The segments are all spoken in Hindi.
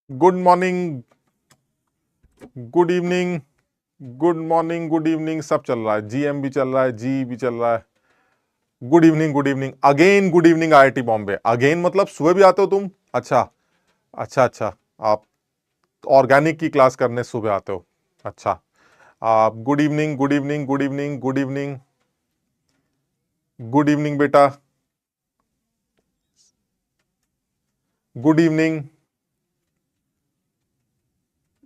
Good morning, good evening, good morning, good evening सब चल रहा है। जीएम भी चल रहा है, जी भी चल रहा है। Good evening again, good evening IIT Bombay. Again मतलब सुबह भी आते हो तुम? अच्छा, अच्छा अच्छा। आप ऑर्गेनिक की क्लास करने सुबह आते हो? अच्छा। आप good evening, good evening, good evening, good evening, good evening बेटा, good evening,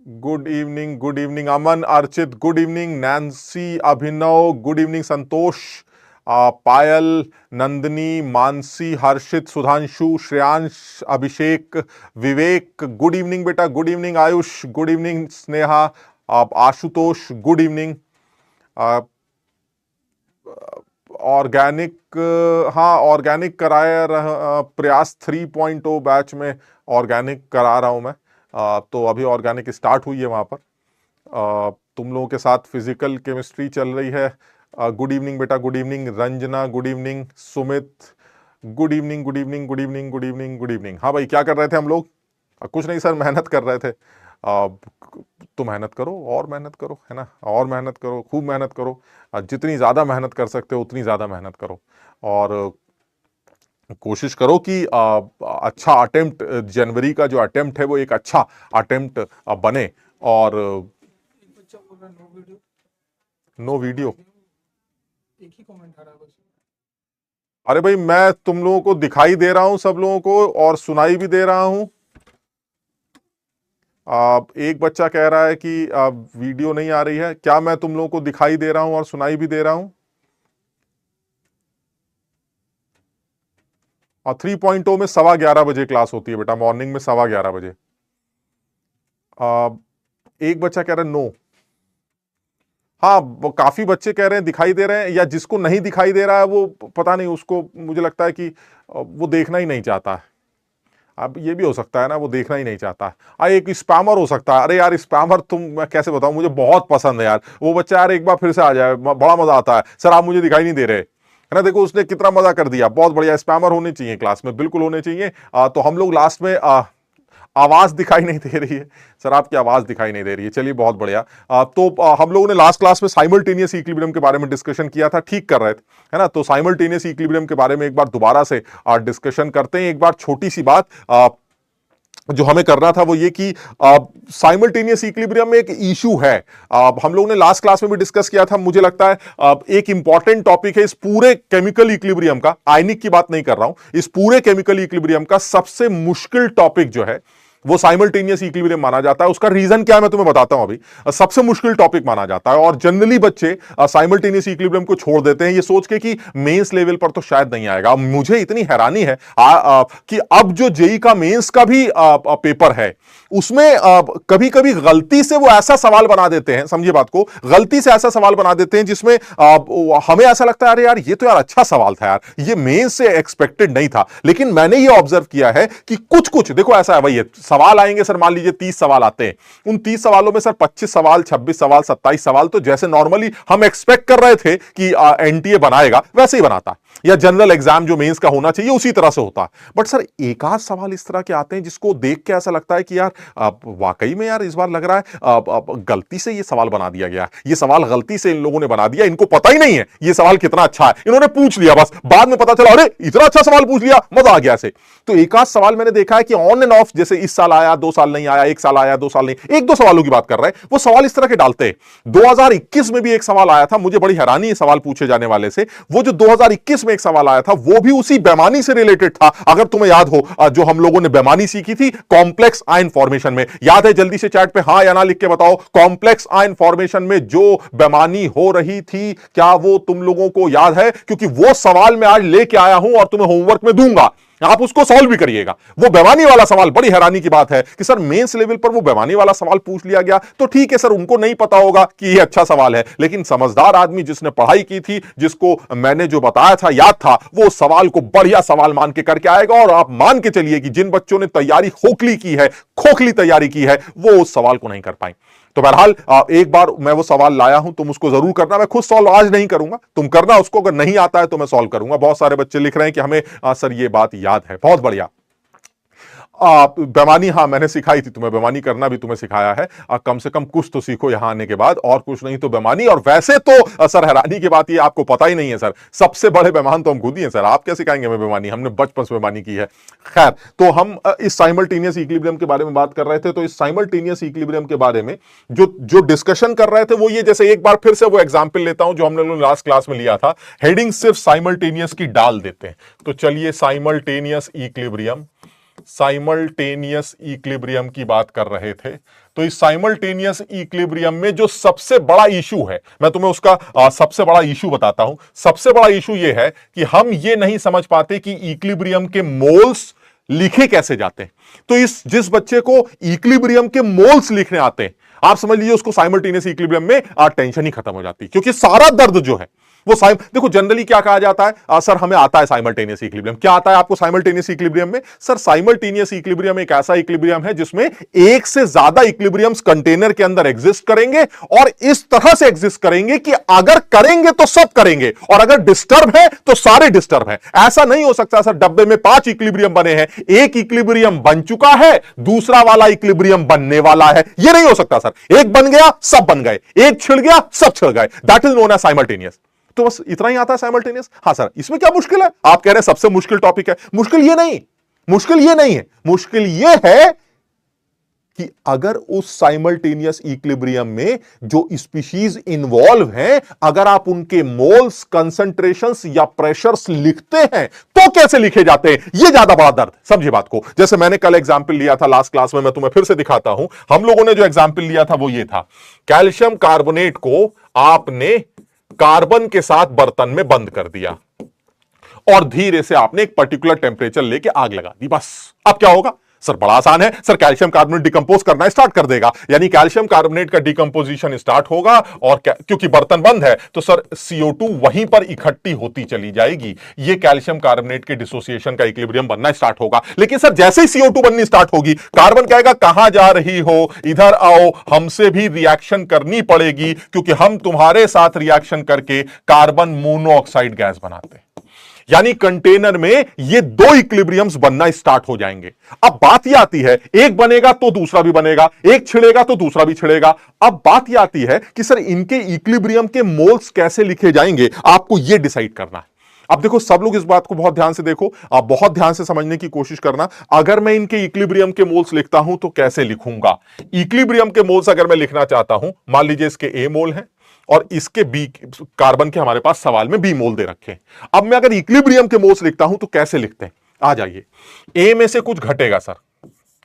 good evening, good evening Aman, Archit good evening, Nancy, Abhinav good evening, Santosh, Payal, Nandini, Mansi, Harshit, Sudhanshu, Shreyansh, Abhishek, Vivek good evening बेटा, good evening Ayush, good evening Sneha, Ashutosh good evening. Organic, हाँ ऑर्गेनिक कराया प्रयास 3.0 बैच में ऑर्गेनिक करा रहा हूं मैं। तो अभी ऑर्गेनिक स्टार्ट हुई है वहां पर। तुम लोगों के साथ फिजिकल केमिस्ट्री चल रही है। गुड इवनिंग बेटा, good evening Ranjana, good evening Sumit, good evening, good evening, good evening, good evening, good evening. हाँ भाई, क्या कर रहे थे हम लोग? कुछ नहीं सर, मेहनत कर रहे थे। तो मेहनत करो और मेहनत करो, है ना, और मेहनत करो, खूब मेहनत करो। जितनी ज़्यादा मेहनत कर सकते हो उतनी ज़्यादा मेहनत करो। और कोशिश करो कि अच्छा अटेम्प्ट, जनवरी का जो अटेम्प्ट है वो एक अच्छा अटेम्प्ट बने। और एक बच्चा बोल रहा है नो वीडियो, नो वीडियो। एक ही कमेंट आ रहा है बस। अरे भाई, मैं तुम लोगों को दिखाई दे रहा हूं सब लोगों को, और सुनाई भी दे रहा हूं। एक बच्चा कह रहा है कि वीडियो नहीं आ रही है। क्या मैं तुम लोगों को दिखाई दे रहा हूं और सुनाई भी दे रहा हूं? और 3.0 में 11:15 बजे क्लास होती है बेटा, मॉर्निंग में 11:15 बजे। आ, एक बच्चा कह रहा है नो। हाँ, वो काफी बच्चे कह रहे हैं दिखाई दे रहे हैं, या जिसको नहीं दिखाई दे रहा है वो पता नहीं, उसको मुझे लगता है कि वो देखना ही नहीं चाहता है। अब ये भी हो सकता है ना, वो देखना ही नहीं चाहता है। एक स्पैमर हो सकता है। अरे यार स्पैमर, तुम, मैं कैसे बताऊं, मुझे बहुत पसंद है यार वो बच्चा। यार एक बार फिर से आ जाए, बड़ा मजा आता है। सर आप मुझे दिखाई नहीं दे रहे, है ना, देखो उसने कितना मजा कर दिया। बहुत बढ़िया, स्पैमर होने चाहिए क्लास में, बिल्कुल होने चाहिए। तो हम लोग लास्ट में आवाज दिखाई नहीं दे रही है सर, आपकी आवाज दिखाई नहीं दे रही है। चलिए बहुत बढ़िया। तो हम लोगों ने लास्ट क्लास में साइमल्टेनियस इक्विलिब्रियम के बारे में डिस्कशन किया था, ठीक कर रहे थे, है ना। तो साइमल्टेनियस इक्विलिब्रियम के बारे में एक बार दोबारा से डिस्कशन करते हैं। एक बार छोटी सी बात जो हमें करना था वो ये कि साइमल्टेनियस इक्विलिब्रियम में एक इशू है। हम लोगों ने लास्ट क्लास में भी डिस्कस किया था, मुझे लगता है एक इंपॉर्टेंट टॉपिक है इस पूरे केमिकल इक्विलिब्रियम का। आयनिक की बात नहीं कर रहा हूं, इस पूरे केमिकल इक्विलिब्रियम का सबसे मुश्किल टॉपिक जो है वो साइमल्टेनियस इक्विलिब्रियम माना जाता है। उसका रीजन क्या है मैं तुम्हें बताता हूं अभी। सबसे मुश्किल टॉपिक माना जाता है, और जनरली बच्चे साइमल्टेनियस इक्विलिब्रियम को छोड़ देते हैं ये सोच के कि मेंस लेवल पर तो शायद नहीं आएगा। मुझे इतनी हैरानी है कि अब जो जेई का मेंस का भी पेपर है उसमें कभी कभी गलती से वो ऐसा सवाल बना देते हैं, समझिए बात को, गलती से ऐसा सवाल बना देते हैं जिसमें हमें ऐसा लगता है अरे यार ये तो यार अच्छा सवाल था यार, ये मेंस से एक्सपेक्टेड नहीं था। लेकिन मैंने ये ऑब्जर्व किया है कि कुछ कुछ देखो ऐसा है भाई, ये सवाल आएंगे सर, मान लीजिए 30 सवाल आते हैं, उन 30 सवालों में सर 25 सवाल, 26 सवाल, 27 सवाल तो जैसे नॉर्मली हम एक्सपेक्ट कर रहे थे कि एनटीए बनाएगा वैसे ही बनाता, या जनरल एग्जाम जो मेंस का होना चाहिए उसी तरह से होता। बट सर एक आध सवाल इस तरह के आते हैं जिसको देख के ऐसा लगता है कि यार वाकई में यार इस बार लग रहा है गलती से ये सवाल बना दिया गया, ये सवाल गलती से इन लोगों ने बना दिया, इनको पता ही नहीं है ये सवाल कितना अच्छा है, इन्होंने पूछ लिया, बस बाद में पता चला अरे इतना अच्छा सवाल पूछ लिया, मजा आ गया से। तो एक आध सवाल मैंने देखा है कि ऑन एंड ऑफ, जैसे इस साल आया, 2 साल नहीं आया, 1 साल आया, 2 साल नहीं, 1-2 सवालों की बात कर रहे हैं, वो सवाल इस तरह के डालते हैं। 2021 में भी एक सवाल आया था, मुझे बड़ी हैरानी है सवाल पूछे जाने वाले से। वो जो 2021 में एक सवाल आया था वो भी उसी बेमानी से रिलेटेड था। अगर तुम्हें याद हो जो हम लोगों ने बेमानी सीखी थी कॉम्प्लेक्स आयन फॉर्मेशन में, याद है? जल्दी से चैट पे हां या ना लिख के बताओ, कॉम्प्लेक्स आयन फॉर्मेशन में जो बेमानी हो रही थी क्या वो तुम लोगों को याद है? क्योंकि वो सवाल मैं आज लेके आया हूं और तुम्हें होमवर्क में दूंगा, आप उसको सॉल्व भी करिएगा। वो बेमानी वाला सवाल, बड़ी हैरानी की बात है कि सर मेंस लेवल पर वो बेमानी वाला सवाल पूछ लिया गया, तो ठीक है सर, उनको नहीं पता होगा कि ये अच्छा सवाल है, लेकिन समझदार आदमी जिसने पढ़ाई की थी, जिसको मैंने जो बताया था याद था, वो सवाल को बढ़िया सवाल मान के करके आएगा। और आप मान के चलिए कि जिन बच्चों ने तैयारी खोखली की है, खोखली तैयारी की है, वो उस सवाल को नहीं कर पाए। तो बहरहाल एक बार मैं वो सवाल लाया हूं, तुम उसको जरूर करना। मैं खुद सॉल्व आज नहीं करूंगा, तुम करना उसको, अगर नहीं आता है तो मैं सॉल्व करूंगा। बहुत सारे बच्चे लिख रहे हैं कि हमें सर ये बात याद है, बहुत बढ़िया। बेईमानी, हाँ मैंने सिखाई थी तुम्हें, बेईमानी करना भी तुम्हें सिखाया है। कम से कम कुछ तो सीखो यहां आने के बाद, और कुछ नहीं तो बेईमानी। और वैसे तो सर हैरानी की बात ये आपको पता ही नहीं है सर, सबसे बड़े बेईमान तो हम खुद ही हैं सर। आप क्या सिखाएंगे हमें बेईमानी, हमने बचपन से बेईमानी की है। खैर, तो हम इस साइमल्टेनियस इक्विलिब्रियम के बारे में बात कर रहे थे। तो इस साइमल्टेनियस इक्विलिब्रियम के बारे में जो डिस्कशन कर रहे थे वो ये, जैसे एक बार फिर से वो एग्जांपल लेता हूं जो हमने लोग लास्ट क्लास में लिया था, हेडिंग सिर्फ साइमल्टेनियस की डाल देते हैं। तो चलिए साइमल्टेनियस इक्विलिब्रियम की बात कर रहे थे। तो इस साइमल्टेनियस इक्विलिब्रियम में जो सबसे बड़ा इशू है, मैं तुम्हें उसका सबसे बड़ा इशू बताता हूं। सबसे बड़ा इशू यह है कि हम ये नहीं समझ पाते कि इक्विलिब्रियम के मोल्स लिखे कैसे जाते हैं। तो जिस बच्चे को इक्विलिब्रियम के मोल्स लिखने आते हैं, आप समझ लीजिए उसको साइमल्टेनियस इक्विलिब्रियम में टेंशन ही खत्म हो जाती है, क्योंकि सारा दर्द जो है वो देखो जनरली क्या कहा जाता है, सर हमें आता है साइमल्टेनियस इक्विलिब्रियम। क्या आता है आपको साइमल्टेनियस इक्विलिब्रियम में? सर साइमल्टेनियस इक्विलिब्रियम एक ऐसा इक्विलिब्रियम है जिसमें एक से ज्यादा इक्विलिब्रियम्स कंटेनर के अंदर एग्जिस्ट करेंगे, और इस तरह से एग्जिस्ट करेंगे कि अगर करेंगे तो सब करेंगे, और अगर डिस्टर्ब है तो सारे डिस्टर्ब है। ऐसा नहीं हो सकता सर डब्बे में 5 इक्विलिब्रियम बने हैं, एक इक्विलिब्रियम बन चुका है, दूसरा वाला इक्विलिब्रियम बनने वाला है। यह नहीं हो सकता सर, एक बन गया सब बन गए, एक छिड़ गया सब छिड़ गए। That is known as simultaneous. तो बस इतना ही आता है साइमल्टेनियस। हाँ सर, इसमें क्या मुश्किल है? आप कह रहे हैं सबसे मुश्किल टॉपिक है। मुश्किल ये नहीं है, मुश्किल ये है कि अगर उस साइमल्टेनियस इक्विलिब्रियम में जो स्पीशीज इन्वॉल्व हैं, अगर आप उनके मोल्स, कंसंट्रेशंस या प्रेशर्स लिखते हैं तो कैसे लिखे जाते हैं, यह ज्यादा बड़ा दर्द। समझिए बात को। जैसे मैंने कल एग्जांपल लिया था लास्ट क्लास में, मैं तुम्हें फिर से दिखाता हूं। हम लोगों ने जो एग्जांपल लिया था वो ये था, कैल्शियम कार्बोनेट को आपने कार्बन के साथ बर्तन में बंद कर दिया और धीरे से आपने एक पर्टिकुलर टेंपरेचर लेके आग लगा दी। बस अब क्या होगा? सर बड़ा आसान है सर, कैल्शियम कार्बोनेट डिकंपोज करना स्टार्ट कर देगा, यानी कैल्शियम कार्बोनेट का डिकंपोजिशन स्टार्ट होगा, और क्योंकि बर्तन बंद है तो सर CO2 वहीं पर इकट्ठी होती चली जाएगी। ये कैल्शियम कार्बोनेट के डिसोसिएशन का इक्विलिब्रियम बनना स्टार्ट होगा। लेकिन सर जैसे ही CO2 बननी स्टार्ट होगी, कार्बन कहेगा कहां जा रही हो, इधर आओ, हमसे भी रिएक्शन करनी पड़ेगी, क्योंकि हम तुम्हारे साथ रिएक्शन करके कार्बन मोनोऑक्साइड गैस बनाते हैं। यानी कंटेनर में ये 2 इक्विलिब्रियम्स बनना स्टार्ट हो जाएंगे। अब बात यह आती है, एक बनेगा तो दूसरा भी बनेगा, एक छिड़ेगा तो दूसरा भी छिड़ेगा। अब बात यह आती है कि सर इनके इक्विलिब्रियम के मोल्स कैसे लिखे जाएंगे, आपको यह डिसाइड करना है। अब देखो सब लोग इस बात को बहुत ध्यान से देखो, आप बहुत ध्यान से समझने की कोशिश करना। अगर मैं इनके इक्विलिब्रियम के मोल्स लिखता हूं तो कैसे लिखूंगा? इक्विलिब्रियम के मोल्स अगर मैं लिखना चाहता हूं, मान लीजिए इसके A मोल है और इसके बी, कार्बन के हमारे पास सवाल में B मोल दे रखे हैं। अब मैं अगर इक्विलिब्रियम के मोल्स लिखता हूं तो कैसे लिखते हैं? आ जाइए, A में से कुछ घटेगा सर।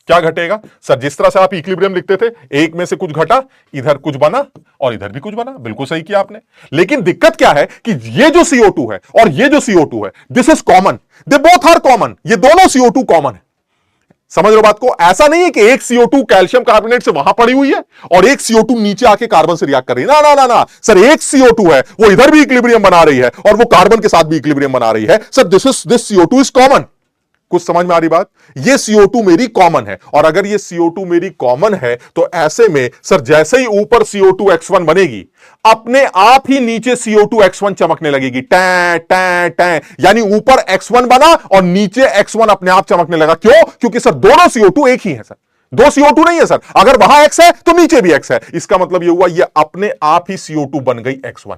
क्या घटेगा सर? जिस तरह से आप इक्विलिब्रियम लिखते थे, एक में से कुछ घटा, इधर कुछ बना और इधर भी कुछ बना। बिल्कुल सही किया आपने। लेकिन दिक्कत क्या है कि ये जो CO2 है और ये जो CO2 है, this is common, they both are common. ये दोनों CO2 कॉमन है। समझ लो बात को? ऐसा नहीं है कि एक CO2 कैल्शियम कार्बोनेट से वहां पड़ी हुई है और एक CO2 नीचे आके कार्बन से रिएक्ट कर रही है। ना ना ना ना सर, एक CO2 है, वो इधर भी इक्विलिब्रियम बना रही है और वो कार्बन के साथ भी इक्विलिब्रियम बना रही है। Sir this CO2 is common. कुछ समझ में आ रही बात? ये CO2 मेरी कॉमन है, और अगर ये CO2 मेरी कॉमन है तो ऐसे में सर जैसे ही ऊपर CO2 X1 बनेगी, अपने आप ही नीचे CO2 X1 चमकने लगेगी। टैं टैं टैं, यानी ऊपर X1 बना और नीचे X1 अपने आप चमकने लगा। क्यों? क्योंकि सर दोनों CO2 एक ही है सर, 2 CO2 नहीं है सर। अगर वहां X है तो नीचे भी X है। इसका मतलब यह हुआ ये अपने आप ही CO2 बन गई X1,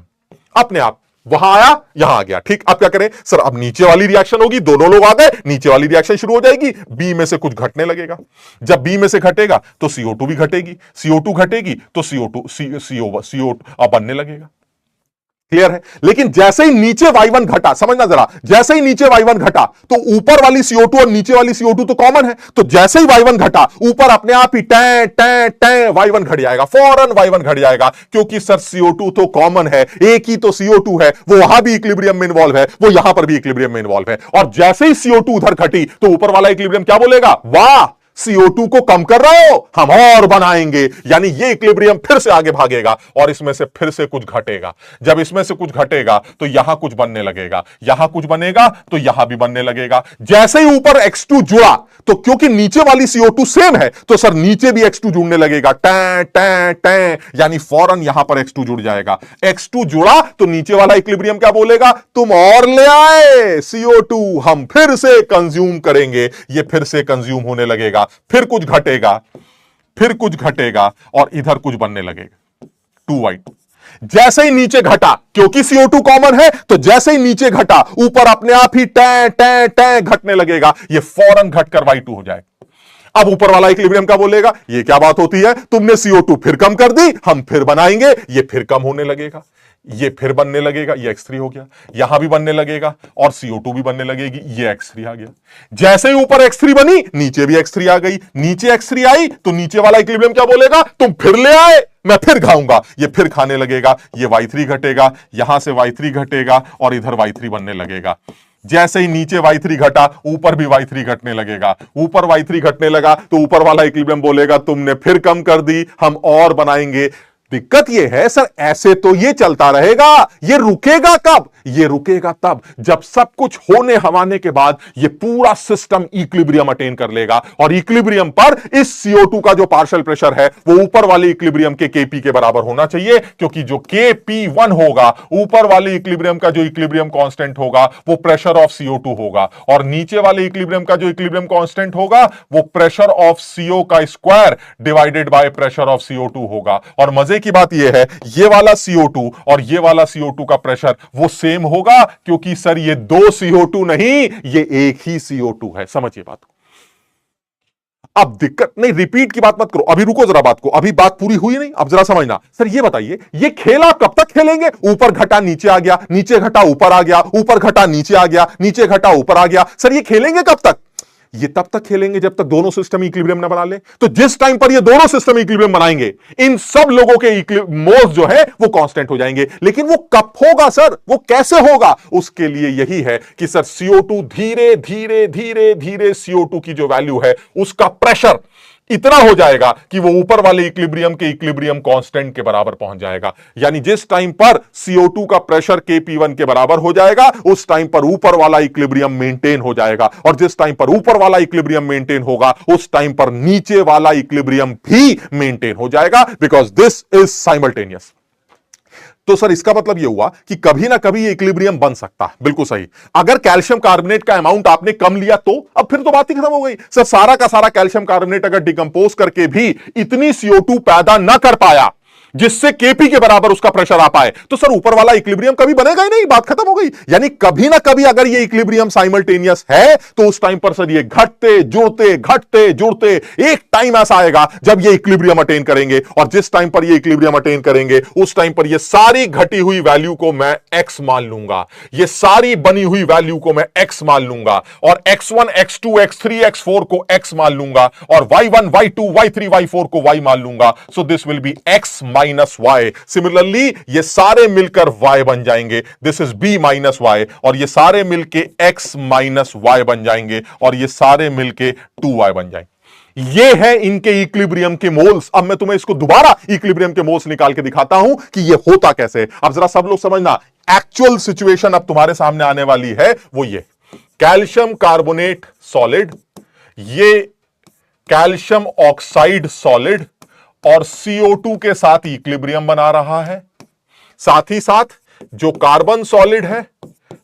अपने आप। वहां आया, यहां आ गया। ठीक, अब क्या करें सर? अब नीचे वाली रिएक्शन होगी, दोनों लोग आ गए, नीचे वाली रिएक्शन शुरू हो जाएगी, बी में से कुछ घटने लगेगा। जब बी में से घटेगा तो CO2 भी घटेगी, CO2 घटेगी तो CO2 बनने लगेगा। क्लियर है? लेकिन जैसे ही नीचे Y1 घटा, समझना जरा, जैसे ही नीचे Y1 घटा तो ऊपर वाली CO2 और नीचे वाली CO2 तो कॉमन है, तो जैसे ही Y1 घटा, ऊपर अपने आप ही टैं टैं टैं Y1 घट जाएगा, फौरन Y1 घट जाएगा, क्योंकि सर CO2 तो कॉमन है, एक ही तो CO2 है, वो वहां भी इक्विलिब्रियम में इन्वॉल्व है, वो यहां पर भी इक्विलिब्रियम में इन्वॉल्व है। और जैसे ही CO2 उधर घटी तो ऊपर वाला इक्विलिब्रियम क्या बोलेगा? वाह CO2 को कम कर रहे हो, हम और बनाएंगे। यानी ये इक्विलिब्रियम फिर से आगे भागेगा और इसमें से फिर से कुछ घटेगा। जब इसमें से कुछ घटेगा तो यहां कुछ बनने लगेगा, यहां कुछ बनेगा तो यहां भी बनने लगेगा। जैसे ही ऊपर X2 जुड़ा तो क्योंकि नीचे वाली CO2 सेम है तो सर नीचे भी X2 जुड़ने लगेगा, टैं टैं टैं, यानी फौरन यहां पर X2 जुड़ जाएगा। X2 जुड़ा तो नीचे वाला इक्विलिब्रियम क्या बोलेगा, तुम और ले आए CO2, हम फिर से कंज्यूम करेंगे। ये फिर से कंज्यूम होने लगेगा, फिर कुछ घटेगा, फिर कुछ घटेगा और इधर कुछ बनने लगेगा 2y2। जैसे ही नीचे घटा, क्योंकि CO2 कॉमन है तो जैसे ही नीचे घटा ऊपर अपने आप ही टैं टैं टैं घटने लगेगा, ये फौरन घटकर y2 हो जाएगा। अब ऊपर वाला इक्विलिब्रियम क्या बोलेगा, ये क्या बात होती है, तुमने CO2 फिर कम कर दी, हम फिर बनाएंगे। ये फिर कम होने लगेगा, ये फिर बनने लगेगा, ये X3 हो गया, यहां भी बनने लगेगा और CO2 भी बनने लगेगी, ये X3 आ गया। जैसे ही ऊपर X3 बनी नीचे भी X3 आ गई, नीचे X3 आई तो नीचे वाला इक्विलिब्रियम क्या बोलेगा, तुम फिर ले आए, मैं फिर खाऊंगा। ये फिर खाने लगेगा, ये y3 घटेगा, यहां से y3 घटेगा और इधर y3 बनने लगेगा। जैसे ही नीचे y3 घटा ऊपर भी y3 घटने लगेगा, ऊपर y3 घटने लगा तो ऊपर वाला इक्विलिब्रियम बोलेगा तुमने फिर कम कर दी, हम और बनाएंगे। दिक्कत यह है सर, ऐसे तो ये चलता रहेगा, ये रुकेगा कब, ये रुकेगा तब जब सब कुछ होने हवाने के बाद ये पूरा सिस्टम इक्विलिब्रियम अटेन कर लेगा और इक्विलिब्रियम पर इस CO2 का जो पार्शियल प्रेशर है वो ऊपर वाले इक्विलिब्रियम के Kp के बराबर होना चाहिए, क्योंकि जो Kp1 होगा ऊपर वाले इक्विलिब्रियम का जो इक्विलिब्रियम कांस्टेंट होगा वो प्रेशर ऑफ CO2 होगा और नीचे वाले इक्विलिब्रियम का जो इक्विलिब्रियम कांस्टेंट होगा वो प्रेशर ऑफ CO का square divided by pressure of CO2 होगा। और मजे की बात यह है, ये वाला CO2 और ये वाला CO2 का प्रेशर वो सेम होगा, क्योंकि सर ये दो CO2 नहीं, ये एक ही CO2 है। समझिए बात को। अब दिक्कत नहीं, रिपीट की बात मत करो, अभी रुको जरा बात को, अभी बात पूरी हुई नहीं, अब जरा समझना। सर ये बताइए, ये खेला कब तक खेलेंगे, ऊपर घटा नीचे आ गया, नीचे घटा ऊपर आ गया, ऊपर घटा नीचे आ गया, नीचे घटा ऊपर आ गया, सर ये खेलेंगे कब तक, ये तब तक खेलेंगे जब तक दोनों सिस्टम इक्विलिब्रियम ना बना ले। तो जिस टाइम पर ये दोनों सिस्टम इक्विलिब्रियम बनाएंगे इन सब लोगों के मोल्स जो है वो कांस्टेंट हो जाएंगे। लेकिन वो कब होगा सर, वो कैसे होगा, उसके लिए यही है कि सर CO2 धीरे धीरे धीरे धीरे CO2 की जो वैल्यू है उसका प्रेशर इतना हो जाएगा कि वो ऊपर वाले इक्विलिब्रियम के इक्विलिब्रियम कांस्टेंट के बराबर पहुंच जाएगा। यानी जिस टाइम पर CO2 का प्रेशर Kp1 के बराबर हो जाएगा उस टाइम पर ऊपर वाला इक्विलिब्रियम मेंटेन हो जाएगा, और जिस टाइम पर ऊपर वाला इक्विलिब्रियम मेंटेन होगा उस टाइम पर नीचे वाला इक्विलिब्रियम भी मेंटेन हो जाएगा, बिकॉज दिस इज साइमल्टेनियस। तो सर इसका मतलब यह हुआ कि कभी ना कभी ये इक्विलिब्रियम बन सकता है, बिल्कुल सही। अगर कैल्शियम कार्बोनेट का अमाउंट आपने कम लिया तो अब फिर तो बात ही खत्म हो गई। सर सारा का सारा कैल्शियम कार्बोनेट अगर डिकंपोज करके भी इतनी CO2 पैदा ना कर पाया जिससे Kp के बराबर उसका प्रेशर आ पाए तो सर ऊपर वाला इक्विलिब्रियम कभी बनेगा ही नहीं, बात खत्म हो गई। यानी कभी ना कभी अगर ये इक्विलिब्रियम साइमल्टेनियस है तो उस टाइम पर सर ये घटते जुड़ते एक टाइम ऐसा आएगा जब ये इक्विलिब्रियम अटेन करेंगे, और जिस टाइम पर ये इक्विलिब्रियम अटेन करेंगे उस टाइम पर ये सारी घटी हुई वैल्यू को मैं x मान लूंगा, ये सारी बनी हुई वैल्यू को मैं x मान लूंगा, और x1 x2 x3 x4 को x मान लूंगा, और y1 y2 y3 y4 को y मान लूंगा। So this will be x minus y। Similarly ये सारे मिलकर y बन जाएंगे, this is b minus y, और ये सारे मिलके x माइनस y बन जाएंगे, और ये सारे मिलके 2y बन जाएंगे। ये है इनके इक्विलिब्रियम के मोल्स। अब मैं तुम्हें इसको दोबारा इक्विलिब्रियम के मोल्स निकाल के दिखाता हूं कि ये होता कैसे। अब जरा सब लोग समझना, एक्चुअल सिचुएशन अब तुम्हारे सामने आने वाली है वो ये, कैल्शियम कार्बोनेट सॉलिड, ये कैल्शियम ऑक्साइड सॉलिड और CO2 के साथ इक्विलिब्रियम बना रहा है। साथ ही साथ जो कार्बन सॉलिड है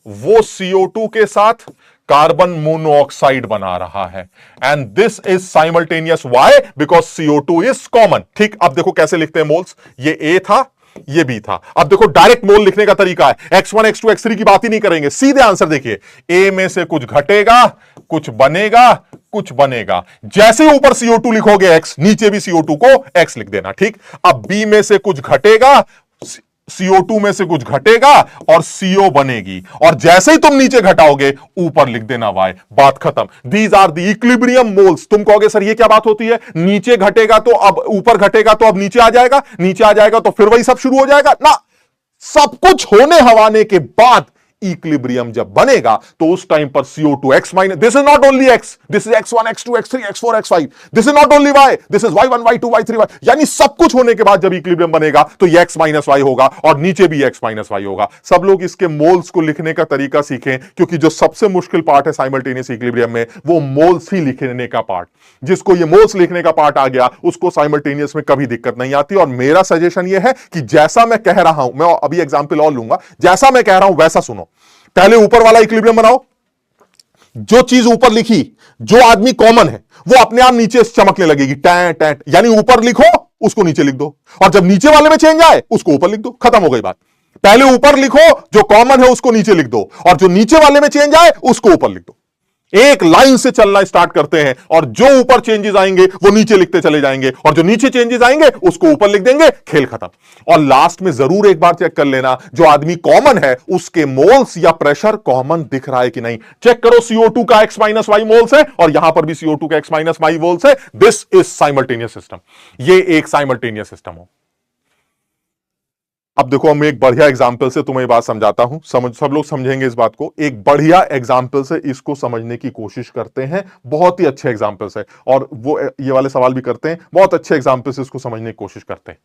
वो CO2 के साथ कार्बन मोनोऑक्साइड बना रहा है, and this is simultaneous. Why? Because CO2 is common. ठीक, अब देखो कैसे लिखते हैं मोल्स, ये A था ये B था। अब देखो डायरेक्ट मोल लिखने का तरीका है, x1 x2 x3 की बात ही नहीं करेंगे, सीधे आंसर देखिए, A में से कुछ घटेगा कुछ बनेगा कुछ बनेगा। जैसे ऊपर CO2 लिखोगे x, नीचे भी CO2 को x लिख देना। ठीक, अब B में से कुछ घटेगा, CO2 में से कुछ घटेगा और CO बनेगी, और जैसे ही तुम नीचे घटाओगे ऊपर लिख देना y, बात खत्म। These are the equilibrium moles. तुम कहोगे सर ये क्या बात होती है, नीचे घटेगा तो अब ऊपर घटेगा तो अब नीचे आ जाएगा, नीचे आ जाएगा तो फिर वही सब शुरू हो जाएगा ना। सब कुछ होने हवाने के बाद इक्विलिब्रियम जब बनेगा तो उस टाइम पर CO2 x minus, this is not only x, this is x1 x2 x3 x4 x5, this is not only y, this is y1 y2 y3 y, यानी सब कुछ होने के बाद जब इक्विलिब्रियम बनेगा तो ये x माइनस y होगा और नीचे भी x माइनस y होगा। सब लोग इसके मोल्स को लिखने का तरीका सीखें, क्योंकि जो सबसे मुश्किल पार्ट है साइमल्टेनियस इक्विलिब्रियम में वो मोल्स ही लिखने का पार्ट। जिसको ये मोल्स लिखने का पार्ट आ गया उसको साइमल्टेनियस में कभी दिक्कत नहीं आती। और मेरा सजेशन ये है कि जैसा मैं कह रहा हूं, मैं अभी एग्जांपल और लूंगा, जैसा मैं कह रहा हूं वैसा सुनो। पहले ऊपर वाला इक्विलिब्रियम बनाओ, जो चीज ऊपर लिखी, जो आदमी कॉमन है वो अपने आप नीचे चमकने लगेगी, टैं टैं, यानी ऊपर लिखो उसको नीचे लिख दो, और जब नीचे वाले में चेंज आए उसको ऊपर लिख दो, खत्म हो गई बात। पहले ऊपर लिखो, जो कॉमन है उसको नीचे लिख दो, और जो नीचे वाले में चेंज आए उसको ऊपर लिख दो। एक लाइन से चलना स्टार्ट करते हैं, और जो ऊपर चेंजेस आएंगे वो नीचे लिखते चले जाएंगे, और जो नीचे चेंजेस आएंगे उसको ऊपर लिख देंगे, खेल खत्म। और लास्ट में जरूर एक बार चेक कर लेना, जो आदमी कॉमन है उसके मोल्स या प्रेशर कॉमन दिख रहा है कि नहीं। चेक करो, CO2 का x माइनस वाई मोल्स है और यहां पर भी CO2 का x माइनस वाई मोल्स है। दिस इज साइमल्टेनियस सिस्टम, ये एक साइमल्टेनियस सिस्टम हो। अब देखो, हम एक बढ़िया एग्जाम्पल से तुम्हें बात समझाता हूं, सब लोग समझेंगे इस बात को। एक बढ़िया एग्जाम्पल से इसको समझने की कोशिश करते हैं, बहुत ही अच्छे एग्जाम्पल से, और वो ये वाले सवाल भी करते हैं, बहुत अच्छे एग्जाम्पल से इसको समझने की कोशिश करते हैं।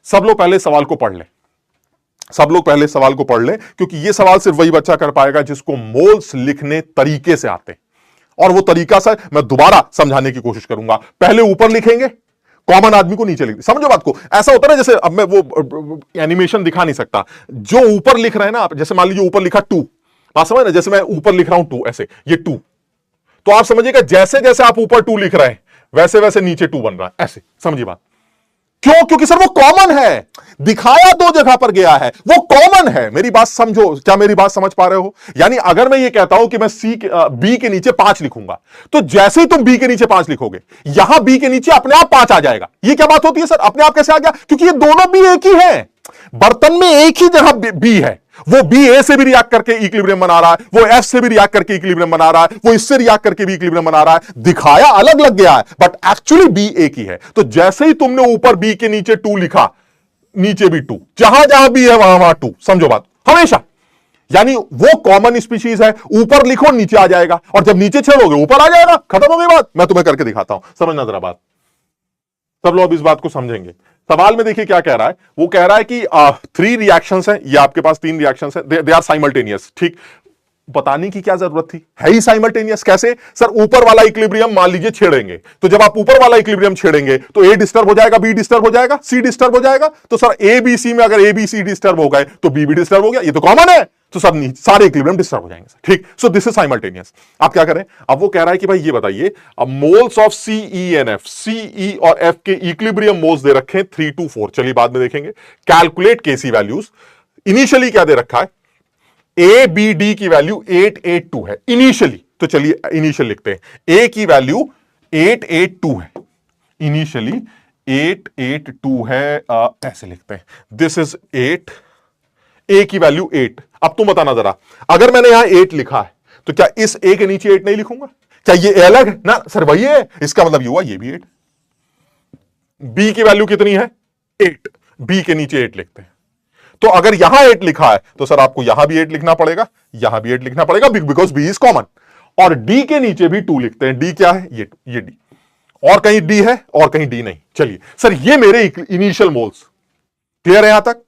सब लोग पहले सवाल को पढ़ लें, सब लोग पहले सवाल को पढ़ लें, क्योंकि ये सवाल सिर्फ वही बच्चा कर पाएगा जिसको मोल्स लिखने तरीके से आते हैं, और वो तरीका से मैं दोबारा समझाने की कोशिश करूंगा। पहले ऊपर लिखेंगे, कॉमन आदमी को नीचे लिख, समझो बात को। ऐसा होता है ना, जैसे अब मैं वो एनिमेशन दिखा नहीं सकता, जो ऊपर लिख रहे हैं ना आप, जैसे मान लीजिए ऊपर लिखा 2, बात समझ ना, जैसे मैं ऊपर लिख रहा हूं 2, ऐसे ये 2, तो आप समझिएगा जैसे जैसे आप ऊपर 2 लिख रहे हैं वैसे वैसे नीचे 2 बन रहा है, ऐसे समझिए बात। क्यों? क्योंकि सर वो कॉमन है, दिखाया 2 जगह पर गया है, वो कॉमन है। मेरी बात समझो, क्या मेरी बात समझ पा रहे हो? यानी अगर मैं ये कहता हूं कि मैं बी के नीचे 5 लिखूंगा, तो जैसे ही तुम बी के नीचे 5 लिखोगे, यहां बी के नीचे अपने आप 5 आ जाएगा। ये क्या बात होती है सर, अपने आप कैसे आ गया? क्योंकि ये दोनों बी एक ही है, बर्तन में एक ही जगह बी है। वो बी ए से भी रिएक्ट करके इक्विलिब्रियम बना रहा है, वो एफ से भी रिएक्ट करके इक्विलिब्रियम बना रहा है, वो इससे रिएक्ट करके भी इक्विलिब्रियम बना रहा है। दिखाया अलग लग गया है, बट एक्चुअली बी एक ही है। तो जैसे ही तुमने ऊपर बी के नीचे 2 लिखा, नीचे भी 2, जहां जहां बी है वहां वहां 2, समझो बात, हमेशा। यानी वो कॉमन स्पीशीज है, ऊपर लिखो नीचे आ जाएगा, और जब नीचे छेड़ोगे ऊपर आ जाएगा, खत्म हो गई बात। मैं तुम्हें करके दिखाता हूं, समझना जरा बात, सब लोग इस बात को समझेंगे। सवाल में देखिए क्या कह रहा है, वो कह रहा है कि 3 रिएक्शंस हैं, ये आपके पास 3 रिएक्शंस हैं, दे आर साइमल्टेनियस। ठीक, बताने की क्या जरूरत थी, है ही साइमल्टेनियस। कैसे सर? ऊपर वाला इक्विलिब्रियम मान लीजिए छेड़ेंगे, तो जब आप ऊपर वाला इक्विलिब्रियम छेड़ेंगे तो ए डिस्टर्ब हो जाएगा, बी डिस्टर्ब हो जाएगा, सी डिस्टर्ब हो जाएगा। तो सर ए बी सी में अगर ए बी सी डिस्टर्ब हो गए तो बी भी डिस्टर्ब हो गया, ये तो कॉमन है, तो सब सारे इक्विलिब्रियम डिस्टर्ब हो जाएंगे। ठीक, सो दिस इज साइमल्टेनियस। आप क्या करें, अब वो कह रहा है कि भाई ये बताइए, अब moles of C E and F, C E और एफ के इक्विलिब्रियम मोल्स दे रखे हैं 3 to 4, चलिए बाद में देखेंगे। कैलकुलेट केसी वैल्यूज, इनिशियली क्या दे रखा है, ए बी डी की वैल्यू 882 है इनिशियली, तो चलिए इनिशियल लिखते हैं। ए की वैल्यू 882 है इनिशियली, 882 है, ऐसे लिखते हैं, दिस इज 8, ए की वैल्यू 8। अब तुम बताना जरा, अगर मैंने यहां 8 लिखा है तो क्या इस ए के नीचे 8 नहीं लिखूंगा? क्या ये अलग है ना? सर वही है, इसका मतलब ये हुआ ये भी 8। बी की वैल्यू कितनी है? 8, बी के नीचे 8 लिखते हैं। तो अगर यहां 8 लिखा है तो सर आपको यहां भी 8 लिखना पड़ेगा, यहां भी 8 लिखना पड़ेगा, बिकॉज बी इज कॉमन। और डी के नीचे भी 2 लिखते हैं। डी क्या है? ये डी, और कहीं डी है और कहीं डी नहीं। चलिए सर, ये मेरे इनिशियल मोल्स, क्लियर है यहां तक?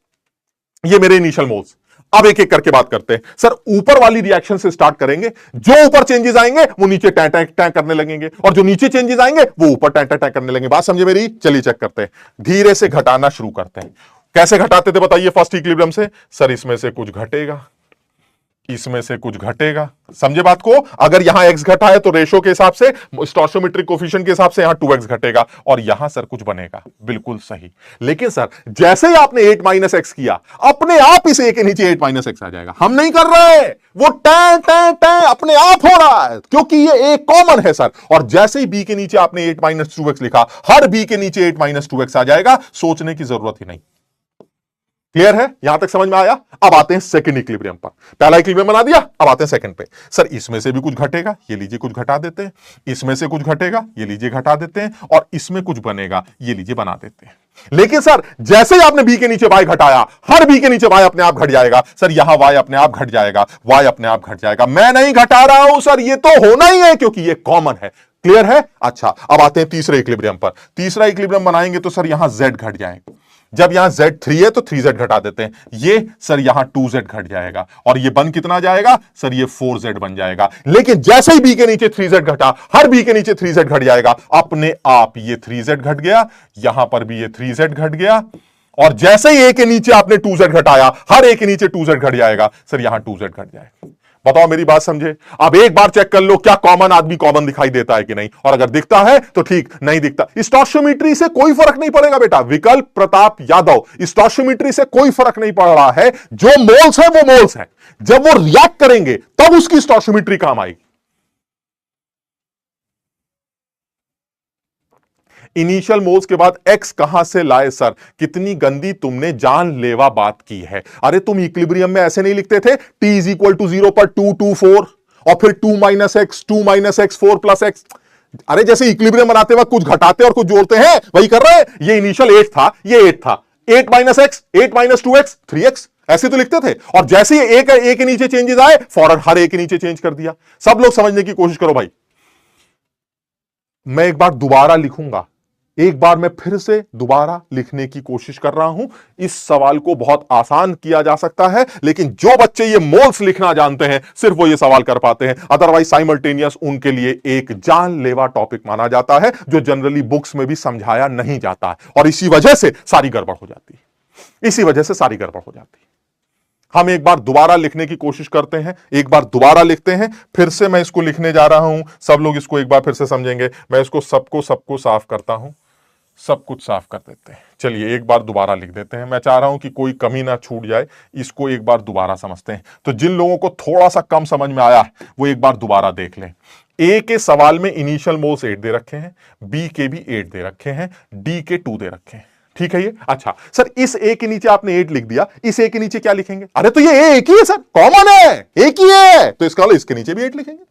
ये मेरे इनिशियल मोल्स। अब एक एक करके बात करते हैं। सर ऊपर वाली रिएक्शन से स्टार्ट करेंगे, जो ऊपर चेंजेस आएंगे वो नीचे टैं टैं टैं करने लगेंगे, और जो नीचे चेंजेस आएंगे वो ऊपर टैं टैं टैं करने लगेंगे। बात समझे मेरी? चलिए चेक करते हैं, धीरे से घटाना शुरू करते हैं। कैसे घटाते थे बताइए फर्स्ट इक्विलिब्रियम से? सर इसमें से कुछ घटेगा, इसमें से कुछ घटेगा, समझे बात को? अगर यहां x घटा है तो रेशो के हिसाब से, स्टोइकोमेट्रिक कोफिशिएंट के हिसाब से यहां 2x घटेगा, और यहां सर कुछ बनेगा, बिल्कुल सही। लेकिन सर जैसे ही आपने 8 माइनस एक्स किया, अपने आप इस a के नीचे 8 माइनस एक्स आ जाएगा। हम नहीं कर रहे, वो टैं टैं टैं अपने आप हो रहा है, क्योंकि ये एक कॉमन है सर। और जैसे ही b के नीचे आपने 8 माइनस 2x लिखा, हर b के नीचे 8 माइनस 2x आ जाएगा, सोचने की जरूरत ही नहीं। क्लियर है? यहां तक समझ में आया? अब आते हैं सेकंड इक्विलिब्रियम पर। पहला इक्विलिब्रियम बना दिया, अब आते हैं सेकंड पे। सर इसमें से भी कुछ घटेगा, ये लीजिए कुछ घटा देते हैं, इसमें से कुछ घटेगा, ये लीजिए घटा देते हैं, और इसमें कुछ बनेगा, ये लीजिए बना देते हैं। लेकिन सर जैसे ही आपने बी के नीचे वाई घटाया, हर बी के नीचे वाई अपने आप घट जाएगा। सर यहां वाई अपने आप घट जाएगा, वाई अपने आप घट जाएगा। मैं नहीं घटा रहा हूं सर, ये तो होना ही है क्योंकि ये कॉमन है। क्लियर है? अच्छा, अब आते हैं तीसरे इक्विलिब्रियम पर। तीसरा इक्विलिब्रियम बनाएंगे तो सर यहां z घट जाएगा। जब यहां z3 है तो 3z घटा देते हैं, ये सर यहां 2z घट जाएगा, और ये बन कितना जाएगा? सर ये 4z बन जाएगा। लेकिन जैसे ही b के नीचे 3z घटा, हर b के नीचे 3z घट जाएगा, अपने आप ये 3z घट गया, यहां पर भी ये 3z घट गया, और जैसे ही a के नीचे आपने 2z घटाया, हर a के नीचे 2z घट जाएगा, सर यहां 2z घट जाएगा। बताओ मेरी बात समझे? अब एक बार चेक कर लो क्या कॉमन आदमी कॉमन दिखाई देता है कि नहीं, और अगर दिखता है तो ठीक, नहीं दिखता स्टोशियोमेट्री से कोई फर्क नहीं पड़ेगा बेटा। विकल्प प्रताप यादव, स्टोशियोमेट्री से कोई फर्क नहीं पड़ रहा है। जो मोल्स है वो मोल्स है, जब वो रिएक्ट करेंगे तब उसकी स्टोशियोमेट्री काम आएगी। इनिशियल मोल्स के बाद x कहां से लाए सर? कितनी गंदी तुमने जानलेवा बात की है। अरे तुम इक्विलिब्रियम में ऐसे नहीं लिखते थे t इज इक्वल टू 0 पर 2 2 4 और फिर 2 माइनस एक्स 4 प्लस एक्स। अरे जैसे इक्विलिब्रियम बनाते वक्त कुछ घटाते और कुछ जोड़ते हैं, वही कर रहे हैं। ये इनिशियल 8 था, ये 8 था, 8 minus x 8 minus 2x 3x, ऐसे तो लिखते थे। और जैसे ही ए के नीचे चेंजेस आए, फौरन हर ए के नीचे चेंज कर दिया। सब लोग समझने की कोशिश करो भाई। मैं एक बार दोबारा लिखूंगा, एक बार मैं फिर से दोबारा लिखने की कोशिश कर रहा हूं। इस सवाल को बहुत आसान किया जा सकता है, लेकिन जो बच्चे ये मोल्स लिखना जानते हैं सिर्फ वो ये सवाल कर पाते हैं, अदरवाइज साइमल्टेनियस उनके लिए एक जानलेवा टॉपिक माना जाता है जो जनरली बुक्स में भी समझाया नहीं जाता है, और इसी वजह से सारी गड़बड़ हो जाती है। इसी वजह से सारी गड़बड़ हो जाती है। हम एक बार दोबारा लिखने की कोशिश करते हैं, एक बार दोबारा लिखते हैं, फिर से मैं इसको लिखने जा रहा हूं। सब लोग इसको एक बार फिर से समझेंगे। मैं इसको सबको साफ करता हूं, सब कुछ साफ कर देते हैं। चलिए एक बार दोबारा लिख देते हैं। मैं चाह रहा हूं कि कोई कमी ना छूट जाए, इसको एक बार दोबारा समझते हैं। तो जिन लोगों को थोड़ा सा कम समझ में आया वो एक बार दोबारा देख लें। ए के सवाल में इनिशियल मोल्स 8 दे रखे हैं, बी के भी 8 दे रखे हैं, डी के 2 दे रखे हैं। ठीक है ये? अच्छा सर इस ए के नीचे आपने 8 लिख दिया, इस ए के नीचे क्या लिखेंगे? अरे तो ये ए एक ही है सर, कॉमन है, एक ही है, तो इसका मतलब इसके नीचे भी 8 लिखेंगे।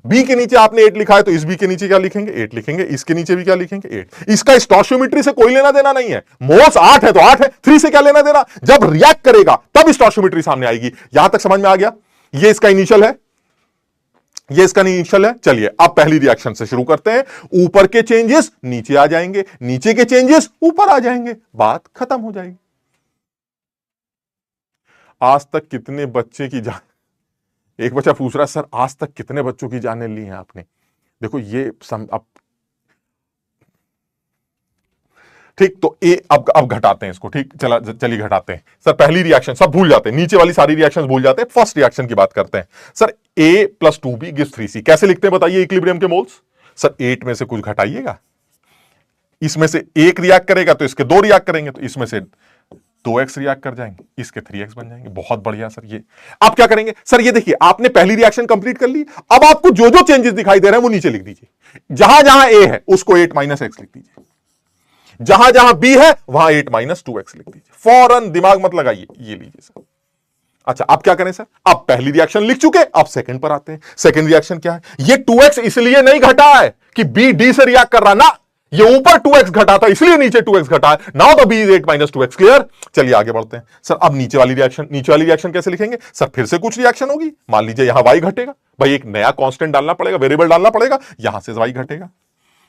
बी के नीचे आपने 8 लिखा है तो इस बी के नीचे क्या लिखेंगे? 8 लिखेंगे। इसके नीचे भी क्या लिखेंगे? 8। इसका स्टोशियोमेट्री से कोई लेना देना नहीं है। मोल्स 8 है तो 8 है, 3 से क्या लेना देना? जब रिएक्ट करेगा तब स्टोशियोमेट्री सामने आएगी। यहां तक समझ में आ गया? ये इसका इनिशियल है, ये इसका इनिशियल है। चलिए अब पहली रिएक्शन से शुरू करते हैं। ऊपर के चेंजेस नीचे आ जाएंगे, नीचे के चेंजेस ऊपर आ जाएंगे, बात खत्म हो जाएगी। आज तक कितने बच्चे की जान, एक बच्चा पूछ रहा है सर आज तक कितने बच्चों की जानें ली हैं आपने? देखो ये अब ठीक, तो ए अब घटाते हैं इसको। ठीक, चलिए घटाते हैं। सर पहली रिएक्शन सब भूल जाते हैं, नीचे वाली सारी रिएक्शंस भूल जाते हैं, फर्स्ट रिएक्शन की बात करते हैं। Sir a + 2b gives 3c, कैसे लिखते हैं बताइए इक्विलिब्रियम के मोल्स? सर 8 में से कुछ घटाइएगा, इसमें से एक रिएक्ट करेगा तो इसके 2 रिएक्ट करेंगे, तो इसमें से 2x रिएक्ट कर जाएंगे, इसके 3x बन जाएंगे। बहुत बढ़िया सर। ये आप क्या करेंगे? सर ये देखिए आपने पहली रिएक्शन कंप्लीट कर ली, अब आपको जो जो चेंजेस दिखाई दे रहे हैं वो नीचे लिख दीजिए। जहां जहां a है उसको 8 - x लिख दीजिए, जहां जहां b है वहां 8 - 2x लिख दीजिए। फौरन दिमाग मत लगाइए, ये लीजिए सर। अच्छा अब क्या करें सर? अब पहली रिएक्शन लिख चुके, अब सेकंड पर आते हैं। सेकंड रिएक्शन क्या है? ये 2x इसलिए नहीं घटा है कि b d से रिएक्ट कर रहा ना, ये ऊपर 2x घटा था इसलिए नीचे 2x घटा है। Now the b is 8 - 2x। Clear? चलिए आगे बढ़ते हैं। सर अब नीचे वाली रिएक्शन कैसे लिखेंगे? सर फिर से कुछ रिएक्शन होगी। मान लीजिए यहां y घटेगा, भाई एक नया कांस्टेंट डालना पड़ेगा, वेरिएबल डालना पड़ेगा, यहां से y घटेगा,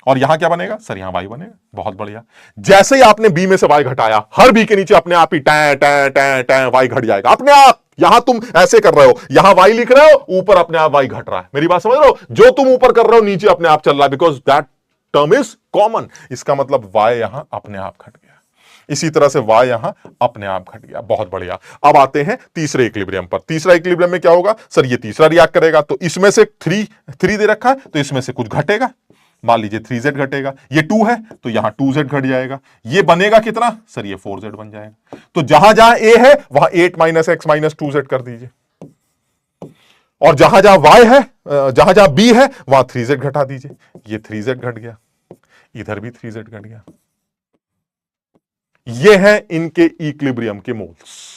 और यहां क्या बनेगा? सर यहां y बनेगा। बहुत बढ़िया। जैसे ही आपने b में से y घटाया, हर b के नीचे अपने आप ही y घट जाएगा अपने आप। यहां तुम ऐसे कर रहे हो, यहां y लिख रहे हो, ऊपर अपने आप y घट रहा है। मेरी बात समझ रहे हो? जो तुम ऊपर कर रहे हो नीचे अपने आप चल रहा है, because that term is common. इसका मतलब y यहां अपने आप घट गया, इसी तरह से y यहां अपने आप घट गया। बहुत बढ़िया। अब आते हैं तीसरे इक्विलिब्रियम पर। तीसरा इक्विलिब्रियम में क्या होगा? सर ये तीसरा रिएक्ट करेगा, तो इसमें से 3 दे रखा है तो इसमें से कुछ घटेगा। मान लीजिए 3z घटेगा, ये 2 है तो यहां 2z घट जाएगा, ये बनेगा कितना? सर ये 4z बन जाएगा। तो जहां जहां a है वहां 8 - x - 2z कर दीजिए, और जहां जहां y है, जहां जहां b है वहां 3z घटा दीजिए। ये 3z घट गया, इधर भी 3z घट गया, ये हैं इनके इक्विलिब्रियम के मोल्स।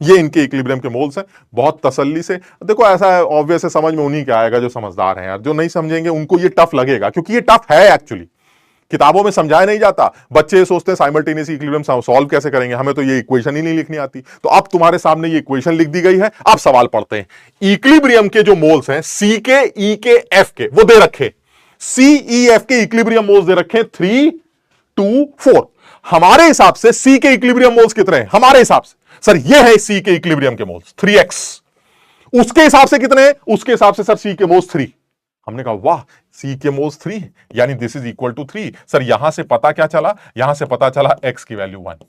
ये इनके इक्विलिब्रियम के मोल्स हैं। बहुत तसल्ली से देखो, ऐसा है ऑब्वियस है, समझ में उन्हीं के आएगा जो समझदार हैं यार। जो नहीं समझेंगे उनको ये टफ लगेगा, क्योंकि ये टफ है एक्चुअली। किताबों में समझाया नहीं जाता। बच्चे ये सोचते हैं साइमल्टेनियस इक्विलिब्रियम सॉल्व कैसे करेंगे, हमें तो ये इक्वेशन ही नहीं लिखनी आती। तो अब तुम्हारे सामने ये इक्वेशन लिख दी गई है। अब सवाल पढ़ते हैं। इक्विलिब्रियम के जो मोल्स हैं सी के, ई के, एफ के, वो दे रखे। सी ई एफ के इक्विलिब्रियम मोल्स दे रखे 3 2 4। हमारे हिसाब से सी के इक्विलिब्रियम मोल्स कितने हैं? हमारे हिसाब से सर ये है सी के इक्विलिब्रियम के मोल्स 3x। उसके हिसाब से कितने हैं? उसके हिसाब से सर सी के मोल्स 3। हमने कहा वाह, सी के मोल्स 3 यानी this is equal to 3। Sir यहां से पता क्या चला? यहां से पता चला x की वैल्यू 1।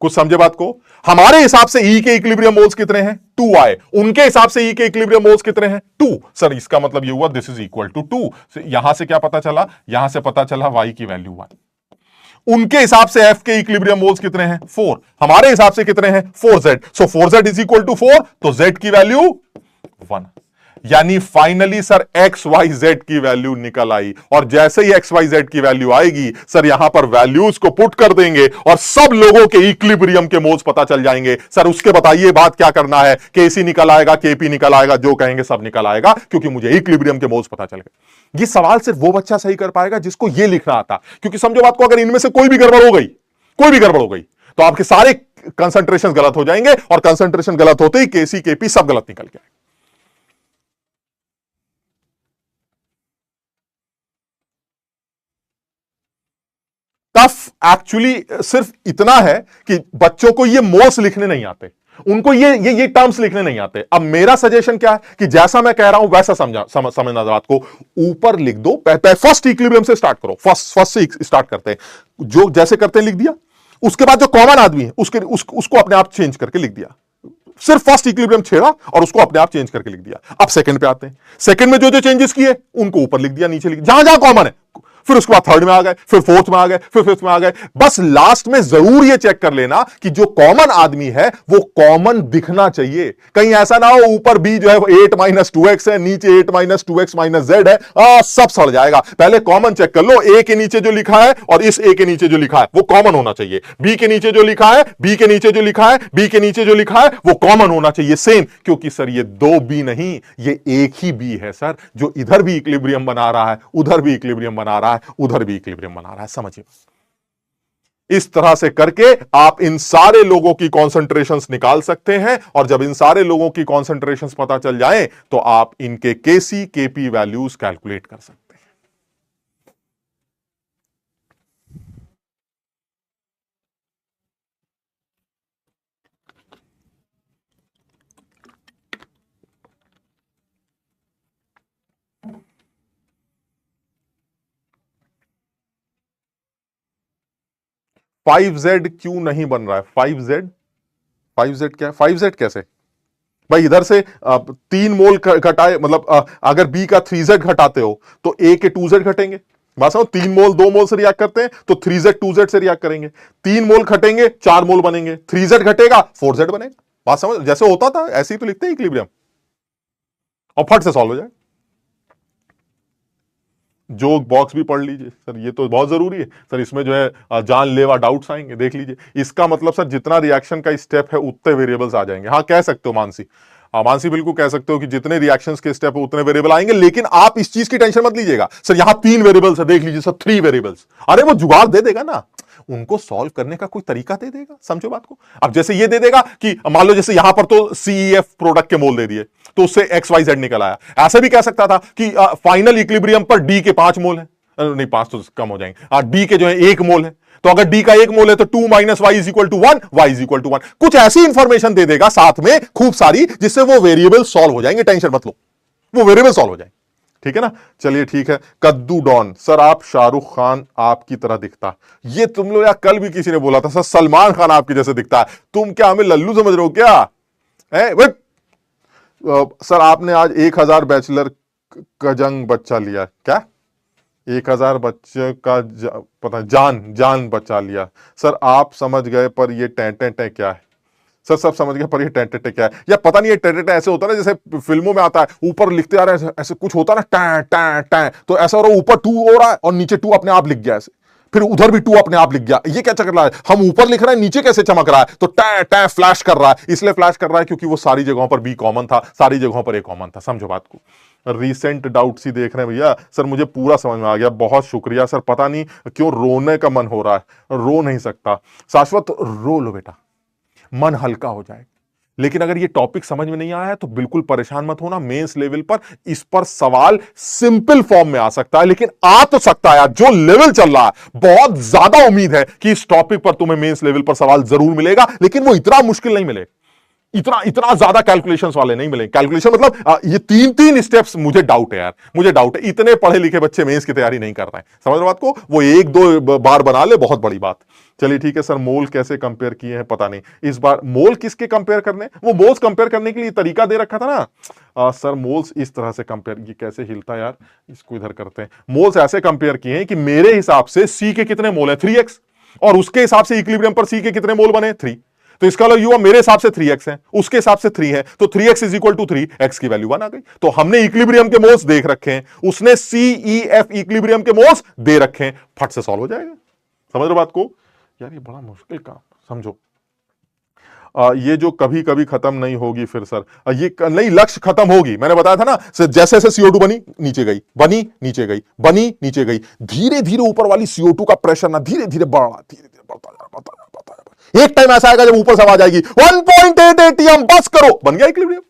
कुछ समझे बात को? हमारे हिसाब से ई के इक्विलिब्रियम मोल्स कितने हैं? 2 आए। उनके हिसाब से ई के इक्विलिब्रियम मोल्स कितने हैं? 2। सर इसका मतलब ये हुआ दिस इज इक्वल टू 2। यहां से क्या पता चला? यहां से पता चला y की वैल्यू 1। उनके हिसाब से एफ के इक्विलिब्रियम मोल्स कितने हैं? 4। हमारे हिसाब से कितने हैं? 4z। So 4z is equal to 4, तो z की वैल्यू 1। यानी finally sir X Y Z की वैल्यू निकल आई। और जैसे ही एक्स वाई जेड की वैल्यू आएगी सर यहां पर वैल्यूज को पुट कर देंगे और सब लोगों के इक्विलिब्रियम के मोल्स पता चल जाएंगे। सर उसके बताइए बात क्या करना है? केसी निकल आएगा, केपी निकल आएगा, जो कहेंगे सब निकल आएगा, क्योंकि मुझे इक्विलिब्रियम के मोल्स पता चल गए। ये सवाल सिर्फ वो बच्चा सही कर पाएगा जिसको ये लिखना आता। क्योंकि समझो बात को, अगर इनमें से कोई भी गड़बड़ हो गई, कोई भी गड़बड़ हो गई, तो आपके सारे कंसंट्रेशन गलत हो जाएंगे और कंसंट्रेशन गलत होते ही केसी केपी सब गलत निकल के आएंगे। टफ एक्चुअली सिर्फ इतना है कि बच्चों को ये मोल्स लिखने नहीं आते, उनको ये टर्म्स लिखने नहीं आते। अब मेरा सजेशन क्या है कि जैसा मैं कह रहा हूं वैसा समझना बात को। ऊपर लिख दो, फर्स्ट इक्विलिब्रियम से स्टार्ट करो, फर्स्ट से स्टार्ट करते हैं, जो जैसे करते हैं लिख दिया। उसके बाद जो कॉमन आदमी है उसको अपने आप चेंज करके लिख दिया। सिर्फ फर्स्ट इक्विलिब्रियम छेड़ा और उसको अपने आप चेंज करके लिख दिया। अब सेकंड पे आते हैं। सेकंड में जो जो चेंजेस किए उनको ऊपर लिख दिया, नीचे लिख दिया, जहां जहां कॉमन है। फिर उसके बाद थर्ड में आ गए, फिर फोर्थ में आ गए, फिर फिफ्थ में आ गए। बस लास्ट में जरूर ये चेक कर लेना कि जो कॉमन आदमी है वो कॉमन दिखना चाहिए। कहीं ऐसा ना हो ऊपर बी जो है 8 - 2x है, नीचे 8 - 2x - z है, सब सड़ जाएगा। पहले कॉमन चेक कर लो। ए के नीचे जो लिखा है और इस ए के नीचे जो लिखा है वो कॉमन होना चाहिए। बी के नीचे जो लिखा है, बी के नीचे जो लिखा है, बी के नीचे जो लिखा है वो कॉमन होना चाहिए सेम। क्योंकि सर ये 2 बी नहीं, ये एक ही बी है सर, जो इधर भी इक्विलिब्रियम बना रहा है, उधर भी इक्विलिब्रियम बना रहा है, उधर भी इक्विलिब्रियम बना रहा है। समझिए, इस तरह से करके आप इन सारे लोगों की कॉन्सेंट्रेशंस निकाल सकते हैं। और जब इन सारे लोगों की कॉन्सेंट्रेशंस पता चल जाए तो आप इनके केसी केपी वैल्यूज कैलकुलेट कर सकते हैं। 5z क्यों नहीं बन रहा है? 5z क्या है? 5z कैसे भाई? इधर से 3 मोल घटाए, मतलब अगर बी का 3z घटाते हो तो ए के 2z घटेंगे। बात समझो, 3 मोल 2 मोल से रिएक्ट करते हैं तो 3z 2z से रिएक्ट करेंगे। 3 मोल घटेंगे 4 मोल बनेंगे, 3z घटेगा 4z बनेगा। बात समझ, जैसे होता था ऐसे ही तो लिखते हैं इक्विलिब्रियम, और फट से सॉल्व हो जाए। जोक बॉक्स भी पढ़ लीजिए सर, ये तो बहुत जरूरी है सर। इसमें जो है जानलेवा डाउट्स आएंगे, देख लीजिए। इसका मतलब सर जितना रिएक्शन का स्टेप है उतने वेरिएबल्स आ जाएंगे। हाँ कह सकते हो मानसी, मानसी बिल्कुल कह सकते हो कि जितने रिएक्शंस के स्टेप है उतने वेरिएबल आएंगे। लेकिन आप इस चीज की टेंशन मत लीजिएगा सर, यहां 3 वेरिएबल्स है, देख लीजिए सर 3 वेरिएबल्स। अरे वो जुगाड़ दे देगा ना, उनको सॉल्व करने का कोई तरीका दे देगा। समझो बात को। अब जैसे ये दे देगा कि मान लो जैसे यहां पर तो CEF प्रोडक्ट के मोल दे दिए तो उससे XYZ निकल आया। ऐसे भी कह सकता था कि फाइनल इक्विलिब्रियम पर D के 5 मोल है, नहीं 5 तो कम हो जाएंगे, D के जो है 1 मोल है। तो अगर D का 1 मोल है तो 2 - y = 1, y = 1। कुछ ऐसी इंफॉर्मेशन दे देगा साथ में खूब सारी, जिससे वो वेरिएबल सॉल्व हो जाएंगे। टेंशन मत लो, वो वेरिएबल सॉल्व हो जाएंगे। ठीक है ना? चलिए ठीक है। कद्दू डॉन, सर आप शाहरुख खान आपकी तरह दिखता। ये तुम लोग, या कल भी किसी ने बोला था सर सलमान खान आपकी जैसे दिखता है। तुम क्या हमें लल्लू समझ रहे हो क्या? सर आपने आज 1000 बैचलर का जंग बच्चा लिया। क्या 1000 बच्चे का पता जान बचा लिया? सर आप समझ गए, पर ये टेंटे क्या है? सर सब समझ गए, पर ये टेंटे क्या है? या पता नहीं, ये टेंटे ऐसे होता है ना जैसे फिल्मों में आता है, ऊपर लिखते आ रहे हैं ऐसे कुछ होता है ना, टैं टैं टैं, तो ऐसा हो रहा है ऊपर 2 हो रहा है और नीचे 2 अपने आप लिख गया ऐसे। फिर उधर भी 2 अपने आप लिख गया। ये क्या चक्कर रहा है, हम ऊपर लिख रहे हैं नीचे कैसे चमक रहा है, तो टै टै फ्लैश कर रहा है। इसलिए फ्लैश कर रहा है क्योंकि वो सारी जगहों पर बी कॉमन था, सारी जगहों पर ए कॉमन था। समझो बात को। रीसेंट डाउट्स ही देख रहे हैं भैया। सर मुझे पूरा समझ में आ गया, बहुत शुक्रिया सर। पता नहीं क्यों रोने का मन हो रहा है, रो नहीं सकता। शाश्वत रो लो बेटा, मन हल्का हो जाए। लेकिन अगर ये टॉपिक समझ में नहीं आया है तो बिल्कुल परेशान मत होना। मेंस लेवल पर इस पर सवाल सिंपल फॉर्म में आ सकता है, लेकिन आ तो सकता है। जो लेवल चल रहा है, बहुत ज्यादा उम्मीद है कि इस टॉपिक पर तुम्हें मेंस लेवल पर सवाल जरूर मिलेगा, लेकिन वो इतना मुश्किल नहीं मिलेगा, इतना इतना ज्यादा कैलकुलेशंस वाले नहीं मिलेंगे। कैलकुलेशन मतलब ये 3 स्टेप्स, मुझे डाउट है यार, मुझे डाउट है इतने पढ़े लिखे बच्चे मेंस की तैयारी नहीं कर रहे हैं। समझ रहे हो बात को, वो 1-2 बार बना ले, बहुत बड़ी बात। चलिए ठीक है सर, मोल कैसे कंपेयर किए हैं पता नहीं इस बार। मोल किसके कंपेयर करने, वो मोल्स कंपेयर करने के लिए तरीका दे रखा था ना सर। मोल्स इस तरह से कंपेयर, ये कैसे हिलता यार, इसको इधर करते हैं। मोल्स ऐसे कंपेयर किए हैं कि मेरे हिसाब से सी के कितने मोल है 3x, और उसके हिसाब से इक्विलिब्रियम पर सी के कितने मोल बने 3। तो इसका मतलब युवा मेरे हिसाब से 3x है, उसके हिसाब से 3 है, तो 3x is equal to 3, x की वैल्यू 1 आ गई। तो हमने इक्विलिब्रियम के मोल्स देख रखे हैं, उसने CEF इक्विलिब्रियम के मोल्स दे रखे हैं, फट से सॉल्व हो जाएगा। समझ रहे बात को यार, ये बड़ा मुश्किल काम, समझो। ये जो कभी कभी खत्म नहीं होगी फिर सर, ये नहीं लक्ष्य खत्म होगी। मैंने बताया था ना, जैसे जैसे CO2 बनी नीचे गई, बनी नीचे गई, बनी नीचे गई, धीरे धीरे ऊपर वाली CO2 का प्रेशर ना धीरे धीरे बढ़ रहा, धीरे धीरे बढ़ता जा रहा। एक टाइम ऐसा आएगा जब ऊपर से आवाज आएगी 1.8 ATM, बस करो, बन गया इक्विलिब्रियम।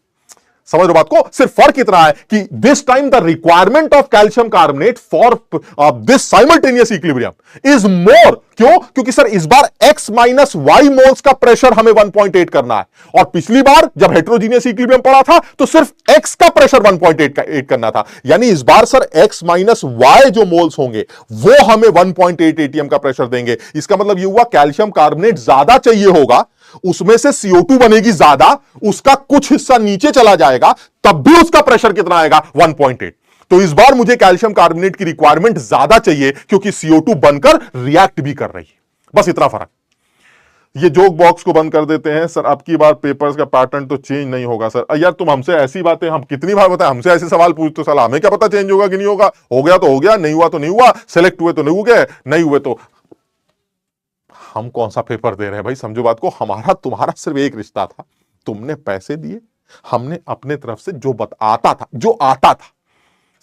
समझ रहे बात को। सिर्फ फर्क इतना है कि this time the requirement of calcium carbonate for this simultaneous equilibrium is more. क्यों? क्योंकि सर इस बार x माइनस वाई मोल्स का प्रेशर हमें 1.8 करना है, और पिछली बार जब हेटेरोजीनियस इक्विलिब्रियम पड़ा था तो सिर्फ x का प्रेशर 1.8 करना था। यानी इस बार सर x माइनस वाई जो मोल्स होंगे वो हमें 1.8 ATM का प्रेशर देंगे। इसका मतलब ये हुआ कैल्शियम कार्बोनेट ज्यादा चाहिए होगा, उसमें से CO2 बनेगी ज्यादा, उसका कुछ हिस्सा नीचे चला जाएगा, तब भी उसका प्रेशर कितना आएगा 1.8। तो इस बार मुझे कैल्शियम कार्बोनेट की रिक्वायरमेंट ज्यादा चाहिए क्योंकि CO2 बनकर रिएक्ट भी कर रही है। बस इतना फर्क। ये जोक बॉक्स को बंद कर देते हैं सर, अब की बार पेपर्स का पैटर्न तो चेंज नहीं होगा सर। यार तुम हमसे ऐसी बातें, हम कितनी बार बताएं, हमसे ऐसे सवाल पूछते हो, साला हमें क्या पता चेंज होगा कि नहीं होगा। हो गया तो हो गया, नहीं हुआ तो नहीं हुआ, सेलेक्ट हुए तो नहीं हुए, नहीं हुए तो हम कौन सा पेपर दे रहे हैं भाई। समझो बात को, हमारा तुम्हारा सिर्फ एक रिश्ता था, तुमने पैसे दिए, हमने अपने तरफ से जो आता था, जो आता था,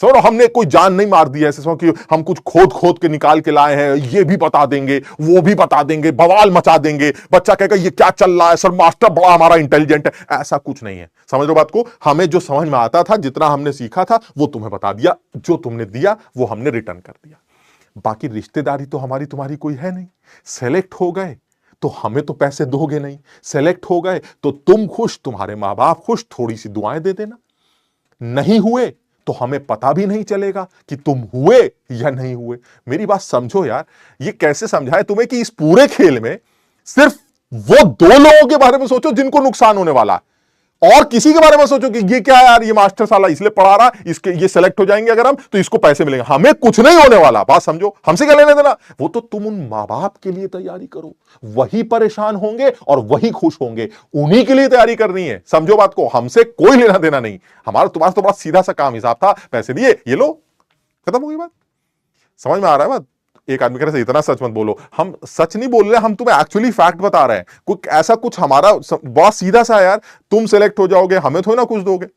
समझो, हमने कोई जान नहीं मार दी ऐसे कि हम कुछ खोद खोद के निकाल के लाए हैं, ये भी बता देंगे, वो भी बता देंगे, बवाल मचा देंगे, बच्चा कहेगा ये क्या चल रहा है सर, मास्टर बड़ा हमारा इंटेलिजेंट है। ऐसा कुछ नहीं है। समझ लो बात को, हमें जो समझ में आता था, जितना हमने सीखा था वो तुम्हें बता दिया, जो तुमने दिया वो हमने रिटर्न कर दिया। बाकी रिश्तेदारी तो हमारी तुम्हारी कोई है नहीं। सेलेक्ट हो गए तो हमें तो पैसे दोगे नहीं, सेलेक्ट हो गए तो तुम खुश, तुम्हारे मां बाप खुश, थोड़ी सी दुआएं दे देना। नहीं हुए तो हमें पता भी नहीं चलेगा कि तुम हुए या नहीं हुए। मेरी बात समझो यार, ये कैसे समझाए तुम्हें कि इस पूरे खेल में सिर्फ वो 2 लोगों के बारे में सोचो जिनको नुकसान होने वाला है, और किसी के बारे में सोचो कि ये क्या है यार, ये मास्टर साला इसलिए पढ़ा रहा, इसके ये सेलेक्ट हो जाएंगे अगर हम तो इसको पैसे मिलेंगे, हमें कुछ नहीं होने वाला। बात समझो, हमसे क्या लेने देना। वो तो तुम उन मां बाप के लिए तैयारी करो, वही परेशान होंगे और वही खुश होंगे, उन्हीं के लिए तैयारी करनी है। समझो बात को, हमसे कोई लेना देना नहीं। हमारा तुम्हारा तो बड़ा सीधा सा काम हिसाब था, पैसे दिए, ये लो, खत्म हो गई बात। समझ में आ रहा है बात। एक आदमी कह रहे इतना सच मत बोलो, हम सच नहीं बोल रहे, हम तुम्हें एक्चुअली फैक्ट बता रहे हैं। कुछ ऐसा कुछ हमारा बहुत सीधा सा है यार, तुम सेलेक्ट हो जाओगे, हमें थोड़ी ना कुछ दोगे।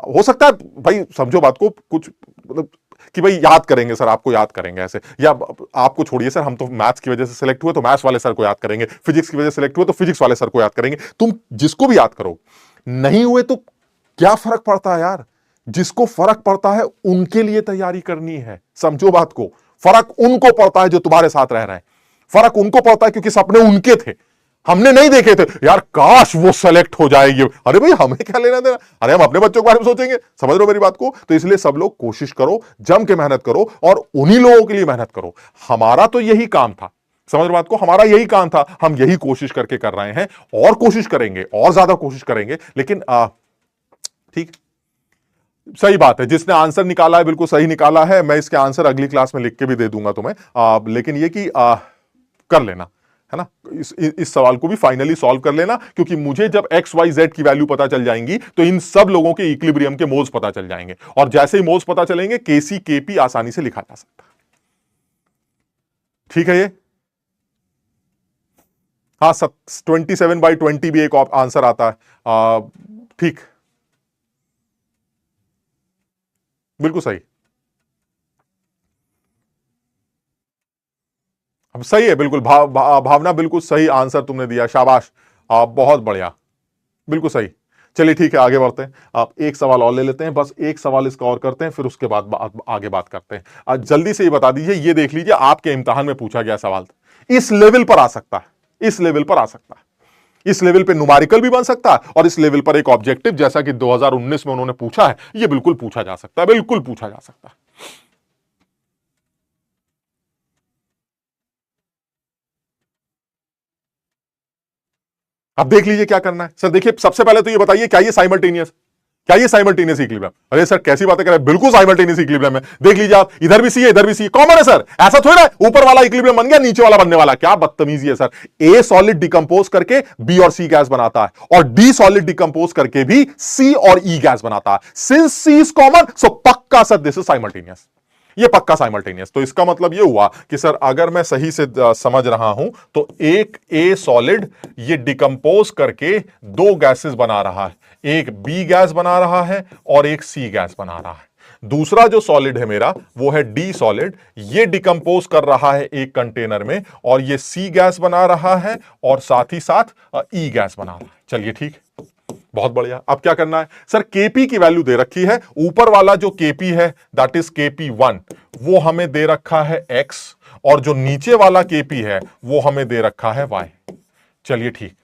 हो सकता है भाई, समझो बात को, कुछ मतलब कि भाई याद करेंगे सर, आपको याद करेंगे ऐसे, या आपको छोड़िए सर, हम तो मैथ्स की वजह से सेलेक्ट हुए तो मैथ्स वाले सर को याद करेंगे, फिजिक्स की वजह से सेलेक्ट हुए तो फिजिक्स वाले सर को याद करेंगे। तुम जिसको भी याद करो, नहीं हुए तो क्या फर्क पड़ता है यार। जिसको फर्क पड़ता है उनके लिए तैयारी करनी है। समझो बात को, फर्क उनको पड़ता है जो तुम्हारे साथ रह रहे हैं, फर्क उनको पड़ता है क्योंकि सपने उनके थे, हमने नहीं देखे थे। यार काश वो सेलेक्ट हो जाएगी, अरे भाई हमें क्या लेना देना, अरे हम अपने बच्चों के बारे में सोचेंगे। समझ रहे हो मेरी बात को। तो इसलिए सब लोग कोशिश करो, जम के मेहनत करो, और उन्हीं लोगों के लिए मेहनत करो। हमारा तो यही काम था, समझ रहे बात को, हमारा यही काम था, हम यही कोशिश करके कर रहे हैं, और कोशिश करेंगे, और ज्यादा कोशिश करेंगे। लेकिन ठीक, सही बात है, जिसने आंसर निकाला है बिल्कुल सही निकाला है। मैं इसके आंसर अगली क्लास में लिख के भी दे दूंगा तुम्हें, लेकिन ये कि कर लेना है ना, इस सवाल को भी फाइनली सॉल्व कर लेना, क्योंकि मुझे जब XYZ की वैल्यू पता चल जाएंगी तो इन सब लोगों के इक्विलिब्रियम के मोल्स पता चल जाएंगे, और जैसे ही मोल्स पता चलेंगे KC KP आसानी से लिखा जा सकता है। ठीक है ये। हाँ, 27/20 भी एक आंसर आता है। ठीक, बिल्कुल सही। अब सही है बिल्कुल। भावना बिल्कुल सही आंसर तुमने दिया, शाबाश। बहुत बढ़िया, बिल्कुल सही। चलिए ठीक है, आगे बढ़ते हैं। आप एक सवाल और ले लेते हैं, बस एक सवाल इसका और करते हैं, फिर उसके बाद आगे बात करते हैं। जल्दी से ये बता दीजिए, ये देख लीजिए आपके इम्तिहान में पूछा गया सवाल था, इस लेवल पर आ सकता है, इस लेवल पर आ सकता है, इस लेवल पे न्यूमेरिकल भी बन सकता है, और इस लेवल पर एक ऑब्जेक्टिव जैसा कि 2019 में उन्होंने पूछा है, ये बिल्कुल पूछा जा सकता है, बिल्कुल पूछा जा सकता है। अब देख लीजिए क्या करना है। सर देखिए, सबसे पहले तो ये बताइए, क्या ये साइमल्टेनियस, क्या ये साइमल्टेनियस इक्विलिब्रियम? अरे सर कैसी बातें कर रहे हैं, बिल्कुल साइमल्टेनियस इक्विलिब्रियम है। देख लीजिए आप, इधर भी सी है, इधर भी सी है, कॉमन है सर। ऐसा थोड़ा है ऊपर वाला इक्विलिब्रियम बन गया, नीचे वाला बनने वाला। क्या बदतमीजी है सर। ए सॉलिड डिकंपोज करके बी और सी गैस बनाता है, और डी सॉलिड डिकंपोज करके भी सी और ई गैस बनाता है। सिंस सी इज कॉमन, सो पक्का सर दिस इज साइमल्टेनियस, ये पक्का साइमल्टेनियस। तो इसका मतलब ये हुआ कि सर अगर मैं सही से समझ रहा हूं, तो एक ए सॉलिड ये डिकंपोज करके दो गैसेस बना रहा है, एक बी गैस बना रहा है और एक सी गैस बना रहा है। दूसरा जो सॉलिड है मेरा, वो है डी सॉलिड, ये डिकंपोज कर रहा है एक कंटेनर में, और ये सी गैस बना रहा है और साथ ही साथ ई गैस बना रहा है। चलिए ठीक, बहुत बढ़िया। अब क्या करना है सर, केपी की वैल्यू दे रखी है, ऊपर वाला जो केपी है दैट इज KP1, वो हमें दे रखा है x, और जो नीचे वाला केपी है वो हमें दे रखा है y। चलिए ठीक,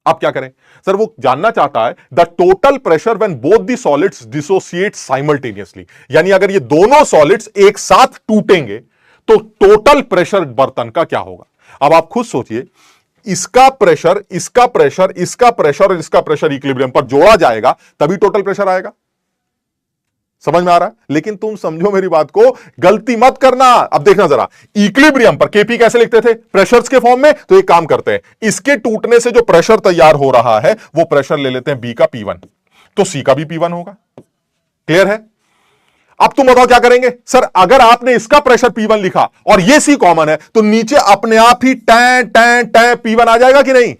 अब क्या करें सर, वो जानना चाहता है the total pressure when both the solids dissociate simultaneously, यानी अगर ये दोनों सॉलिड्स एक साथ टूटेंगे तो टोटल प्रेशर बर्तन का क्या होगा। अब आप खुद सोचिए, इसका प्रेशर, इसका प्रेशर, इसका प्रेशर और इसका प्रेशर इक्विलिब्रियम पर जोड़ा जाएगा, तभी टोटल प्रेशर आएगा। समझ में आ रहा है? लेकिन तुम समझो मेरी बात को, गलती मत करना। अब देखना जरा, इक्विलिब्रियम पर केपी कैसे लिखते थे, प्रेशर्स के फॉर्म में। तो एक काम करते हैं, इसके टूटने से जो प्रेशर तैयार हो रहा है वो प्रेशर ले लेते हैं बी का P1, तो सी का भी P1 होगा। क्लियर है? अब तुम बताओ क्या करेंगे सर, अगर आपने इसका प्रेशर P1 लिखा और ये सी कॉमन है, तो नीचे अपने आप ही टैं टैं टैं P1 आ जाएगा कि नहीं?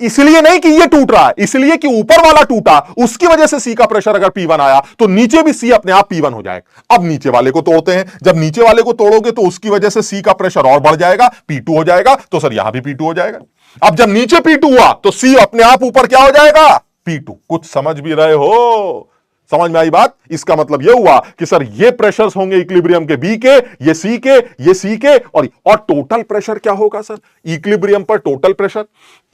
इसलिए नहीं कि ये टूट रहा है, इसलिए कि ऊपर वाला टूटा, उसकी वजह से सी का प्रेशर अगर P1 आया, तो नीचे भी सी अपने आप P1 हो जाएगा। अब नीचे वाले को तोड़ते हैं, जब नीचे वाले को तोड़ोगे तो उसकी वजह से सी का प्रेशर और बढ़ जाएगा, P2 हो जाएगा, तो सर यहां भी P2 हो जाएगा। अब जब नीचे P2 हुआ तो सी अपने आप ऊपर क्या हो जाएगा, P2। कुछ समझ भी रहे हो? समझ में आई बात? इसका मतलब यह हुआ कि सर ये प्रेशर्स होंगे इक्विलिब्रियम के बी के, ये सी के, ये सी के, और टोटल प्रेशर क्या होगा सर इक्विलिब्रियम पर? टोटल प्रेशर,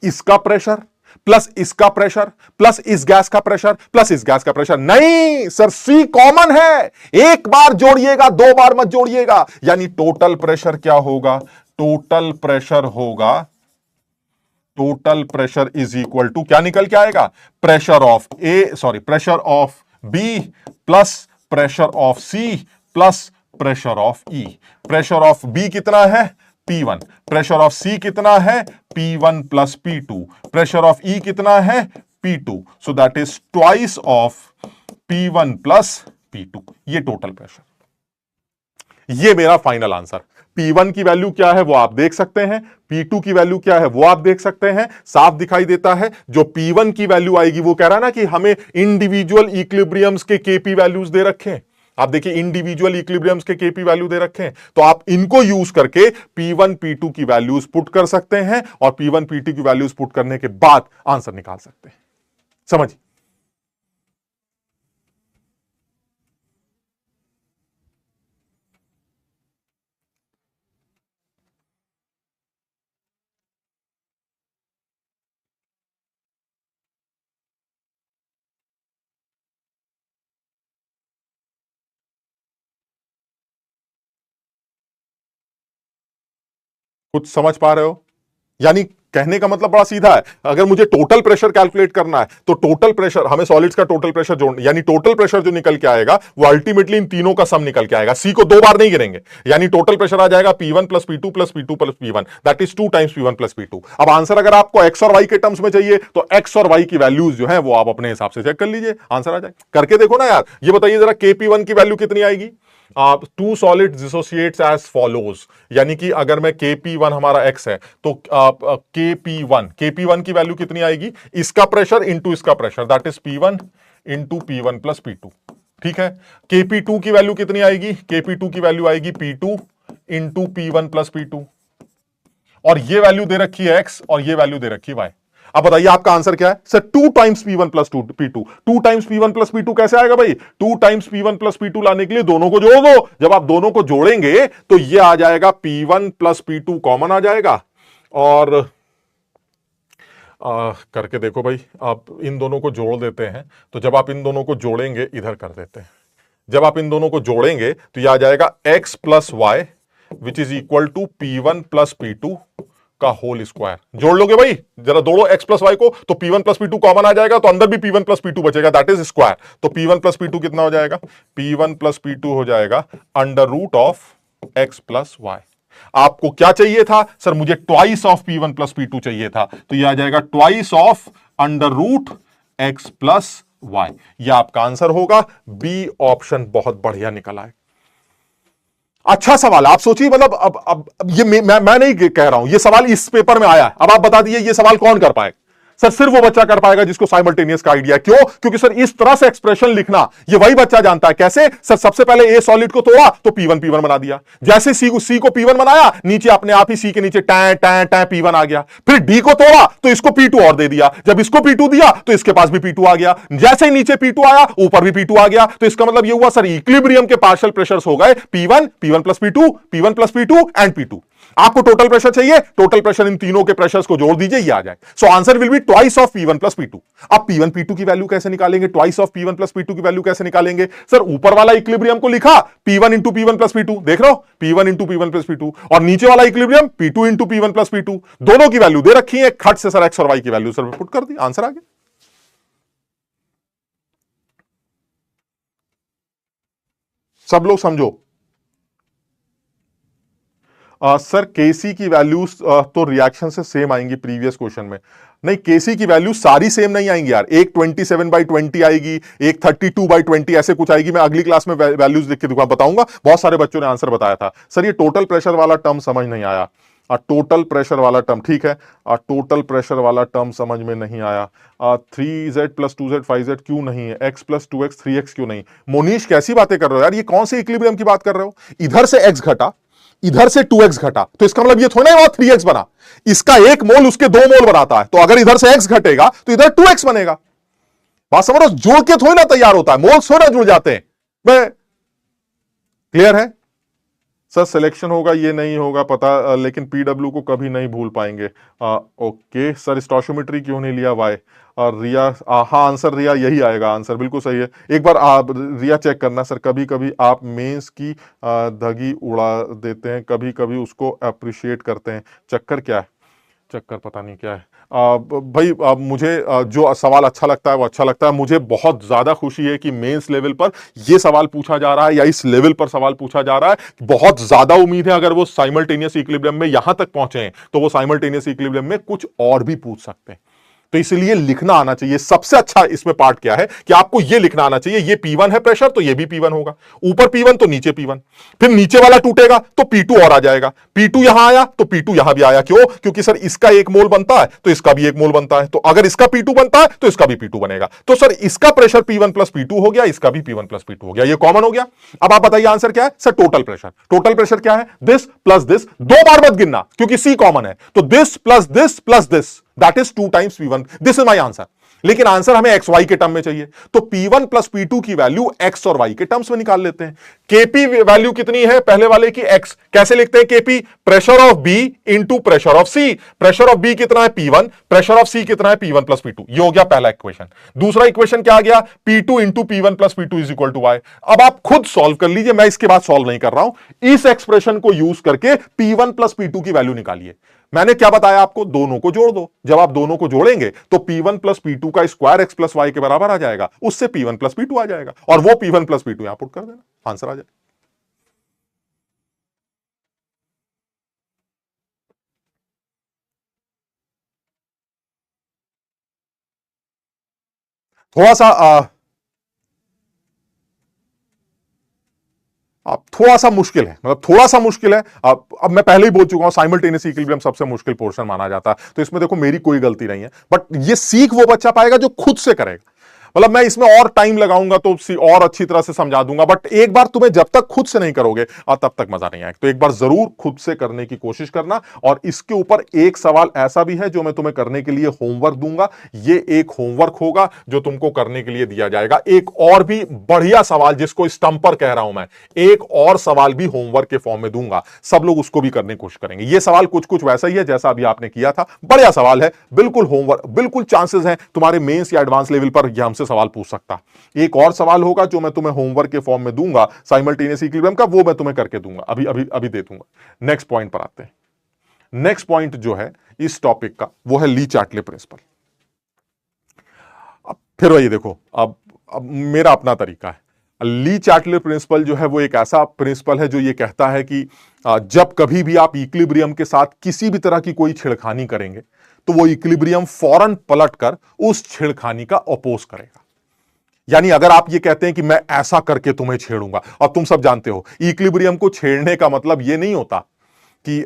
इसका प्रेशर प्लस इसका प्रेशर प्लस इस गैस का प्रेशर प्लस इस गैस का प्रेशर। नहीं सर, सी कॉमन है, एक बार जोड़िएगा, दो बार मत जोड़िएगा। यानी टोटल प्रेशर क्या होगा? टोटल प्रेशर होगा, total pressure is equal to क्या निकल के आएगा? Pressure of pressure of B plus pressure of C plus pressure of E. Pressure of B कितना है? P1। प्रेशर ऑफ सी कितना है? P1 plus P2। Pressure of ई कितना है? P2। So that is twice of P1 plus P2। ये टोटल प्रेशर, ये मेरा फाइनल आंसर। P1 की वैल्यू क्या है वो आप देख सकते हैं, P2 की वैल्यू क्या है वो आप देख सकते हैं। साफ दिखाई देता है जो P1 की वैल्यू आएगी, वो कह रहा है ना कि हमें इंडिविजुअल इक्विलिब्रियम्स के केपी वैल्यूज दे रखे हैं। आप देखिए, इंडिविजुअल इक्विलिब्रियम्स के केपी वैल्यू दे रखे हैं, तो आप इनको यूज करके P1 P2 की वैल्यूज पुट कर सकते हैं, और P1 P2 की वैल्यूज पुट करने के बाद आंसर निकाल सकते हैं। समझिए, कुछ समझ पा रहे हो? यानी कहने का मतलब बड़ा सीधा है, अगर मुझे टोटल प्रेशर कैलकुलेट करना है तो टोटल प्रेशर, हमें सॉलिड्स का टोटल प्रेशर जोड़ना, यानी टोटल प्रेशर जो निकल के आएगा वो अल्टीमेटली इन तीनों का सम निकल के आएगा। सी को दो बार नहीं गिनेंगे, यानी टोटल प्रेशर आ जाएगा P1 plus P2 plus P2 plus P1, that is 2 times P1 plus P2। अब आंसर अगर आपको एक्स और वाई के टर्म्स में चाहिए तो एक्स और वाई की वैल्यूज जो है वो आप अपने हिसाब से चेक कर लीजिए, आंसर आ जाए। करके देखो ना यार, ये बताइए जरा KP1 की वैल्यू कितनी आएगी? Two solid dissociates as follows, यानी कि अगर मैं Kp1 हमारा x है तो Kp1 की वैल्यू कितनी आएगी, इसका प्रेशर इंटू इसका pressure, that is P1 into P1 plus P2। ठीक है, Kp2 की वैल्यू कितनी आएगी, Kp2 की वैल्यू आएगी P2 into P1 plus P2, और ये वैल्यू दे रखी है x और ये वैल्यू दे रखी है y। अब बताइए आपका आंसर क्या है sir, 2 times P1 plus P2। 2 times P1 plus P2 कैसे आएगा भाई, 2 टाइम्स P1 प्लस P2 लाने के लिए दोनों को जोड़ दो, जब आप दोनों को जोड़ेंगे तो ये आ जाएगा P1 प्लस P2 कॉमन आ जाएगा, और करके देखो भाई, आप इन दोनों को जोड़ देते हैं, तो जब आप इन दोनों को जोड़ेंगे, इधर कर देते हैं, जब आप इन दोनों को जोड़ेंगे तो यह आ जाएगा x plus Y which is equal to P1 plus P2 का होल स्क्वायर। जोड़ लोगे भाई, जरा जोड़ो x प्लस वाई को, तो P1 प्लस P2 कॉमन आ जाएगा, तो अंदर भी P1 प्लस P2 बचेगा, दैट इज स्क्वायर। तो P1 प्लस P2 कितना हो जाएगा, P1 प्लस P2 हो जाएगा under root of x plus Y. आपको क्या चाहिए था सर, मुझे twice of P1 plus P2 चाहिए था, तो यह आ जाएगा twice of under root x plus Y. यह आपका आंसर होगा, बी ऑप्शन बहुत बढ़िया निकला है। अच्छा सवाल, आप सोचिए, मतलब अब ये मैं नहीं कह रहा हूं, ये सवाल इस पेपर में आया है। अब आप बता दीजिए ये सवाल कौन कर पाएगा सर, सिर्फ वो बच्चा कर पाएगा जिसको साइमल्टेनियस का आइडिया। क्यों, क्योंकि सर इस तरह से एक्सप्रेशन लिखना ये वही बच्चा जानता है। कैसे सर, सबसे पहले ए सॉलिड को तोड़ा तो P1 बना दिया, जैसे सी को P1 बनाया, नीचे अपने आप ही सी के नीचे टैं टैं टैं P1 आ गया। फिर डी को तोड़ा तो इसको P2 और दे दिया, जब इसको P2 दिया तो इसके पास भी P2 आ गया, जैसे ही नीचे P2 आया ऊपर भी P2 आ गया। तो इसका मतलब ये हुआ सर, इक्विलिब्रियम के पार्शियल प्रेशर्स हो गए P1 plus P2, P1 plus P2 and P2। आपको टोटल प्रेशर चाहिए, टोटल प्रेशर इन तीनों के प्रेशर्स को जोड़ दीजिए, ये आ जाए। So answer will be twice of P1 plus P2। अब P1 P2 की वैल्यू कैसे निकालेंगे, twice of P1 plus P2 की वैल्यू कैसे निकालेंगे सर, ऊपर वाला इक्विलिब्रियम को लिखा P1 into P1 plus P2, देख रहे हो P1 into P1 plus P2, और नीचे वाला equilibrium P2 into P1 plus P2, दोनों की वैल्यू दे रखी है, खट से सर x और y की वैल्यू सर पुट कर दी, आंसर आ गया। सब लोग समझो। सर केसी की वैल्यूज तो रिएक्शन से सेम आएंगी प्रीवियस क्वेश्चन में, नहीं केसी की वैल्यू सारी सेम नहीं आएंगी यार, एक 27/20 आएगी, एक 32/20 ऐसे कुछ आएगी। मैं अगली क्लास में वैल्यूज लिख के बताऊंगा, बहुत सारे बच्चों ने आंसर बताया था। सर ये टोटल प्रेशर वाला टर्म समझ नहीं आया, टोटल प्रेशर वाला टर्म ठीक है, टोटल प्रेशर वाला टर्म समझ में नहीं आया। 3z प्लस 2z 5z क्यों नहीं है, x प्लस 2x 3x क्यों नहीं। मोनीश कैसी बातें कर रहे हो यार, ये कौन से इक्विलिब्रियम की बात कर रहे हो, इधर से x घटा, इधर से 2x घटा, तो इसका मतलब ये थोड़ा ना 3x बना, इसका एक मोल उसके 2 मोल बनाता है, तो अगर इधर से x घटेगा तो इधर 2x बनेगा। बात समझ रहे हो, जोड़ के थोड़ी ना तैयार होता है, मोल थोड़ा जुड़ जाते हैं। मैं क्लियर है सर, सिलेक्शन होगा ये नहीं होगा पता, लेकिन पीडब्ल्यू को कभी नहीं भूल पाएंगे। ओके सर, स्टोशियोमेट्री क्यों नहीं लिया वाई, और रिया हाँ आंसर रिया यही आएगा, आंसर बिल्कुल सही है। एक बार आप रिया चेक करना सर, कभी कभी आप मेंस की धगी उड़ा देते हैं, कभी कभी उसको अप्रिशिएट करते हैं, चक्कर क्या है, चक्कर पता नहीं क्या है। भाई मुझे जो सवाल अच्छा लगता है वो अच्छा लगता है। मुझे बहुत ज्यादा खुशी है कि मेंस लेवल पर ये सवाल पूछा जा रहा है, या इस लेवल पर सवाल पूछा जा रहा है। बहुत ज्यादा उम्मीद है अगर वो साइमल्टेनियस इक्विलिब्रियम में यहां तक पहुंचे हैं तो वो साइमल्टेनियस इक्विलिब्रियम में कुछ और भी पूछ सकते हैं। तो इसलिए लिखना आना चाहिए। सबसे अच्छा इसमें पार्ट क्या है कि आपको यह लिखना आना चाहिए, ये P1 है प्रेशर तो ये भी P1 होगा, ऊपर P1 तो नीचे P1, फिर नीचे वाला टूटेगा तो P2 और आ जाएगा, P2 यहां आया तो P2 यहां भी आया। क्यों, क्योंकि सर इसका एक मोल बनता है तो इसका भी एक मोल बनता है, तो अगर इसका P2 बनता है तो इसका भी P2 बनेगा। तो सर इसका प्रेशर P1 प्लस P2 हो गया, इसका भी P1 प्लस P2 हो गया, ये कॉमन हो गया। अब आप बताइए आंसर क्या है sir, total pressure. Total pressure क्या है, दिस प्लस दिस, 2 बार मत गिनना क्योंकि C कॉमन है, तो this plus this plus this, that is 2 times P1। This is my answer. लेकिन आंसर हमें एक्स वाई के टर्म में चाहिए, तो P1 प्लस P2 की वैल्यू एक्स और वाई के टर्म्स में निकाल लेते हैं। Kp वैल्यू कितनी है पहले वाले की, एक्स। कैसे लिखते हैं Kp, pressure of B into pressure of C। Pressure of B कितना है P1, प्रेशर ऑफ C कितना है P1 प्लस P2। ये हो गया पहला इक्वेशन। दूसरा इक्वेशन क्या आ गया, P2 into P1 plus P2 is equal to Y. अब आप खुद सॉल्व कर लीजिए, मैं इसके बाद सॉल्व नहीं कर रहा हूं। इस एक्सप्रेशन को यूज करके P1 प्लस P2 की वैल्यू निकालिए। मैंने क्या बताया आपको, दोनों को जोड़ दो। जब आप दोनों को जोड़ेंगे तो P1 प्लस P2 का स्क्वायर एक्स प्लस वाई के बराबर आ जाएगा, उससे P1 प्लस P2 आ जाएगा, और वो P1 प्लस P2 यहां पुट कर देना, आंसर आ जाएगा। थोड़ा सा आप थोड़ा सा मुश्किल है, मतलब थोड़ा सा मुश्किल है। अब मैं पहले ही बोल चुका हूं साइमल्टेनियस इक्विलिब्रियम सबसे मुश्किल पोर्शन माना जाता है, तो इसमें देखो मेरी कोई गलती नहीं है, बट ये सीख वो बच्चा पाएगा जो खुद से करेगा। मतलब मैं इसमें और टाइम लगाऊंगा तो और अच्छी तरह से समझा दूंगा, बट एक बार तुम्हें जब तक खुद से नहीं करोगे और तब तक मजा नहीं आएगा। तो एक बार जरूर खुद से करने की कोशिश करना। और इसके ऊपर एक सवाल ऐसा भी है जो मैं तुम्हें करने के लिए होमवर्क दूंगा, ये एक होमवर्क होगा जो तुमको करने के लिए दिया जाएगा। एक और भी बढ़िया सवाल जिसको स्टंपर कह रहा हूं मैं, एक और सवाल भी होमवर्क के फॉर्म में दूंगा, सब लोग उसको भी करने की कोशिश करेंगे। ये सवाल कुछ कुछ वैसा ही है जैसा अभी आपने किया था, बढ़िया सवाल है, बिल्कुल होमवर्क, बिल्कुल चांसेस हैं तुम्हारे मेंस या एडवांस लेवल पर यह हमसे सवाल पूछ सकता। एक और सवाल होगा जो मैं तुम्हें होमवर्क के फॉर्म में दूंगा साइमल्टेनियस इक्विलिब्रियम का, वो मैं तुम्हें करके दूंगा, अभी अभी अभी दे दूंगा। नेक्स्ट पॉइंट पर आते हैं। नेक्स्ट पॉइंट जो है इस टॉपिक का वो है ली चार्टले प्रिंसिपल। अब फिर वही देखो, अब मेरा अपना तरीका है। ली चार्टले प्रिंसिपल जो है वो एक ऐसा प्रिंसिपल है जो ये कहता है कि जब कभी भी आप इक्विलिब्रियम के साथ किसी भी तरह की कोई छेड़खानी करेंगे तो वो इक्विलिब्रियम फौरन पलटकर उस छेड़खानी का अपोज करेगा। यानी अगर आप ये कहते हैं कि मैं ऐसा करके तुम्हें छेड़ूंगा, और तुम सब जानते हो इक्विलिब्रियम को छेड़ने का मतलब ये नहीं होता कि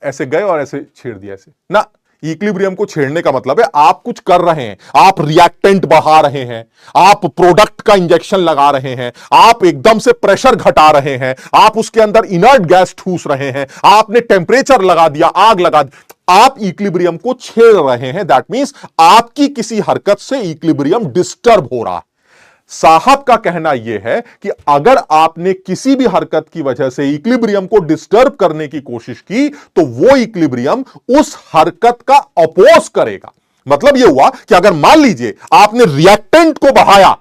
ऐसे गए और ऐसे छेड़ दिया, ऐसे ना। इक्विलिब्रियम को छेड़ने का मतलब है आप कुछ कर रहे हैं, आप रिएक्टेंट बढ़ा रहे हैं, आप प्रोडक्ट का इंजेक्शन लगा रहे हैं, आप एकदम से प्रेशर घटा रहे हैं, आप उसके अंदर इनर्ट गैस ठूस रहे हैं, आपने टेम्परेचर लगा दिया, आग लगा दी, आप इक्विलिब्रियम को छेड़ रहे हैं। दैट मींस आपकी किसी हरकत से इक्विलिब्रियम डिस्टर्ब हो रहा है। साहब का कहना यह है कि अगर आपने किसी भी हरकत की वजह से इक्विलिब्रियम को डिस्टर्ब करने की कोशिश की तो वो इक्विलिब्रियम उस हरकत का अपोज करेगा। मतलब यह हुआ कि अगर मान लीजिए आपने रिएक्टेंट को बढ़ाया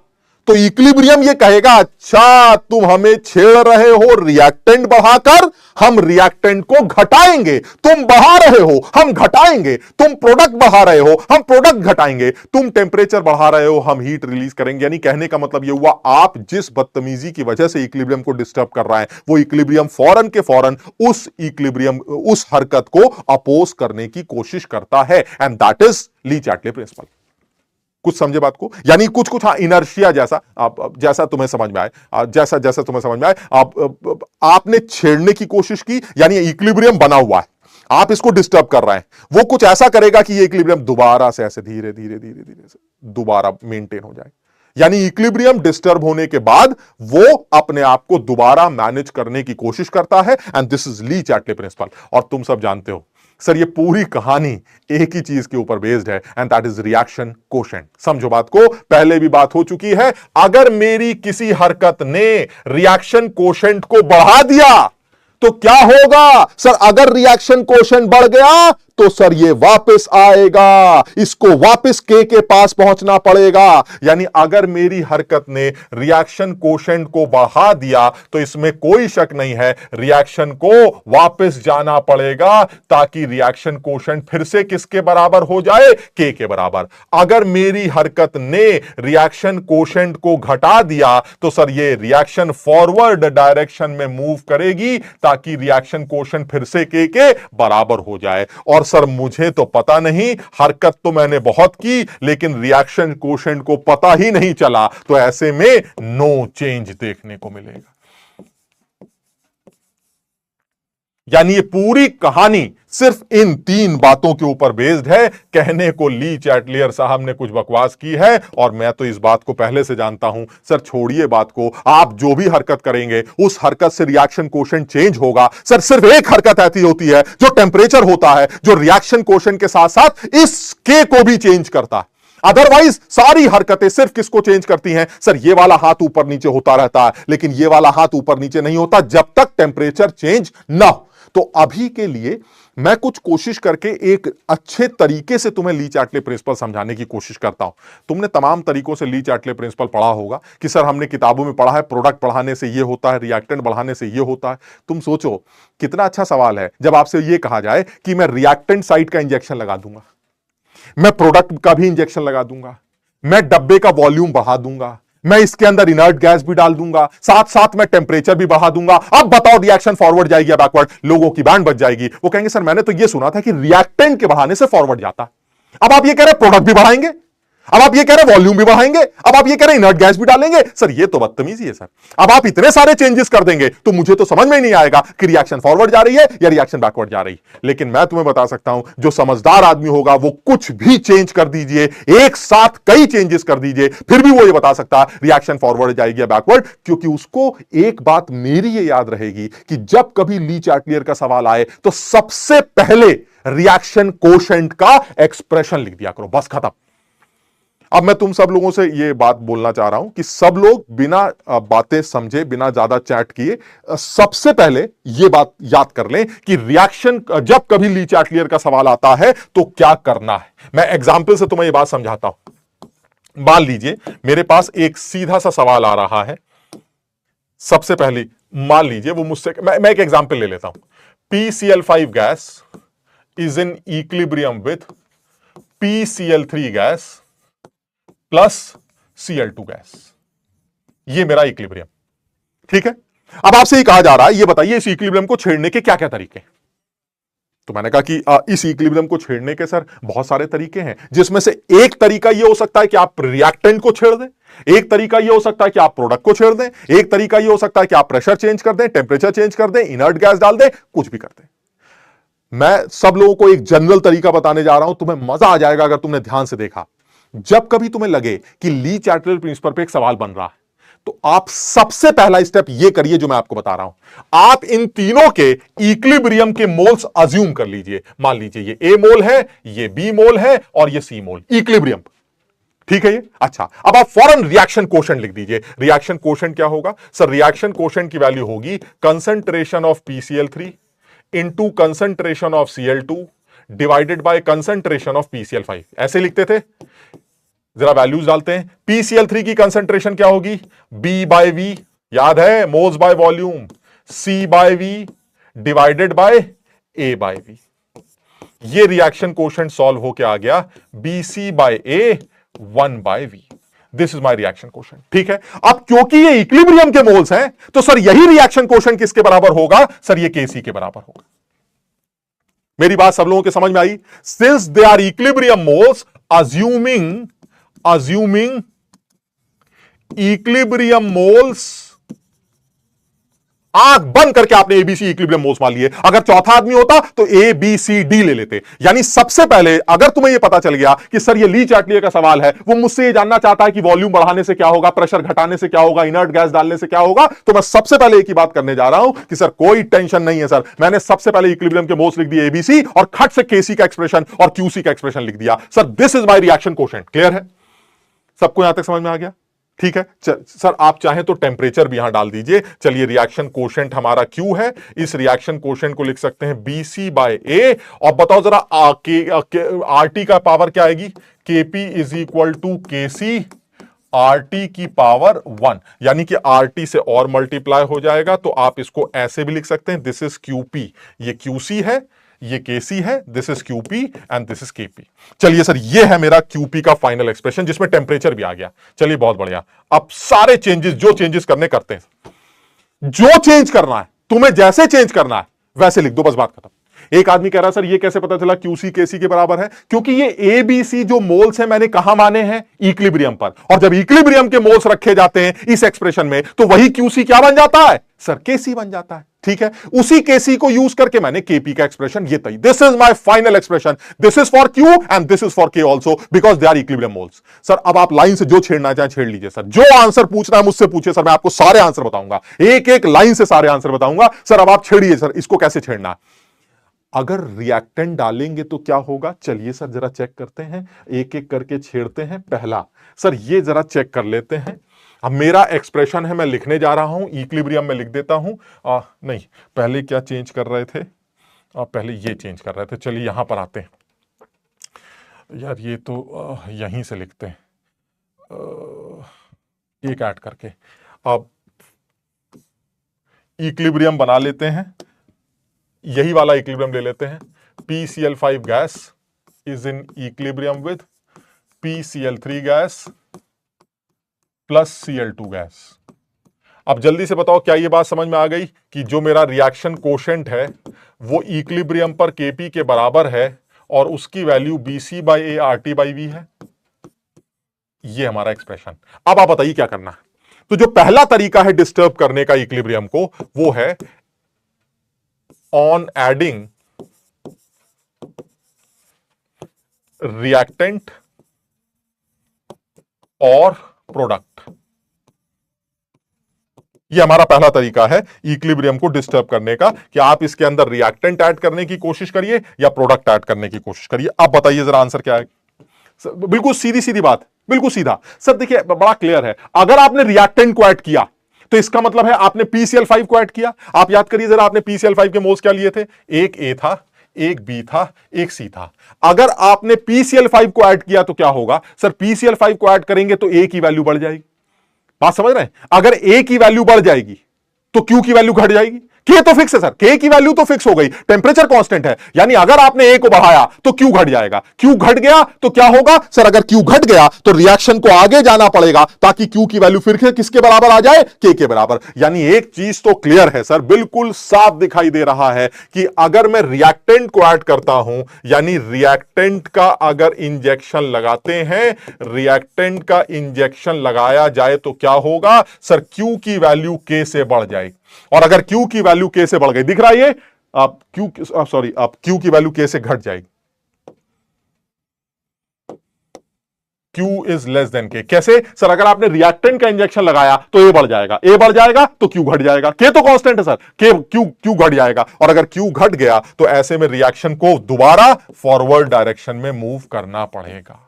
तो इक्विलिब्रियम ये कहेगा अच्छा तुम हमें छेड़ रहे हो रिएक्टेंट बढ़ाकर, हम रिएक्टेंट को घटाएंगे, तुम बढ़ा रहे हो हम घटाएंगे, तुम प्रोडक्ट बढ़ा रहे हो हम प्रोडक्ट घटाएंगे, तुम टेम्परेचर बढ़ा रहे हो हम हीट रिलीज करेंगे। यानी कहने का मतलब यह हुआ आप जिस बदतमीजी की वजह से इक्विलिब्रियम को डिस्टर्ब कर रहा है वो इक्विलिब्रियम फौरन के फौरन उस हरकत को अपोज करने की कोशिश करता है। And that is Le Chatelier principle. कुछ समझे बात को? यानी कुछ कुछ इनर्शिया जैसा, जैसा तुम्हें समझ में आए, जैसा जैसा तुम्हें समझ में आए, आपने छेड़ने की कोशिश की, यानी इक्विलिब्रियम बना हुआ है, आप इसको डिस्टर्ब कर रहे हैं, वो कुछ ऐसा करेगा कि ये इक्विलिब्रियम दोबारा से ऐसे धीरे धीरे धीरे धीरे से दोबारा मेंटेन हो जाए। यानी इक्विलिब्रियम डिस्टर्ब होने के बाद वो अपने आप को दोबारा मैनेज करने की कोशिश करता है। And this is Le Chatelier principle. और तुम सब जानते हो सर ये पूरी कहानी एक ही चीज के ऊपर बेस्ड है, and that is reaction quotient. समझो बात को, पहले भी बात हो चुकी है। अगर मेरी किसी हरकत ने रिएक्शन कोशेंट को बढ़ा दिया तो क्या होगा? सर अगर रिएक्शन कोशेंट बढ़ गया तो सर ये वापस आएगा, इसको वापस के पास पहुंचना पड़ेगा। यानी अगर मेरी हरकत ने रिएक्शन कोशेंट को बढ़ा दिया तो इसमें कोई शक नहीं है रिएक्शन को वापस जाना पड़ेगा ताकि रिएक्शन कोशेंट फिर से किसके बराबर हो जाए? के बराबर। अगर मेरी हरकत ने रिएक्शन कोशेंट को घटा दिया तो सर ये रिएक्शन फॉरवर्ड डायरेक्शन में मूव करेगी ताकि रिएक्शन कोशेंट फिर से के बराबर हो जाए। और सर मुझे तो पता नहीं, हरकत तो मैंने बहुत की लेकिन रिएक्शन कोशेंट को पता ही नहीं चला, तो ऐसे में नो चेंज देखने को मिलेगा। यानी ये पूरी कहानी सिर्फ इन तीन बातों के ऊपर बेस्ड है। कहने को ली चैटलियर साहब ने कुछ बकवास की है और मैं तो इस बात को पहले से जानता हूं। सर छोड़िए बात को, आप जो भी हरकत करेंगे उस हरकत से रिएक्शन कोशेंट चेंज होगा। सर सिर्फ एक हरकत ऐसी होती है जो टेम्परेचर होता है, जो रिएक्शन कोशेंट के साथ साथ इस के को भी चेंज करता है। अदरवाइज सारी हरकतें सिर्फ किसको चेंज करती हैं? सर ये वाला हाथ ऊपर नीचे होता रहता है लेकिन ये वाला हाथ ऊपर नीचे नहीं होता जब तक टेम्परेचर चेंज ना हो। तो अभी के लिए मैं कुछ कोशिश करके एक अच्छे तरीके से तुम्हें ली चार्टले प्रिंसिपल समझाने की कोशिश करता हूं। तुमने तमाम तरीकों से ली चार्टले प्रिंसिपल पढ़ा होगा कि सर हमने किताबों में पढ़ा है प्रोडक्ट बढ़ाने से ये होता है, रिएक्टेंट बढ़ाने से ये होता है। तुम सोचो कितना अच्छा सवाल है जब आपसे ये कहा जाए कि मैं रिएक्टेंट साइड का इंजेक्शन लगा दूंगा, मैं प्रोडक्ट का भी इंजेक्शन लगा दूंगा, मैं डब्बे का वॉल्यूम बढ़ा दूंगा, मैं इसके अंदर इनर्ट गैस भी डाल दूंगा, साथ साथ मैं टेम्परेचर भी बढ़ा दूंगा। अब बताओ रिएक्शन फॉरवर्ड जाएगी या बैकवर्ड? लोगों की बैंड बच जाएगी। वो कहेंगे सर मैंने तो ये सुना था कि रिएक्टेंट के बढ़ाने से फॉरवर्ड जाता। अब आप ये कह रहे हैं प्रोडक्ट भी बढ़ाएंगे। अब आप ये कह रहे हैं वॉल्यूम भी बढ़ाएंगे, अब आप ये कह रहे हैं इनर्ट गैस भी डालेंगे। सर ये तो बदतमीजी है सर। अब आप इतने सारे चेंजेस कर देंगे तो मुझे तो समझ में ही नहीं आएगा कि रिएक्शन फॉरवर्ड जा रही है या रिएक्शन बैकवर्ड जा रही है। लेकिन मैं तुम्हें बता सकता हूं, जो समझदार आदमी होगा वो कुछ भी चेंज कर दीजिए, एक साथ कई चेंजेस कर दीजिए, फिर भी वो ये बता सकता है रिएक्शन फॉरवर्ड जाएगी या बैकवर्ड, क्योंकि उसको एक बात मेरी ये याद रहेगी कि जब कभी ली चार्टियर का सवाल आए तो सबसे पहले रिएक्शन कोशेंट का एक्सप्रेशन लिख दिया करो, बस खत्म। अब मैं तुम सब लोगों से ये बात बोलना चाह रहा हूं कि सब लोग बिना बातें समझे, बिना ज्यादा चैट किए, सबसे पहले ये बात याद कर लें कि रिएक्शन, जब कभी ली चार्टियर का सवाल आता है तो क्या करना है। मैं एग्जाम्पल से तुम्हें ये बात समझाता हूं। मान लीजिए मेरे पास एक सीधा सा सवाल आ रहा है। सबसे पहले मान लीजिए वो मुझसे, मैं एक एग्जाम्पल ले लेता हूं। PCl5 gas is in equilibrium with PCl3 gas plus Cl2 gas. ये मेरा इक्विलिब्रियम, ठीक है। अब आपसे ये कहा जा रहा है, ये बताइए इस इक्विलिब्रियम को छेड़ने के क्या क्या तरीके। तो मैंने कहा कि इस इक्विलिब्रियम को छेड़ने के सर बहुत सारे तरीके हैं, जिसमें से एक तरीका ये हो सकता है कि आप रिएक्टेंट को छेड़ दें, एक तरीका ये हो सकता है कि आप प्रोडक्ट को छेड़ दें, एक तरीका ये हो सकता है कि आप प्रेशर चेंज कर दें, टेम्परेचर चेंज कर दें, इनर्ट गैस डाल दें, कुछ भी कर दें। मैं सब लोगों को एक जनरल तरीका बताने जा रहा हूं, तुम्हें मजा आ जाएगा अगर तुमने ध्यान से देखा। जब कभी तुम्हें लगे कि ली चार्टियर प्रिंसिपल पे एक सवाल बन रहा है, तो आप सबसे पहला स्टेप ये करिए जो मैं आपको बता रहा हूं। आप इन तीनों के इक्विलिब्रियम के मोल्स अज्यूम कर लीजिए। मान लीजिए ये ए मोल है, ये बी मोल है और ये सी मोल, इक्विलिब्रियम, ठीक है ये। अच्छा, अब आप फौरन रिएक्शन कोशेंट लिख दीजिए। रिएक्शन कोशेंट क्या होगा सर? रिएक्शन कोशेंट की वैल्यू होगी concentration of PCl3 into concentration of Cl2 divided by concentration of PCl5। ऐसे लिखते थे, जरा वैल्यूज डालते हैं। PCl3 की कंसंट्रेशन क्या होगी? B/V, याद है, moles by volume. C/V divided by A/V। ये रिएक्शन कोशेंट सॉल्व होके आ गया BC/A 1/V। This is my reaction quotient, ठीक है। अब क्योंकि ये इक्विलिब्रियम के मोल्स हैं, तो सर यही रिएक्शन कोशेंट किसके बराबर होगा? सर ये Kc के बराबर होगा। मेरी बात सब लोगों के समझ में आई? Since they are equilibrium moles, assuming equilibrium moles, आंख बंद करके आपने एबीसी इक्विलिब्रियम मोल्स मान लिए। अगर चौथा आदमी होता तो ABCD ले लेते। यानी सबसे पहले अगर तुम्हें यह पता चल गया कि सर ये ली चार्टियर का सवाल है, वो मुझसे ये जानना चाहता है कि वॉल्यूम बढ़ाने से क्या होगा, प्रेशर घटाने से क्या होगा, इनर्ट गैस डालने से क्या होगा, तो मैं सबसे पहले एक ही बात करने जा रहा हूं कि सर कोई टेंशन नहीं है सर, मैंने सबसे पहले इक्विलिब्रियम के मोल्स लिख दिए ABC और खट से Kc का एक्सप्रेशन और QC का एक्सप्रेशन लिख दिया। Sir this is my reaction quotient. Clear है? सबको यहां तक समझ में आ गया? ठीक है सर, आप चाहें तो टेम्परेचर भी यहां डाल दीजिए। चलिए, रिएक्शन कोशेंट हमारा Q है, इस रिएक्शन कोशेंट को लिख सकते हैं BC/A। और बताओ जरा RT का पावर क्या आएगी? KP is equal to KC RT की पावर 1, यानी कि RT से और मल्टीप्लाई हो जाएगा। तो आप इसको ऐसे भी लिख सकते हैं, दिस इज QP, ये QC है, ये Kc है, this is QP and this is KP। चलिए सर, ये है मेरा QP का फाइनल एक्सप्रेशन, जिसमें टेम्परेचर भी आ गया। चलिए, बहुत बढ़िया। अब सारे चेंजेस जो चेंजेस करने करते हैं, जो चेंज करना है तुम्हें, जैसे चेंज करना है वैसे लिख दो, बस बात खत्म। एक आदमी कह रहा है सर ये कैसे पता चला QC Kc के बराबर है? क्योंकि ये ABC जो मोल्स हैं मैंने कहां माने हैं? इक्विलिब्रियम पर। और जब इक्विलिब्रियम के मोल्स रखे जाते हैं इस एक्सप्रेशन में, तो वही QC क्या बन जाता है? सर Kc बन जाता है। ठीक है, उसी Kc को यूज करके मैंने Kp का एक्सप्रेशन ये तय। This is my final expression, this is for Q and this is for K also, because they are equilibrium moles. Sir अब आप लाइन से जो छेड़ना चाहे छेड़ लीजिए सर, जो आंसर पूछना है मुझसे पूछिए सर, मैं आपको सारे आंसर बताऊंगा, एक एक लाइन से सारे आंसर बताऊंगा। सर अब आप छेड़िए सर, इसको कैसे छेड़ना है। अगर रिएक्टेंट डालेंगे तो क्या होगा? चलिए सर जरा चेक करते हैं, एक एक करके छेड़ते हैं। पहला सर ये जरा चेक कर लेते हैं। अब मेरा एक्सप्रेशन है, मैं लिखने जा रहा हूं, इक्विलिब्रियम में लिख देता हूं। नहीं, पहले क्या चेंज कर रहे थे? पहले ये चेंज कर रहे थे। चलिए यहां पर आते हैं यार, ये तो यहीं से लिखते हैं, एक ऐड करके। अब इक्विलिब्रियम बना लेते हैं, यही वाला इक्विलिब्रियम ले लेते हैं। PCl5 gas is in equilibrium with PCl3 gas plus Cl2 gas. अब जल्दी से बताओ, क्या ये बात समझ में आ गई कि जो मेरा रिएक्शन कोशेंट है वो इक्विलिब्रियम पर Kp के बराबर है और उसकी वैल्यू BC/A RT/V है? ये हमारा एक्सप्रेशन। अब आप बताइए क्या करना है। तो जो पहला तरीका है डिस्टर्ब करने का इक्विलिब्रियम को, वो है ऑन एडिंग रिएक्टेंट और प्रोडक्ट। ये हमारा पहला तरीका है इक्विलिब्रियम को डिस्टर्ब करने का, कि आप इसके अंदर रिएक्टेंट ऐड करने की कोशिश करिए या प्रोडक्ट ऐड करने की कोशिश करिए। अब बताइए जरा आंसर क्या है। बिल्कुल सीधी सीधी बात, बिल्कुल सीधा सर। देखिए बड़ा क्लियर है, अगर आपने रिएक्टेंट को ऐड किया तो इसका मतलब है आपने PCl5 को ऐड किया। आप याद करिए जरा, आपने PCl5 के मोल्स क्या लिए थे? एक A था, एक B था, एक C था। अगर आपने PCl5 को ऐड किया तो क्या होगा सर? PCl5 को ऐड करेंगे तो A की वैल्यू बढ़ जाएगी। बात समझ रहे हैं? अगर A की वैल्यू बढ़ जाएगी तो Q की वैल्यू घट जाएगी। K तो फिक्स है सर, K की वैल्यू तो फिक्स हो गई, टेम्परेचर कांस्टेंट है। यानी अगर आपने A को बढ़ाया तो Q घट जाएगा। Q घट गया तो क्या होगा सर? अगर Q घट गया तो रिएक्शन को आगे जाना पड़ेगा ताकि Q की वैल्यू फिर से किसके बराबर आ जाए? K के बराबर। यानी एक चीज तो क्लियर है सर, बिल्कुल साफ दिखाई दे रहा है कि अगर मैं रिएक्टेंट को ऐड करता हूं, यानी रिएक्टेंट का अगर इंजेक्शन लगाते हैं, रिएक्टेंट का इंजेक्शन लगाया जाए तो क्या होगा सर? Q की वैल्यू K से बढ़ जाएगी। और अगर Q की वैल्यू K से बढ़ गई, दिख रहा है ये? आप Q की वैल्यू K से घट जाएगी। Q is less than K। कैसे सर? अगर आपने रिएक्टेंट का इंजेक्शन लगाया तो A बढ़ जाएगा, A बढ़ जाएगा तो Q घट जाएगा। K तो कांस्टेंट है सर, Q घट जाएगा। और अगर Q घट गया तो ऐसे में रिएक्शन को दोबारा फॉरवर्ड डायरेक्शन में मूव करना पड़ेगा।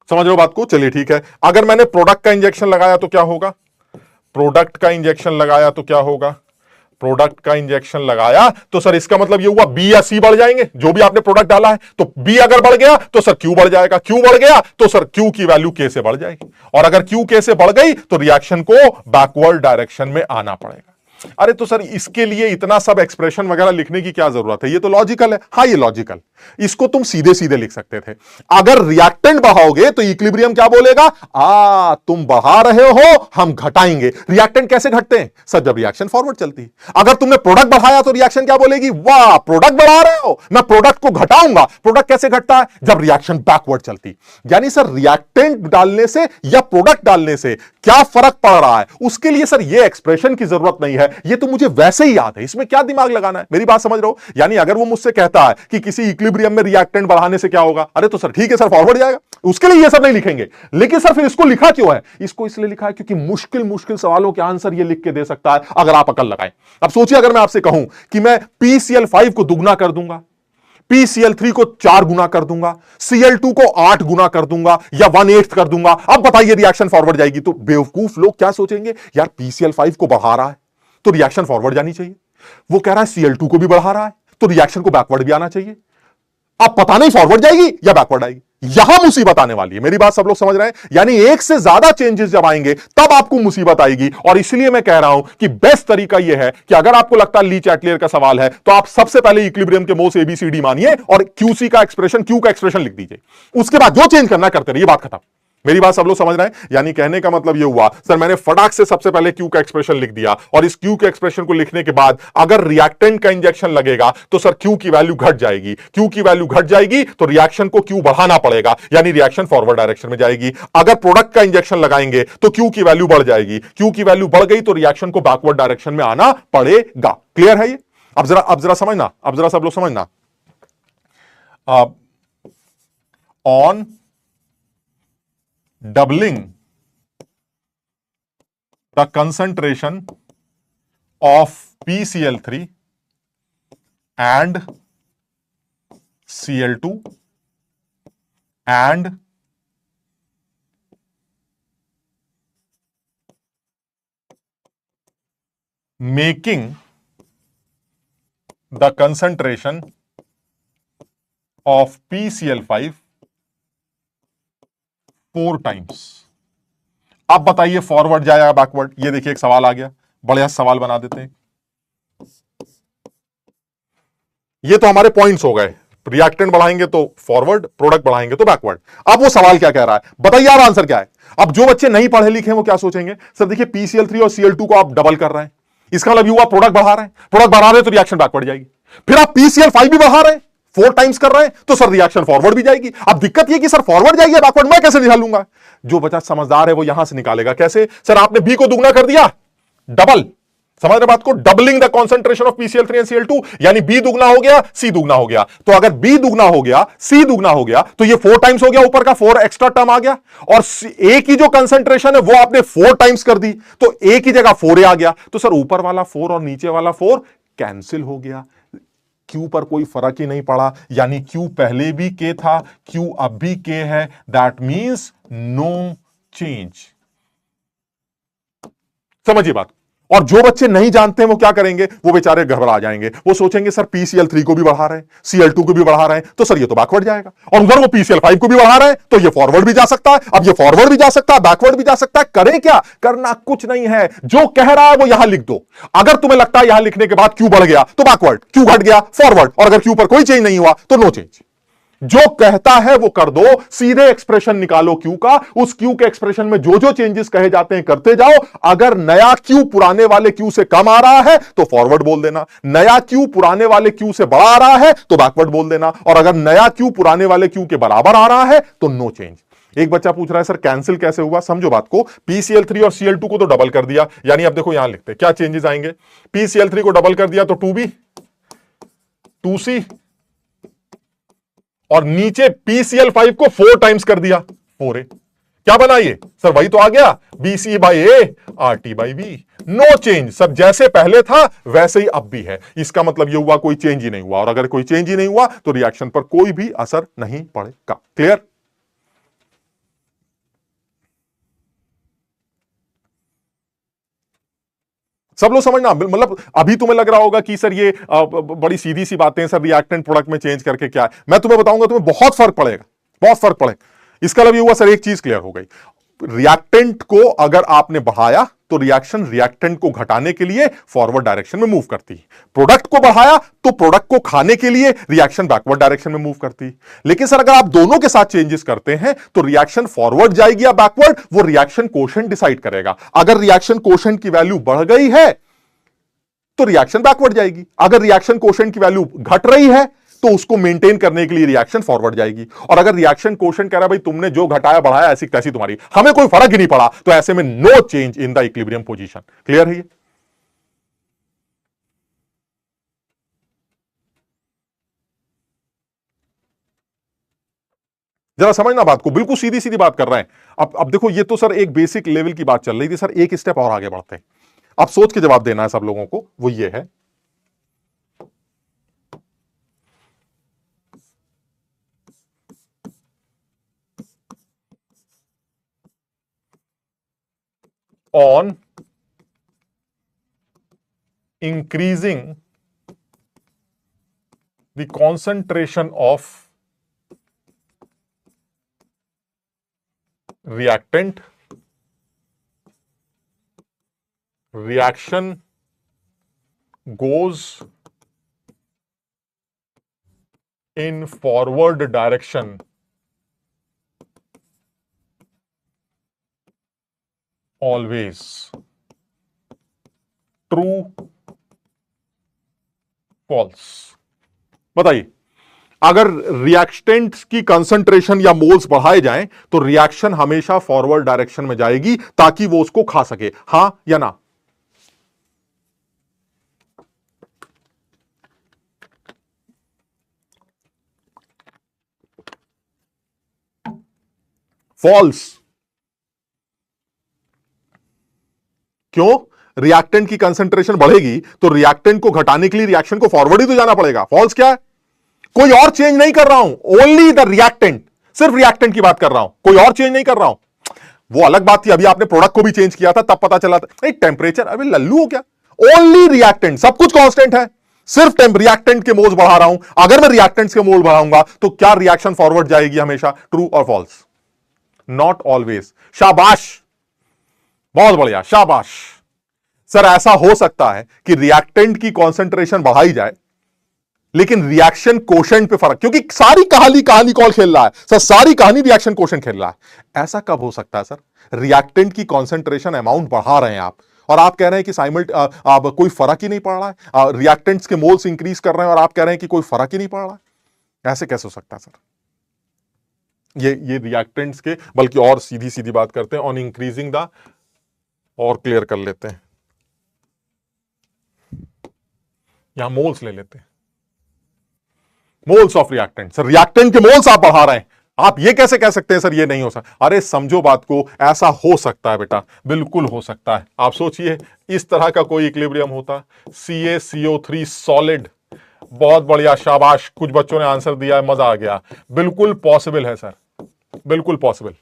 समझ रहे हो बात को? चलिए ठीक है। अगर मैंने प्रोडक्ट का इंजेक्शन लगाया तो क्या होगा? प्रोडक्ट का इंजेक्शन लगाया तो क्या होगा? प्रोडक्ट का इंजेक्शन लगाया तो सर इसका मतलब ये हुआ B या C बढ़ जाएंगे, जो भी आपने प्रोडक्ट डाला है। तो B अगर बढ़ गया तो सर Q बढ़ जाएगा, Q बढ़ गया तो सर Q की वैल्यू K से बढ़ जाएगी। और अगर Q K से बढ़ गई तो रिएक्शन को बैकवर्ड डायरेक्शन में आना पड़ेगा। अरे तो सर इसके लिए इतना सब एक्सप्रेशन वगैरह लिखने की क्या जरूरत है? ये तो लॉजिकल है। हाँ ये लॉजिकल, इसको तुम सीधे सीधे लिख सकते थे। अगर रिएक्टेंट बढ़ाओगे तो इक्विलिब्रियम क्या बोलेगा? तुम बढ़ा रहे हो, हम घटाएंगे। रिएक्टेंट कैसे घटते हैं सर? जब रिएक्शन फॉरवर्ड चलती है। अगर तुमने प्रोडक्ट बढ़ाया तो रिएक्शन क्या बोलेगी? वाह प्रोडक्ट बढ़ा रहे हो, मैं प्रोडक्ट को घटाऊंगा। प्रोडक्ट कैसे घटता है? जब रिएक्शन बैकवर्ड चलती। यानी सर रिएक्टेंट डालने से या प्रोडक्ट डालने से क्या फर्क पड़ रहा है, उसके लिए सर ये एक्सप्रेशन की जरूरत नहीं है, ये तो मुझे वैसे ही याद है, इसमें क्या दिमाग लगाना है। मेरी बात समझ रहे हो? यानी अगर वो मुझसे कहता है कि किसी इक्विलिब्रियम में रिएक्टेंट बढ़ाने से क्या होगा, अरे तो सर ठीक है सर फॉरवर्ड जाएगा, उसके लिए ये सब नहीं लिखेंगे। लेकिन सर फिर इसको लिखा क्यों है? इसको इसलिए लिखा है क्योंकि मुश्किल मुश्किल सवालों के आंसर ये लिख के दे सकता है अगर आप अकल लगाएं। अब सोचिए अगर मैं आपसे कहूं कि मैं PCl5 को दुगना कर दूंगा, PCl3 को 4 गुना कर दूंगा, Cl2 को 8 गुना कर दूंगा या 1/8 कर दूंगा, अब बताइए रिएक्शन फॉरवर्ड जाएगी? तो बेवकूफ लोग क्या सोचेंगे, यार PCl5 को बढ़ा रहा है तो रिएक्शन फॉरवर्ड जानी चाहिए, वो कह रहा है Cl2 को भी बढ़ा रहा है तो रिएक्शन को बैकवर्ड भी आना चाहिए। अब पता नहीं फॉरवर्ड जाएगी या बैकवर्ड आएगी, यहां मुसीबत आने वाली है। मेरी बात सब लोग समझ रहे हैं? यानी एक से ज्यादा चेंजेस जब आएंगे तब आपको मुसीबत आएगी। और इसलिए मैं कह रहा हूं कि बेस्ट तरीका यह है कि अगर आपको लगता है ली चैटलियर का सवाल है तो आप सबसे पहले इक्विलिब्रियम के मोल्स ABCD मानिए और QC का एक्सप्रेशन, Q का एक्सप्रेशन लिख दीजिए। उसके बाद जो चेंज करना करते रहिए, बात खत्म। मेरी बात सब लोग समझ रहे हैं? यानी कहने का मतलब यह हुआ सर मैंने फटाक से सबसे पहले Q का एक्सप्रेशन लिख दिया और इस Q के एक्सप्रेशन को लिखने के बाद अगर रिएक्टेंट का इंजेक्शन लगेगा तो सर Q की वैल्यू घट जाएगी। Q की वैल्यू घट जाएगी तो रिएक्शन को Q बढ़ाना पड़ेगा, यानी रिएक्शन फॉरवर्ड डायरेक्शन में जाएगी। अगर प्रोडक्ट का इंजेक्शन लगाएंगे तो Q की वैल्यू बढ़ जाएगी। Q की वैल्यू बढ़ गई तो रिएक्शन को बैकवर्ड डायरेक्शन में आना पड़ेगा। क्लियर है ये? अब जरा समझना, अब जरा सब लोग समझना। On doubling the concentration of PCl3 and Cl2 and making the concentration of PCl5 4 times. अब बताइए फॉरवर्ड जाएगा बैकवर्ड? ये देखिए एक सवाल आ गया, बढ़िया सवाल बना देते हैं। ये तो हमारे पॉइंट्स हो गए, रिएक्टेंट बढ़ाएंगे तो फॉरवर्ड, प्रोडक्ट बढ़ाएंगे तो बैकवर्ड। अब वो सवाल क्या कह रहा है बताइए, आप आंसर क्या है? अब जो बच्चे नहीं पढ़े लिखे हैं वो क्या सोचेंगे, सर देखिए PCl3 और Cl2 को आप डबल कर रहे हैं, इसका मतलब हुआ प्रोडक्ट बढ़ा रहे हैं, प्रोडक्ट बढ़ा रहे हैं तो रिएक्शन बैकवर्ड जाएगी। फिर आप PCl5 भी बढ़ा रहे हैं, 4 टाइम्स कर रहे हैं तो सर रिएक्शन फॉरवर्ड भी जाएगी। अब दिक्कत ये कि सर फॉरवर्ड जाएगी बैकवर्ड मैं कैसे निकालूंगा? जो बच्चा समझदार है वो यहां से निकालेगा। कैसे? सर आपने बी को दुगना कर दिया, डबल, समझ रहे बात को? Doubling the concentration of P C L three and C L two, यानी बी दुगना हो गया, सी दुगना हो गया। तो अगर बी दुगना हो गया, सी दुगना हो गया, तो ये 4 टाइम्स हो गया, ऊपर का 4 एक्स्ट्रा टर्म आ गया, और ए की जो कंसेंट्रेशन है वो आपने 4 टाइम्स कर दी, तो ए की जगह 4 आ गया। तो सर ऊपर वाला 4 और नीचे वाला 4 कैंसिल हो गया। क्यू पर कोई फर्क ही नहीं पड़ा, यानी क्यू पहले भी के था, क्यू अब भी के है, दैट मींस नो चेंज। समझिए बात। और जो बच्चे नहीं जानते हैं वो क्या करेंगे? वो बेचारे घबरा जाएंगे, वो सोचेंगे सर पीसीएल3 को भी बढ़ा रहे हैं, सीएल2 को भी बढ़ा रहे हैं, तो सर ये तो बैकवर्ड जाएगा, और उधर वो पीसीएल5 को भी बढ़ा रहे हैं, तो ये फॉरवर्ड भी जा सकता है। अब ये फॉरवर्ड भी जा सकता है, बैकवर्ड भी जा सकता है। करें क्या? करना कुछ नहीं है, जो कह रहा है वो यहां लिख दो। अगर तुम्हें लगता है यहां लिखने के बाद क्यू बढ़ गया तो बैकवर्ड, क्यू घट गया फॉरवर्ड, और अगर क्यू पर कोई चेंज नहीं हुआ तो नो चेंज। जो कहता है वो कर दो, सीधे एक्सप्रेशन निकालो क्यू का, उस क्यू के एक्सप्रेशन में जो जो चेंजेस कहे जाते हैं करते जाओ। अगर नया क्यू पुराने वाले क्यू से कम आ रहा है तो फॉरवर्ड बोल देना, नया क्यू पुराने वाले क्यू से बड़ा आ रहा है तो बैकवर्ड बोल देना, और अगर नया क्यू पुराने वाले क्यू के बराबर आ रहा है तो नो चेंज। एक बच्चा पूछ रहा है सर कैंसिल कैसे हुआ? समझो बात को, पीसीएल3 और सीएल2 को तो डबल कर दिया, यानी अब देखो यहां लिखते हैं क्या चेंजेस आएंगे। पीसीएल3 को डबल कर दिया तो 2b 2c, और नीचे पीसीएल5 को 4 टाइम्स कर दिया 4a। क्या बना ये? सर वही तो आ गया, BC by A RT by B. No change sir, जैसे पहले था वैसे ही अब भी है। इसका मतलब ये हुआ कोई चेंज ही नहीं हुआ, और अगर कोई चेंज ही नहीं हुआ तो रिएक्शन पर कोई भी असर नहीं पड़ेगा। क्लियर? सब लोग समझना, मतलब अभी तुम्हें लग रहा होगा कि सर ये बड़ी सीधी सी बातें सर, रिएक्टेंट प्रोडक्ट में चेंज करके क्या है। मैं तुम्हें बताऊंगा, तुम्हें बहुत फर्क पड़ेगा, बहुत फर्क पड़ेगा। इसका मतलब ये हुआ सर एक चीज क्लियर हो गई, रिएक्टेंट को अगर आपने बढ़ाया तो रिएक्शन रिएक्टेंट को घटाने के लिए फॉरवर्ड डायरेक्शन में मूव करती है, प्रोडक्ट को बढ़ाया तो प्रोडक्ट को खाने के लिए रिएक्शन बैकवर्ड डायरेक्शन में मूव करती है। लेकिन सर अगर आप दोनों के साथ चेंजेस करते हैं तो रिएक्शन फॉरवर्ड जाएगी या बैकवर्ड, वो रिएक्शन कोशेंट डिसाइड करेगा। अगर रिएक्शन कोशेंट की वैल्यू बढ़ गई है तो रिएक्शन बैकवर्ड जाएगी, अगर रिएक्शन कोशेंट की वैल्यू घट रही है तो उसको मेंटेन करने के लिए रिएक्शन फॉरवर्ड जाएगी। और अगर रिएक्शन कोशेंट कह रहा है भाई तुमने जो घटाया बढ़ाया ऐसी तैसी तुम्हारी, हमें कोई फर्क ही नहीं पड़ा, तो ऐसे में no change in the equilibrium position. Clear है ये? जरा समझना बात को, बिल्कुल सीधी सीधी बात कर रहे हैं। अब देखो ये तो सर एक बेसिक लेवल की बात चल रही थी, सर एक स्टेप और आगे बढ़ते हैं। अब सोच के जवाब देना है सब लोगों को, वो ये है on increasing the concentration of reactant, reaction goes in forward direction always. True, false? बताइए, अगर रिएक्टेंट्स की कंसंट्रेशन या मोल्स बढ़ाए जाएं तो रिएक्शन हमेशा फॉरवर्ड डायरेक्शन में जाएगी ताकि वो उसको खा सके, हां या ना? फॉल्स। क्यों? रिएक्टेंट की कंसंट्रेशन बढ़ेगी तो रिएक्टेंट को घटाने के लिए रिएक्शन को फॉरवर्ड ही तो जाना पड़ेगा। फॉल्स क्या है? कोई और चेंज नहीं कर रहा हूं, ओनली द रिएक्टेंट, सिर्फ रिएक्टेंट की बात कर रहा हूं, कोई और चेंज नहीं कर रहा हूं। वो अलग बात थी, अभी आपने प्रोडक्ट को भी चेंज किया था तब पता चला था टेम्परेचर, अभी लल्लू हो क्या? ओनली रिएक्टेंट, सब कुछ कांस्टेंट है, सिर्फ रिएक्टेंट के मोल्स बढ़ा रहा हूं। अगर मैं रिएक्टेंट्स के मोल बढ़ाऊंगा तो क्या रिएक्शन फॉरवर्ड जाएगी हमेशा? ट्रू और फॉल्स? Not always. शाबाश, बहुत बढ़िया, शाबाश। सर ऐसा हो सकता है कि रिएक्टेंट की कंसंट्रेशन बढ़ाई जाए लेकिन रिएक्शन कोशेंट पे फर्क, क्योंकि सारी कहानी कौन खेल रहा है सर? सारी कहानी रिएक्शन कोशेंट खेल रहा है। ऐसा कब हो सकता है सर? रिएक्टेंट की कंसंट्रेशन अमाउंट बढ़ा रहे हैं आप और आप कह रहे हैं कि कोई फर्क ही नहीं पड़ रहा है। रिएक्टेंट्स के मोल्स इंक्रीज कर रहे हैं और आप कह रहे हैं कि कोई फर्क ही नहीं पड़ रहा है। ऐसे कैसे हो सकता है सर? ये रिएक्टेंट्स के, बल्कि और सीधी सीधी बात करते हैं, ऑन इंक्रीजिंग द, और क्लियर कर लेते हैं, यहां मोल्स ले लेते हैं, moles of reactant. Sir reactant के मोल्स आप बढ़ा रहे हैं, आप ये कैसे कह सकते हैं सर ये नहीं हो सकता? अरे समझो बात को, ऐसा हो सकता है बेटा, बिल्कुल हो सकता है। आप सोचिए इस तरह का कोई इक्विलिब्रियम होता, CaCO3 सॉलिड, बहुत बढ़िया, शाबाश, कुछ बच्चों ने आंसर दिया है, मजा आ गया। बिल्कुल पॉसिबल है सर, बिल्कुल पॉसिबल।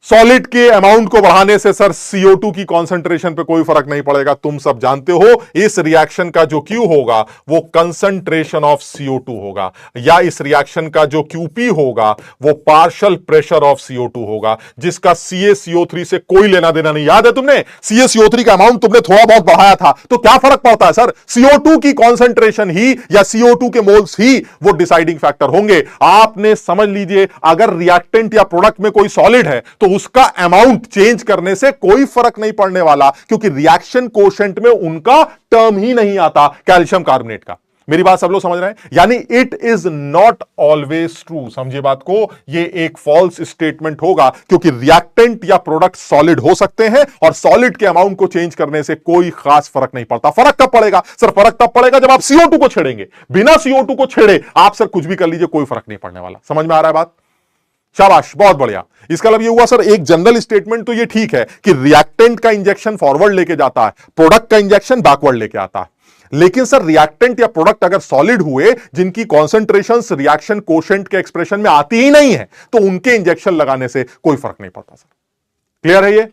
सॉलिड के अमाउंट को बढ़ाने से सर CO2 की कॉन्सेंट्रेशन पे कोई फर्क नहीं पड़ेगा। तुम सब जानते हो इस रिएक्शन का जो Q होगा वो कंसंट्रेशन ऑफ CO2 होगा, या इस रिएक्शन का जो QP होगा वो पार्शियल प्रेशर ऑफ CO2 होगा, जिसका CaCO3 से कोई लेना देना नहीं। याद है तुमने CaCO3 का अमाउंट तुमने थोड़ा बहुत बढ़ाया था, तो क्या फर्क पड़ता है सर? CO2 की कॉन्सेंट्रेशन ही या CO2 के मोल्स ही वो डिसाइडिंग फैक्टर होंगे। आपने समझ लीजिए, अगर रिएक्टेंट या प्रोडक्ट में कोई सॉलिड है तो उसका अमाउंट चेंज करने से कोई फर्क नहीं पड़ने वाला, क्योंकि रिएक्शन कोशेंट में उनका टर्म ही नहीं आता कैल्शियम कार्बोनेट का। मेरी बात सब लोग समझ रहे हैं? यानी it is not always true. समझिए बात को, ये एक फॉल्स स्टेटमेंट होगा, क्योंकि रिएक्टेंट या प्रोडक्ट सॉलिड हो सकते हैं और सॉलिड के अमाउंट को चेंज करने से कोई खास फर्क नहीं पड़ता। फर्क कब पड़ेगा सर? फर्क तब पड़ेगा जब आप CO2 को छेड़ेंगे। बिना CO2 को छेड़े आप सर कुछ भी कर लीजिए, कोई फर्क नहीं पड़ने वाला। समझ में आ रहा है बात? शाबाश, बहुत बढ़िया। इसका मतलब ये हुआ सर, एक जनरल स्टेटमेंट तो ये ठीक है कि रिएक्टेंट का इंजेक्शन फॉरवर्ड लेके जाता है, प्रोडक्ट का इंजेक्शन बैकवर्ड लेके आता है। लेकिन सर रिएक्टेंट या प्रोडक्ट अगर सॉलिड हुए जिनकी कॉन्सेंट्रेशंस रिएक्शन कोशेंट के एक्सप्रेशन में आती ही नहीं है, तो उनके इंजेक्शन लगाने से कोई फर्क नहीं पड़ता सर। क्लियर है ये?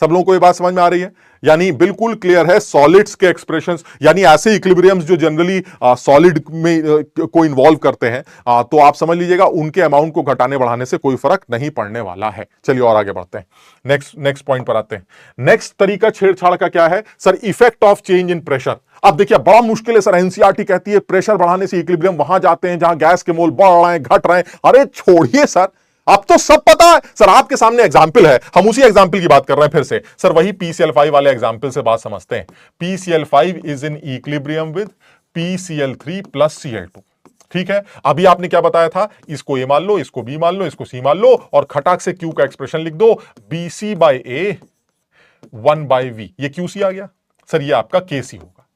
सब लोगों को ये बात समझ में आ रही है? यानी बिल्कुल क्लियर है, सॉलिड्स के एक्सप्रेशंस, यानी ऐसे इक्विलिब्रियम्स जो जनरली सॉलिड में को इन्वॉल्व करते हैं, तो आप समझ लीजिएगा उनके अमाउंट को घटाने बढ़ाने से कोई फर्क नहीं पड़ने वाला है। चलिए और आगे बढ़ते हैं, नेक्स्ट पॉइंट पर आते हैं। नेक्स्ट तरीका छेड़छाड़ का क्या है sir? Effect of change in pressure. अब देखिए बड़ा मुश्किल है सर, एनसीईआरटी कहती है प्रेशर बढ़ाने से इक्विलिब्रियम वहां जाते हैं जहां गैस के मोल बढ़ रहे हैं, घट रहे हैं। अरे छोड़िए सर, अब तो सब पता है सर। आपके सामने एग्जाम्पल है, हम उसी एग्जाम्पल की बात कर रहे हैं फिर से सर, वही PCl5 वाले एग्जाम्पल से बात समझते हैं। PCl5 is in equilibrium with PCl3 plus Cl2। ठीक है, अभी आपने क्या बताया था? इसको A मान लो, इसको B मान लो, इसको C मान लो, और खटाक से Q का एक्सप्रेशन लिख दो, BC/A 1/V। ये QC आ गया सर, ये आपका KC होगा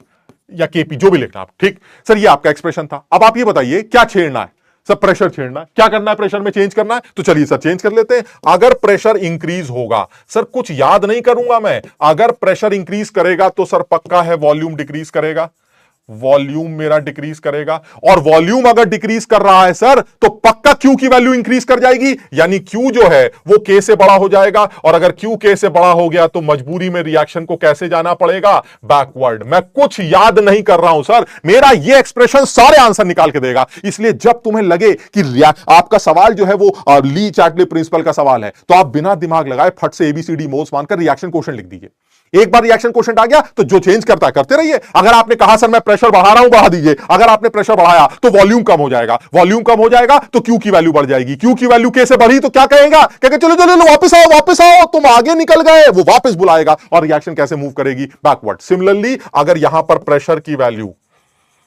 या KP, जो भी लिखना आप। ठीक सर, ये आपका एक्सप्रेशन था। अब आप ये बताइए क्या छेड़ना है सर? प्रेशर छेड़ना है। क्या करना है? प्रेशर में चेंज करना है। तो चलिए सर चेंज कर लेते हैं। अगर प्रेशर इंक्रीज होगा सर, कुछ याद नहीं करूंगा मैं, अगर प्रेशर इंक्रीज करेगा तो सर पक्का है वॉल्यूम डिक्रीज करेगा, वॉल्यूम मेरा डिक्रीज करेगा। और वॉल्यूम अगर डिक्रीज कर रहा है सर, तो पक्का Q की वैल्यू इंक्रीज कर जाएगी, यानी Q जो है वो K से बड़ा हो जाएगा। और अगर Q K से बड़ा हो गया तो मजबूरी में रिएक्शन को कैसे जाना पड़ेगा? बैकवर्ड। मैं कुछ याद नहीं कर रहा हूं सर, मेरा ये एक्सप्रेशन सारे आंसर निकाल के देगा। इसलिए जब तुम्हें लगे कि आपका सवाल जो है वो ली चैटले प्रिंसिपल का सवाल है, तो आप बिना दिमाग लगाए फट से ABCD मोल्स मानकर रिएक्शन क्वोशिएंट लिख दीजिए। एक बार रिएक्शन क्वोशिएंट आ गया तो जो चेंज करता है करते रहिए। अगर आपने कहा सर मैं प्रेशर बढ़ा रहा हूं, बढ़ा दीजिए। अगर आपने प्रेशर बढ़ाया तो वॉल्यूम कम हो जाएगा, वॉल्यूम कम हो जाएगा तो Q की वैल्यू बढ़ जाएगी, Q की वैल्यू K से बढ़ी तो क्या कहेगा? कहेगा चलो चलो वापस आओ, वापस आओ, तुम आगे निकल गए। वो वापस बुलाएगा और रिएक्शन कैसे मूव करेगी? बैकवर्ड। सिमिलरली अगर यहां पर प्रेशर की वैल्यू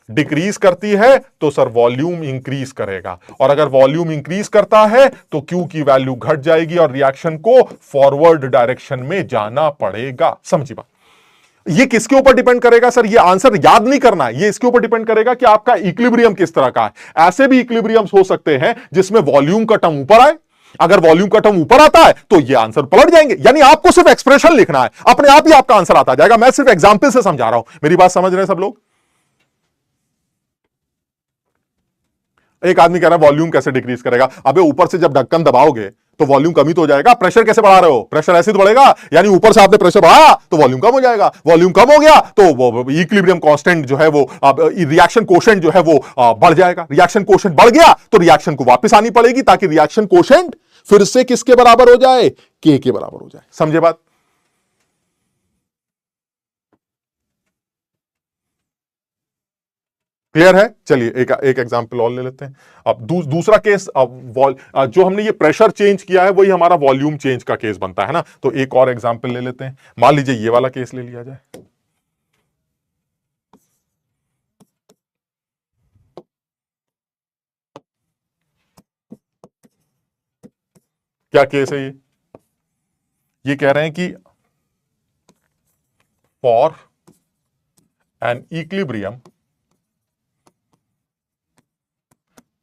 डिक्रीज करती है तो सर वॉल्यूम इंक्रीज करेगा, और अगर वॉल्यूम इंक्रीज करता है तो Q की वैल्यू घट जाएगी और रिएक्शन को फॉरवर्ड डायरेक्शन में जाना पड़ेगा। समझिए बात। ये किसके ऊपर डिपेंड करेगा सर? ये आंसर याद नहीं करना है, ये इसके ऊपर डिपेंड करेगा कि आपका इक्विलिब्रियम किस तरह का है। ऐसे भी इक्विलिब्रियम्स हो सकते हैं जिसमें वॉल्यूम का टर्म ऊपर आए, अगर वॉल्यूम का टर्म ऊपर आता है तो ये आंसर पलट जाएंगे। यानी आपको सिर्फ एक्सप्रेशन लिखना है, अपने आप ही आपका आंसर आता जाएगा। मैं सिर्फ एग्जांपल से समझा रहा हूं। मेरी बात समझ रहे हैं सब लोग? एक आदमी कह रहा है वॉल्यूम कैसे डिक्रीज करेगा? अबे ऊपर से जब ढक्कन दबाओगे तो वॉल्यूम कमी तो हो जाएगा। प्रेशर कैसे बढ़ा रहे हो? प्रेशर ऐसे तो बढ़ेगा, यानी ऊपर से आपने प्रेशर बढ़ाया तो वॉल्यूम कम हो जाएगा, वॉल्यूम कम हो गया तो इक्विलिब्रियम कांस्टेंट जो है वो, रिएक्शन कोशेंट जो है वो बढ़ जाएगा। रिएक्शन कोशेंट बढ़ गया तो रिएक्शन को वापस आनी पड़ेगी ताकि रिएक्शन कोशेंट फिर से किसके बराबर हो जाए? K के बराबर हो जाए। समझे बात? क्लियर है? चलिए एक एग्जांपल और ले लेते हैं। अब दूसरा केस, जो हमने ये प्रेशर चेंज किया है वही हमारा वॉल्यूम चेंज का केस बनता है ना। तो एक और एग्जांपल ले लेते हैं। मान लीजिए ये वाला केस ले लिया जाए। क्या केस है ये कह रहे हैं कि for an equilibrium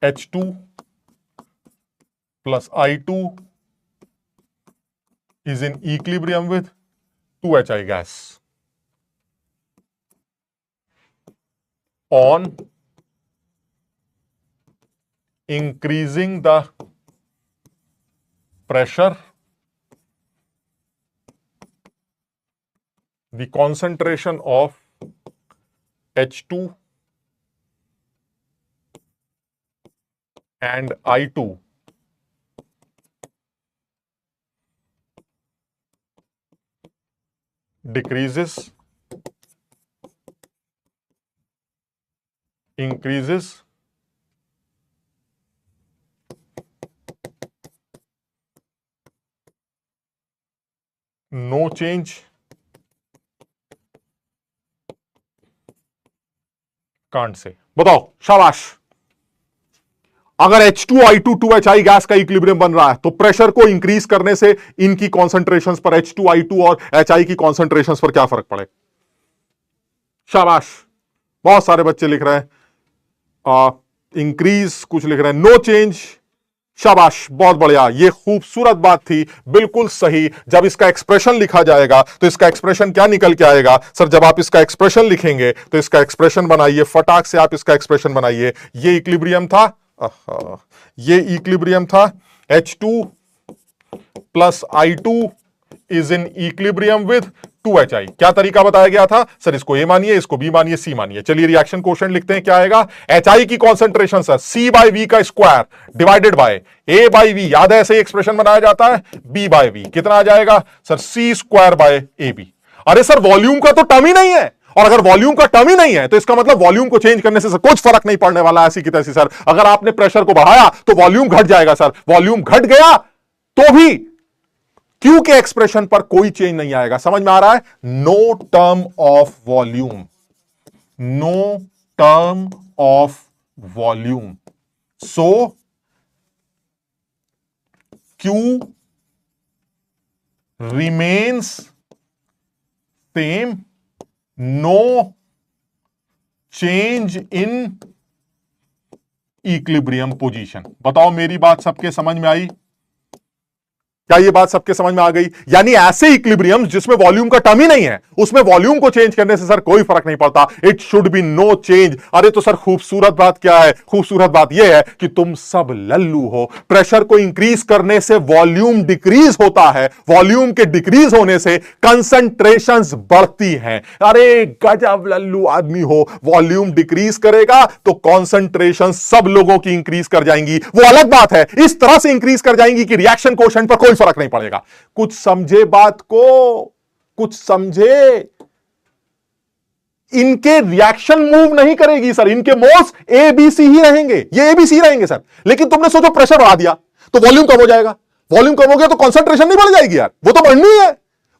H2 plus I2 is in equilibrium with 2HI gas. On increasing the pressure, the concentration of H2 and I2 decreases, increases, no change, can't say. बताओ, शाबाश। अगर H2I2 2HI गैस का इक्विलिब्रियम बन रहा है तो प्रेशर को इंक्रीज करने से इनकी कॉन्सेंट्रेशंस पर H2I2 और HI की कॉन्सेंट्रेशंस पर क्या फर्क पड़े? शाबाश, बहुत सारे बच्चे लिख रहे हैं इंक्रीज, कुछ लिख रहे हैं नो चेंज। शाबाश, बहुत बढ़िया, ये खूबसूरत बात थी, बिल्कुल सही। जब इसका एक्सप्रेशन लिखा जाएगा तो इसका एक्सप्रेशन क्या निकल के आएगा? सर जब आप इसका एक्सप्रेशन लिखेंगे तो इसका एक्सप्रेशन बनाइए, फटाक से आप इसका एक्सप्रेशन बनाइए। ये इक्विलिब्रियम था, ये इक्विलिब्रियम था, H2 plus I2 is in equilibrium with 2HI। क्या तरीका बताया गया था? सर इसको ए मानिए, इसको बी मानिए, सी मानिए। चलिए रिएक्शन कोएफिशिएंट लिखते हैं, क्या आएगा? HI की concentration sir C by V का square divided by A by V, याद है ऐसे एक्सप्रेशन बनाया जाता है, B बाई V। कितना आ जाएगा sir? C square by AB। अरे सर वॉल्यूम का तो टर्म ही नहीं है, और अगर वॉल्यूम का टर्म ही नहीं है तो इसका मतलब वॉल्यूम को चेंज करने से सर कुछ फर्क नहीं पड़ने वाला। ऐसी की तैसी सर, अगर आपने प्रेशर को बढ़ाया तो वॉल्यूम घट जाएगा सर, वॉल्यूम घट गया तो भी क्यू के एक्सप्रेशन पर कोई चेंज नहीं आएगा। समझ में आ रहा है? No term of volume, no term of volume, so Q remains same, no change in equilibrium position. बताओ मेरी बात सबके समझ में आई? क्या ये बात सबके समझ में आ गई? यानी ऐसे इक्विलिब्रियम जिसमें वॉल्यूम का टर्म ही नहीं है, उसमें वॉल्यूम को चेंज करने से सर कोई फर्क नहीं पड़ता, it should be no change. अरे तो सर खूबसूरत बात क्या है? खूबसूरत बात यह है कि तुम सब लल्लू हो। प्रेशर को इंक्रीज करने से वॉल्यूम डिक्रीज होता है, वॉल्यूम के डिक्रीज होने से कंसंट्रेशंस बढ़ती हैं। अरे गजब लल्लू आदमी हो, वॉल्यूम डिक्रीज करेगा तो कॉन्सेंट्रेशन सब लोगों की इंक्रीज कर जाएंगी। वो अलग बात है, इस तरह से इंक्रीज कर जाएंगी कि रिएक्शन कोएफिशिएंट पर कोई फर्क नहीं पड़ेगा। कुछ समझे बात को? कुछ समझे? इनके रिएक्शन मूव नहीं करेगी सर, इनके मोल्स ए बी सी ही रहेंगे, ये ए बी सी रहेंगे सर। लेकिन तुमने सोचो प्रेशर बढ़ा दिया तो वॉल्यूम कम हो जाएगा, वॉल्यूम कम हो गया तो कंसंट्रेशन नहीं बढ़ जाएगी यार, वो तो बढ़नी है।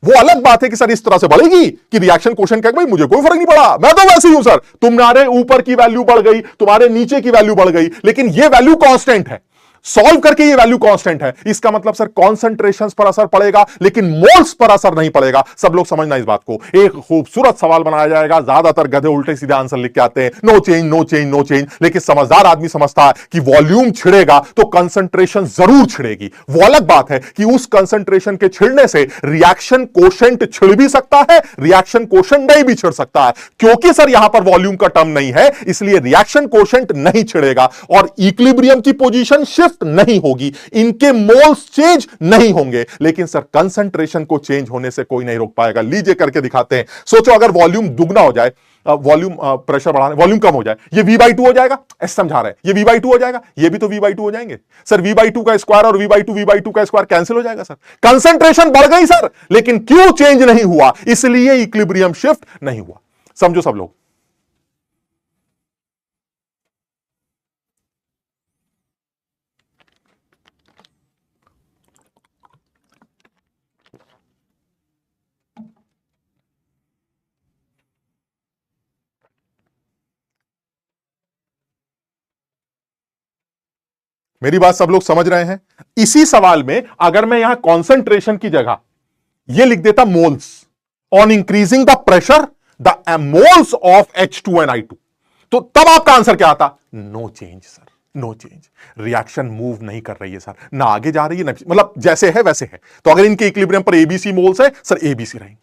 वो अलग बात है कि सर इस तरह से बढ़ेगी कि रिएक्शन कोएफिशिएंट क्या, भाई मुझे कोई फर्क नहीं पड़ा, मैं तो वैसे ही हूं सर। तुम्हारे ऊपर की वैल्यू बढ़ गई, तुम्हारे नीचे की वैल्यू बढ़ गई, लेकिन ये वैल्यू कांस्टेंट है। सॉल्व करके ये वैल्यू कांस्टेंट है, इसका मतलब सर कॉन्सेंट्रेशंस पर असर पड़ेगा लेकिन मोल्स पर असर नहीं पड़ेगा। सब लोग समझना इस बात को। एक खूबसूरत सवाल बनाया जाएगा, ज्यादातर गधे उल्टे सीधे आंसर लिख के आते हैं, no change no change no change. लेकिन समझदार आदमी समझता है कि वॉल्यूम छिड़ेगा तो कंसंट्रेशन जरूर छिड़ेगी। वो अलग बात है कि उस कंसंट्रेशन के छिड़ने से रिएक्शन कोएफिशिएंट छिड़ भी सकता है, रिएक्शन कोएफिशिएंट नहीं भी छिड़ सकता है। क्योंकि सर यहां पर वॉल्यूम का टर्म नहीं है, इसलिए रिएक्शन कोएफिशिएंट नहीं छिड़ेगा और इक्विलिब्रियम की पोजीशन शिफ्ट नहीं होगी, इनके मोल्स चेंज नहीं होंगे। लेकिन सर कंसंट्रेशन को चेंज होने से कोई नहीं रोक पाएगा। लीजिए करके दिखाते हैं। सोचो अगर वॉल्यूम दुगना हो जाए, वॉल्यूम प्रेशर बढ़ाने, वॉल्यूम कम हो जाए, ये V/2 हो जाएगा, ऐसे समझा रहे हैं, ये V/2 हो जाएगा, ये भी तो V/2 हो जाएंगे सर। V/2 का स्क्वायर और V/2 का स्क्वायर कैंसिल हो जाएगा सर। कंसंट्रेशन बढ़ गई सर, लेकिन क्यों चेंज नहीं हुआ? इसलिए इक्विलिब्रियम शिफ्ट नहीं हुआ। समझो सब लोग। मेरी बात सब लोग समझ रहे हैं? इसी सवाल में अगर मैं यहां कॉन्सेंट्रेशन की जगह यह लिख देता moles on increasing the pressure the moles of H2 and I2, तो तब आपका आंसर क्या आता? No change sir, no change. Reaction move नहीं कर रही है सर, ना आगे जा रही है ना, मतलब जैसे है वैसे है। तो अगर इनके इक्विलिब्रियम पर एबीसी मोल्स है सर, एबीसी रहेंगे।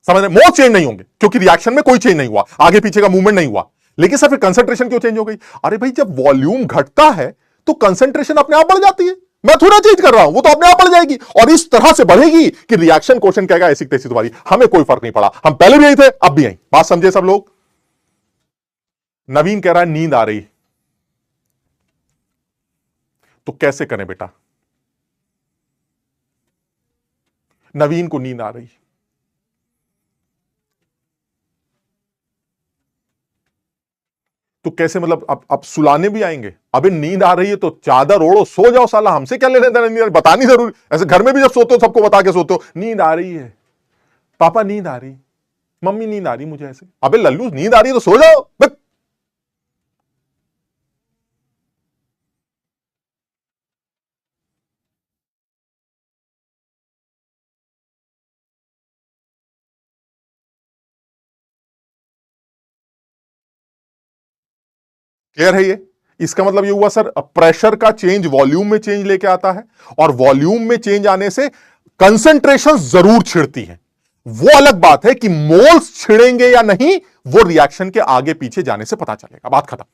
समझ रहे? मोल चेंज नहीं होंगे क्योंकि रिएक्शन में कोई चेंज नहीं हुआ, आगे पीछे का मूवमेंट नहीं हुआ। लेकिन सर फिर कंसंट्रेशन क्यों चेंज हो गई? अरे भाई जब वॉल्यूम घटता है तो कंसंट्रेशन अपने आप बढ़ जाती है। मैं थोड़ा चेंज कर रहा हूं, वो तो अपने आप बढ़ जाएगी और इस तरह से बढ़ेगी कि रिएक्शन क्वोशिएंट कहेगा ऐसी तैसी तुम्हारी। हमें कोई फर्क नहीं पड़ा, हम पहले भी यही थे अब भी यही। बात समझे सब लोग? नवीन कह रहा है नींद आ रही, तो कैसे करें बेटा? नवीन को नींद आ रही, तो कैसे? मतलब अब सुलाने भी आएंगे? अबे नींद आ रही है तो चादर ओढ़ो, सो जाओ साला, हमसे क्या लेने देना? नींद बतानी जरूरी? ऐसे घर में भी जब सोते हो सबको बता के सोते हो नींद आ रही है, पापा नींद आ रही, मम्मी नींद आ रही मुझे ऐसे। अबे लल्लू नींद आ रही है तो सो जाओ। क्लियर है ये? इसका मतलब ये हुआ सर, प्रेशर का चेंज वॉल्यूम में चेंज लेके आता है और वॉल्यूम में चेंज आने से कंसंट्रेशन जरूर छिड़ती है। वो अलग बात है कि मोल्स छिड़ेंगे या नहीं, वो रिएक्शन के आगे पीछे जाने से पता चलेगा। बात खत्म।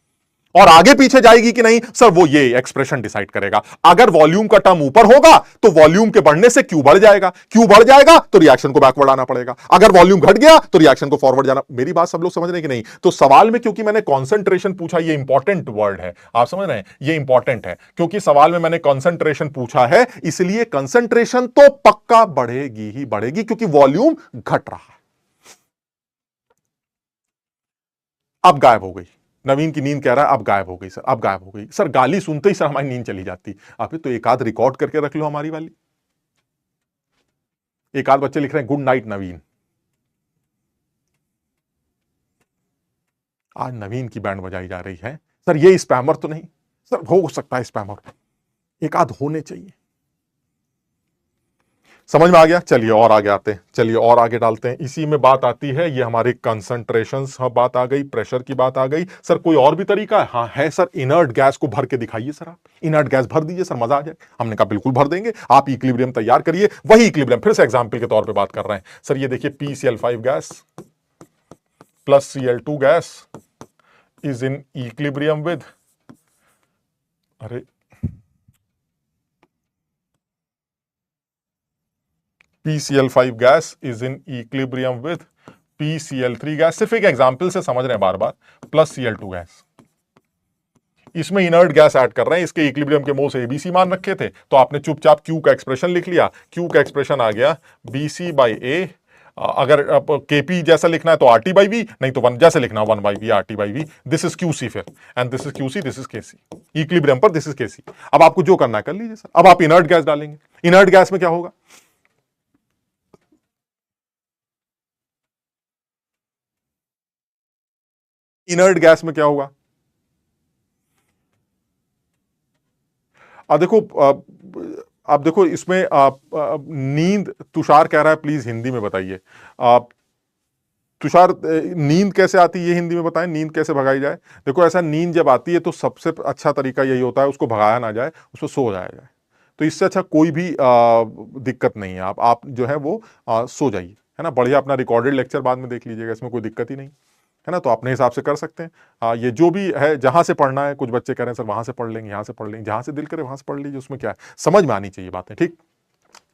और आगे पीछे जाएगी कि नहीं सर, वो ये एक्सप्रेशन डिसाइड करेगा। अगर वॉल्यूम का टर्म ऊपर होगा तो वॉल्यूम के बढ़ने से क्यू बढ़ जाएगा, क्यू बढ़ जाएगा तो रिएक्शन को बैकवर्ड आना पड़ेगा। अगर वॉल्यूम घट गया तो रिएक्शन को फॉरवर्ड जाना। मेरी बात सब लोग समझ रहे हैं कि नहीं? तो सवाल में क्योंकि मैंने कॉन्सेंट्रेशन पूछा, ये इंपॉर्टेंट वर्ड है, आप समझ रहे हैं? ये इंपॉर्टेंट है क्योंकि सवाल में मैंने कॉन्सेंट्रेशन पूछा है, इसलिए कंसंट्रेशन तो पक्का बढ़ेगी ही बढ़ेगी क्योंकि वॉल्यूम घट रहा है। अब गायब हो गई नवीन की नींद, कह रहा है अब गायब हो गई सर, अब गायब हो गई सर। गाली सुनते ही सर हमारी नींद चली जाती। आप तो एक आध रिकॉर्ड करके रख लो हमारी वाली। एक आध बच्चे लिख रहे हैं गुड नाइट नवीन। आज नवीन की बैंड बजाई जा रही है सर। ये स्पैमर तो नहीं सर? हो सकता है स्पैमर, एक आध होने चाहिए। समझ में आ गया? चलिए और आगे आते हैं, चलिए और आगे डालते हैं। इसी में बात आती है, ये हमारी कंसंट्रेशन बात आ गई, प्रेशर की बात आ गई। सर कोई और भी तरीका है? हाँ है सर, इनर्ट गैस को भर के दिखाइए सर। आप इनर्ट गैस भर दीजिए सर, मजा आ जाए। हमने कहा बिल्कुल भर देंगे, आप इक्विलिब्रियम तैयार करिए। वही इक्विलिब्रियम फिर से एग्जाम्पल के तौर पर बात कर रहे हैं सर। ये देखिए PCl5 gas plus Cl2 gas is in equilibrium with, अरे PCl5 gas is in equilibrium with PCl3 gas. सिर्फ एक एग्जांपल से समझ रहे हैं बार बार, प्लस Cl2 गैस। इसमें इनर्ट गैस ऐड कर रहे हैं, इसके इक्विलिब्रियम के मोल से ABC मान रखे थे, तो आपने चुपचाप Q का एक्सप्रेशन लिख लिया। Q का एक्सप्रेशन आ गया BC/A। अगर KP जैसा लिखना है तो RT/V, नहीं तो 1 जैसे लिखना 1/V RT/V। This is QC फिर, and this is QC, this is KC। Equilibrium पर दिस इज KC। अब आपको जो करना है कर लीजिए सर। अब आप इनर्ट गैस डालेंगे। इनर्ट गैस में क्या होगा? इनर्ट गैस में क्या होगा? देखो, आप देखो इसमें नींद, तुषार कह रहा है प्लीज हिंदी में बताइए। तुषार, नींद कैसे आती है ये हिंदी में बताएं, नींद कैसे भगाई जाए? देखो ऐसा, नींद जब आती है तो सबसे अच्छा तरीका यही होता है, उसको भगाया ना जाए, उसको सो जाया जाए। तो इससे अच्छा कोई भी दिक्कत नहीं है। आप जो है वो सो जाइए, है ना। बढ़िया अपना रिकॉर्डेड लेक्चर बाद में देख लीजिएगा, इसमें कोई दिक्कत ही नहीं, है ना। तो अपने हिसाब से कर सकते हैं। ये जो भी है, जहां से पढ़ना है, कुछ बच्चे कह रहे हैं सर वहां से पढ़ लेंगे, यहां से पढ़ लेंगे, जहां से दिल करे वहां से पढ़ लीजिए, उसमें क्या है, समझ में आनी चाहिए बातें, ठीक।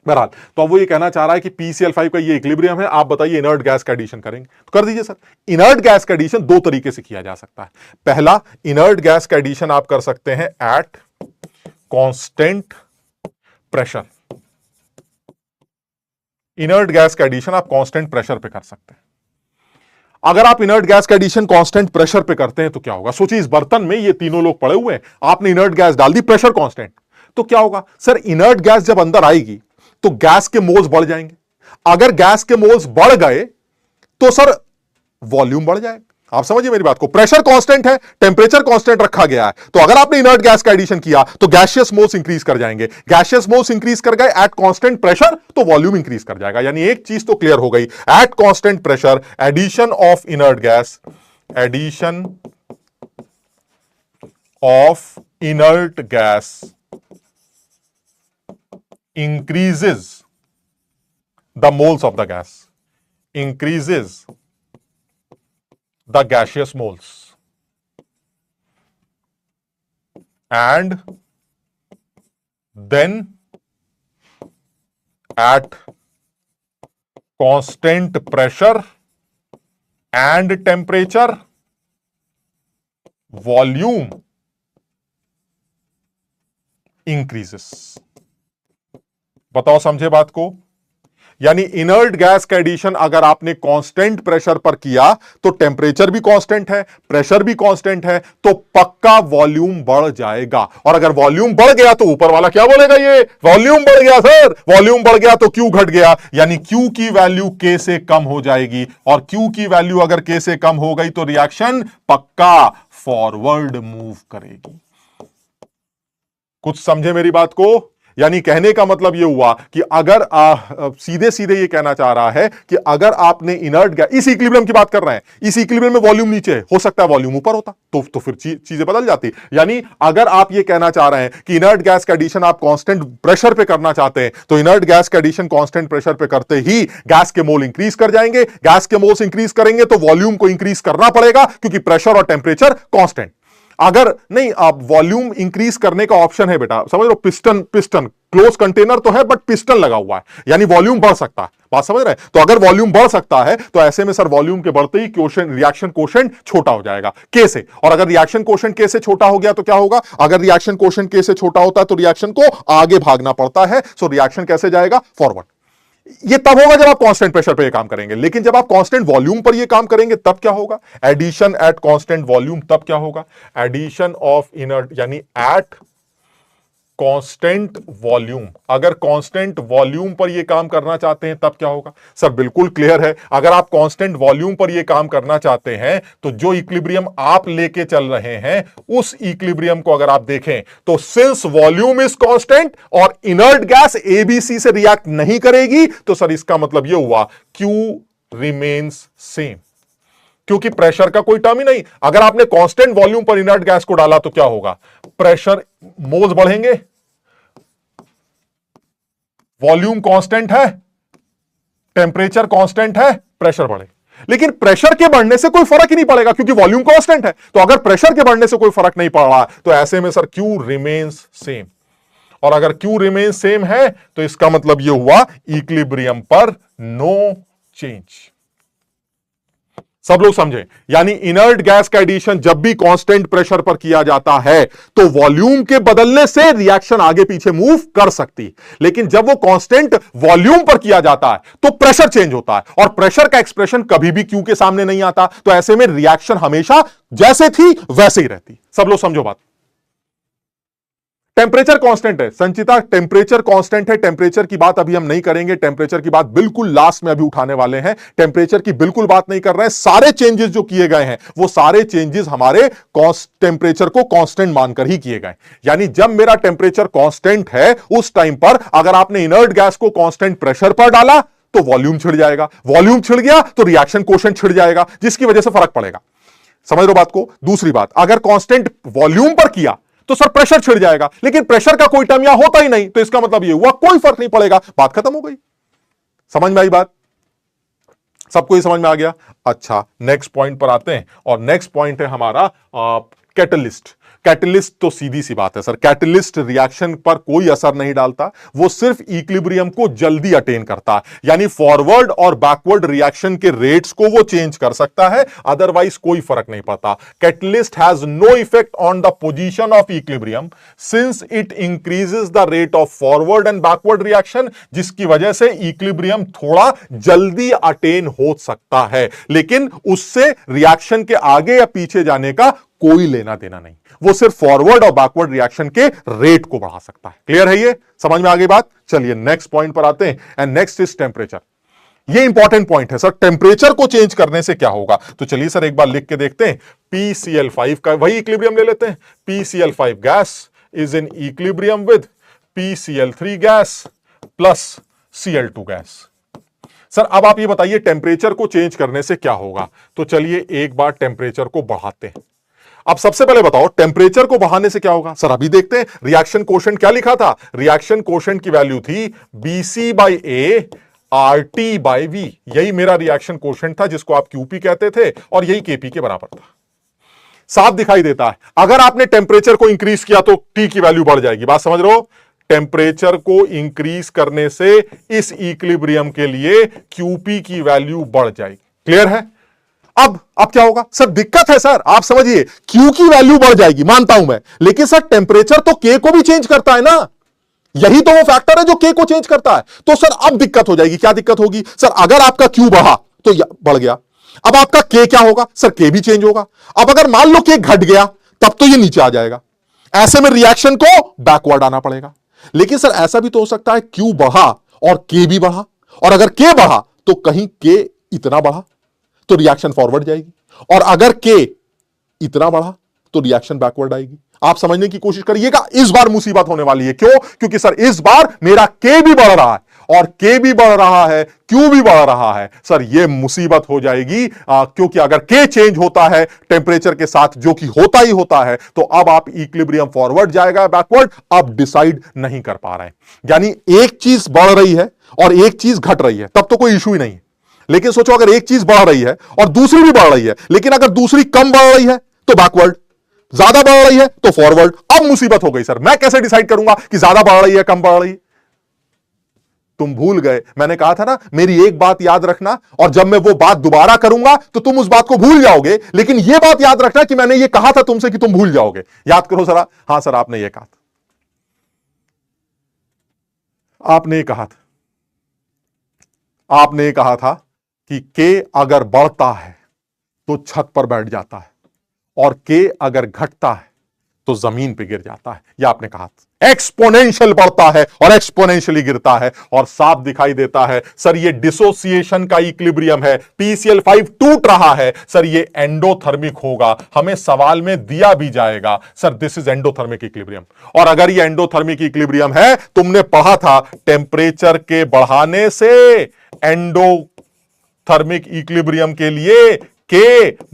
बहरहाल, तो अब वो ये कहना चाह रहा है कि PCl5 का ये इक्विलिब्रियम है, आप बताइए इनर्ट गैस का एडिशन करेंगे तो कर दीजिए सर। इनर्ट गैस का एडिशन दो तरीके से किया जा सकता है। पहला, इनर्ट गैस का एडिशन आप कर सकते हैं eight constant pressure. Inert gas का एडिशन आप कांस्टेंट प्रेशर पे कर सकते हैं। अगर आप इनर्ट गैस का एडिशन कांस्टेंट प्रेशर पे करते हैं तो क्या होगा? सोचिए, इस बर्तन में ये तीनों लोग पड़े हुए हैं, आपने इनर्ट गैस डाल दी, प्रेशर कांस्टेंट, तो क्या होगा सर? इनर्ट गैस जब अंदर आएगी तो गैस के मोल्स बढ़ जाएंगे। अगर गैस के मोल्स बढ़ गए तो सर वॉल्यूम बढ़ जाएगा। आप समझिए मेरी बात को, प्रेशर कांस्टेंट है, टेंपरेचर कांस्टेंट रखा गया है, तो अगर आपने इनर्ट गैस का एडिशन किया तो गैसियस मोल्स इंक्रीज कर जाएंगे, गैसियस मोल्स इंक्रीज कर गए एट कांस्टेंट प्रेशर तो वॉल्यूम इंक्रीज कर जाएगा। यानी एक चीज तो क्लियर हो गई, at constant pressure addition of inert gas, addition of inert gas increases the moles of the gas, increases the gaseous moles, and then at constant pressure and temperature volume increases। बताओ समझे बात को? यानी इनर्ट गैस का एडिशन अगर आपने कांस्टेंट प्रेशर पर किया तो टेंपरेचर भी कांस्टेंट है, प्रेशर भी कांस्टेंट है, तो पक्का वॉल्यूम बढ़ जाएगा। और अगर वॉल्यूम बढ़ गया तो ऊपर वाला क्या बोलेगा, ये वॉल्यूम बढ़ गया सर, वॉल्यूम बढ़ गया तो क्यू घट गया, यानी क्यू की वैल्यू के से कम हो जाएगी, और क्यू की वैल्यू अगर के से कम हो गई तो रिएक्शन पक्का फॉरवर्ड मूव करेगी। कुछ समझे मेरी बात को? यानी कहने का मतलब यह हुआ कि अगर सीधे सीधे ये कहना चाह रहा है कि अगर आपने इनर्ट गैस, इस इक्विलिब्रियम की बात कर रहे हैं, इस इक्विलिब्रियम में वॉल्यूम नीचे है, हो सकता है वॉल्यूम ऊपर होता तो फिर चीजें बदल जाती। यानी अगर आप ये कहना चाह रहे हैं कि इनर्ट गैस का एडिशन आप कांस्टेंट प्रेशर पे करना चाहते हैं तो इनर्ट गैस का एडिशन कांस्टेंट प्रेशर पे करते ही गैस के मोल इंक्रीज कर जाएंगे, गैस के मोल्स इंक्रीज करेंगे तो वॉल्यूम को इंक्रीज करना पड़ेगा क्योंकि प्रेशर और टेंपरेचर कांस्टेंट। अगर नहीं, आप वॉल्यूम इंक्रीज करने का ऑप्शन है बेटा, समझ लो, पिस्टन क्लोज कंटेनर तो है बट पिस्टन लगा हुआ है, यानी वॉल्यूम बढ़ सकता है, बात समझ रहे हैं? तो अगर वॉल्यूम बढ़ सकता है तो ऐसे में सर वॉल्यूम के बढ़ते ही रिएक्शन कोशेंट छोटा हो जाएगा के से, और अगर रिएक्शन कोशेंट के से छोटा हो गया तो क्या होगा, अगर रिएक्शन कोशेंट के से छोटा होता है तो रिएक्शन को आगे भागना पड़ता है, सो रिएक्शन कैसे जाएगा, फॉरवर्ड। ये तब होगा जब आप कांस्टेंट प्रेशर पे ये काम करेंगे, लेकिन जब आप कांस्टेंट वॉल्यूम पर ये काम करेंगे तब क्या होगा, एडिशन एट कांस्टेंट वॉल्यूम, तब क्या होगा, एडिशन ऑफ इनर्ट यानी एट कांस्टेंट वॉल्यूम। अगर कांस्टेंट वॉल्यूम पर ये काम करना चाहते हैं तब क्या होगा, सर बिल्कुल क्लियर है, अगर आप कांस्टेंट वॉल्यूम पर ये काम करना चाहते हैं तो जो इक्विलिब्रियम आप लेके चल रहे हैं उस इक्विलिब्रियम को अगर आप देखें तो सिंस वॉल्यूम इज कांस्टेंट और इनर्ट गैस एबीसी से रिएक्ट नहीं करेगी तो सर इसका मतलब यह हुआ क्यू रिमेन्स सेम, क्योंकि प्रेशर का कोई टर्म ही नहीं। अगर आपने कांस्टेंट वॉल्यूम पर इनर्ट गैस को डाला तो क्या होगा, प्रेशर मोल्स बढ़ेंगे, वॉल्यूम कांस्टेंट है, टेंपरेचर कांस्टेंट है, प्रेशर बढ़े, लेकिन प्रेशर के बढ़ने से कोई फर्क ही नहीं पड़ेगा क्योंकि वॉल्यूम कांस्टेंट है। तो अगर प्रेशर के बढ़ने से कोई फर्क नहीं पड़ रहा तो ऐसे में सर क्यू रिमेन्स सेम, और अगर क्यू रिमेन्स सेम है तो इसका मतलब यह हुआ इक्विलिब्रियम पर नो चेंज। सब लोग समझे, यानी इनर्ट गैस का एडिशन जब भी कांस्टेंट प्रेशर पर किया जाता है तो वॉल्यूम के बदलने से रिएक्शन आगे पीछे मूव कर सकती, लेकिन जब वो कांस्टेंट वॉल्यूम पर किया जाता है तो प्रेशर चेंज होता है, और प्रेशर का एक्सप्रेशन कभी भी क्यू के सामने नहीं आता, तो ऐसे में रिएक्शन हमेशा जैसे थी वैसे ही रहती। सब लोग समझो बात। टेंपरेचर कांस्टेंट है संचिता, टेंपरेचर कांस्टेंट है, टेंपरेचर की बात अभी हम नहीं करेंगे, टेंपरेचर की बात बिल्कुल लास्ट में अभी उठाने वाले हैं, टेंपरेचर की बिल्कुल बात नहीं कर रहे हैं। सारे चेंजेस जो किए गए हैं वो सारे चेंजेस हमारे टेंपरेचर को कांस्टेंट मानकर ही किए गए, यानी जब मेरा टेंपरेचर कांस्टेंट है उस टाइम पर अगर आपने इनर्ट गैस को कांस्टेंट प्रेशर पर डाला तो वॉल्यूम छिड़ जाएगा, वॉल्यूम छिड़ गया तो रिएक्शन कोशेंट छिड़ जाएगा, जिसकी वजह से फर्क पड़ेगा। समझ लो बात को। दूसरी बात, अगर कांस्टेंट वॉल्यूम पर किया तो सर प्रेशर छिड़ जाएगा, लेकिन प्रेशर का कोई टर्म यहां होता ही नहीं, तो इसका मतलब यह हुआ कोई फर्क नहीं पड़ेगा, बात खत्म हो गई। समझ में आई बात? सबको ये समझ में आ गया? अच्छा, नेक्स्ट पॉइंट पर आते हैं, और नेक्स्ट पॉइंट है हमारा कैटलिस्ट। कैटलिस्ट तो सीधी सी बात है सर, कैटलिस्ट रिएक्शन पर कोई असर नहीं डालता, वो सिर्फ इक्विलिब्रियम को जल्दी अटेन करता है, यानी फॉरवर्ड और बैकवर्ड रिएक्शन के रेट्स को वो चेंज कर सकता है, अदरवाइज कोई फर्क नहीं पड़ता। Catalyst has no effect on the position of equilibrium since it increases the rate of forward and backward reaction, जिसकी वजह से इक्विलिब्रियम थोड़ा जल्दी अटेन हो सकता है, लेकिन उससे रिएक्शन के आगे या पीछे जाने का कोई लेना देना नहीं, वो सिर्फ फॉरवर्ड और बैकवर्ड रिएक्शन के रेट को बढ़ा सकता है। क्लियर है? ये समझ में आ गई बात? चलिए नेक्स्ट पॉइंट पर आते हैं, एंड नेक्स्ट इज टेंपरेचर। ये इंपॉर्टेंट पॉइंट है सर, टेम्परेचर को चेंज करने से क्या होगा। तो चलिए सर एक बार लिख के देखते हैं। PCl5 का वही इक्विलिब्रियम ले लेते हैं। PCl5 gas is in equilibrium with PCl3 gas plus Cl2 gas. Sir अब आप ये बताइए टेम्परेचर को चेंज करने से क्या होगा। तो चलिए एक बार टेम्परेचर को बढ़ाते हैं। अब सबसे पहले बताओ टेम्परेचर को बढ़ाने से क्या होगा। सर अभी देखते हैं रिएक्शन कोशेंट क्या लिखा था। रिएक्शन कोशेंट की वैल्यू थी BC/A RT/V। यही मेरा रिएक्शन कोशेंट था जिसको आप QP कहते थे और यही KP के बराबर था। साफ दिखाई देता है अगर आपने टेम्परेचर को इंक्रीज किया तो T की वैल्यू बढ़ जाएगी। बात समझ रहे हो। टेम्परेचर को इंक्रीज करने से इस इक्विलिब्रियम के लिए QP की वैल्यू बढ़ जाएगी। क्लियर है। अब क्या होगा सर। दिक्कत है सर, आप समझिए Q की वैल्यू बढ़ जाएगी मानता हूं मैं, लेकिन सर टेम्परेचर तो K को भी चेंज करता है ना। यही तो वो फैक्टर है जो K को चेंज करता है। तो सर अब दिक्कत हो जाएगी। क्या दिक्कत होगी सर। अगर आपका Q बढ़ा तो बढ़ गया। अब आपका K क्या होगा सर। K भी चेंज होगा। अब अगर मान लो K घट गया तब तो ये नीचे आ जाएगा। ऐसे में रिएक्शन को बैकवर्ड आना पड़ेगा। लेकिन सर ऐसा भी तो हो सकता है Q बढ़ा और K भी बढ़ा, और अगर K बढ़ा तो कहीं K इतना बढ़ा तो रिएक्शन फॉरवर्ड जाएगी, और अगर K इतना बढ़ा तो रिएक्शन बैकवर्ड आएगी। आप समझने की कोशिश करिएगा। इस बार मुसीबत होने वाली है। क्यों। क्योंकि सर इस बार मेरा K भी बढ़ रहा है और K भी बढ़ रहा है, Q भी बढ़ रहा है। सर ये मुसीबत हो जाएगी क्योंकि अगर K चेंज होता है टेम्परेचर के साथ, जो कि होता ही होता है, तो अब आप इक्विलिब्रियम फॉरवर्ड जाएगा बैकवर्ड अब डिसाइड नहीं कर पा रहे हैं। यानी एक चीज बढ़ रही है और एक चीज घट रही है तब तो कोई इशू ही नहीं है। लेकिन सोचो अगर एक चीज बढ़ रही है और दूसरी भी बढ़ रही है, लेकिन अगर दूसरी कम बढ़ रही है तो बैकवर्ड, ज्यादा बढ़ रही है तो फॉरवर्ड। अब मुसीबत हो गई सर। मैं कैसे डिसाइड करूंगा कि ज्यादा बढ़ रही है कम बढ़ रही है। तुम भूल गए, मैंने कहा था ना मेरी एक बात याद रखना, और जब मैं वो बात दोबारा करूंगा तो तुम उस बात को भूल जाओगे, लेकिन यह बात याद रखना कि मैंने ये कहा था तुमसे कि तुम भूल जाओगे। याद करो जरा। हां सर आपने ये कहा था, आपने कहा था कि K अगर बढ़ता है तो छत पर बैठ जाता है और K अगर घटता है तो जमीन पे गिर जाता है। यह आपने कहा था। एक्सपोनेंशियल बढ़ता है और एक्सपोनेंशियली गिरता है, और साफ दिखाई देता है सर ये डिसोसिएशन का इक्विलिब्रियम है। PCl5 टूट रहा है सर, ये एंडोथर्मिक होगा। हमें सवाल में दिया भी जाएगा sir this is endothermic equilibrium. और अगर ये एंडोथर्मिक इक्विलिब्रियम है, तुमने पढ़ा था टेम्परेचर के बढ़ाने से एंडोथर्मिक इक्विलिब्रियम के लिए K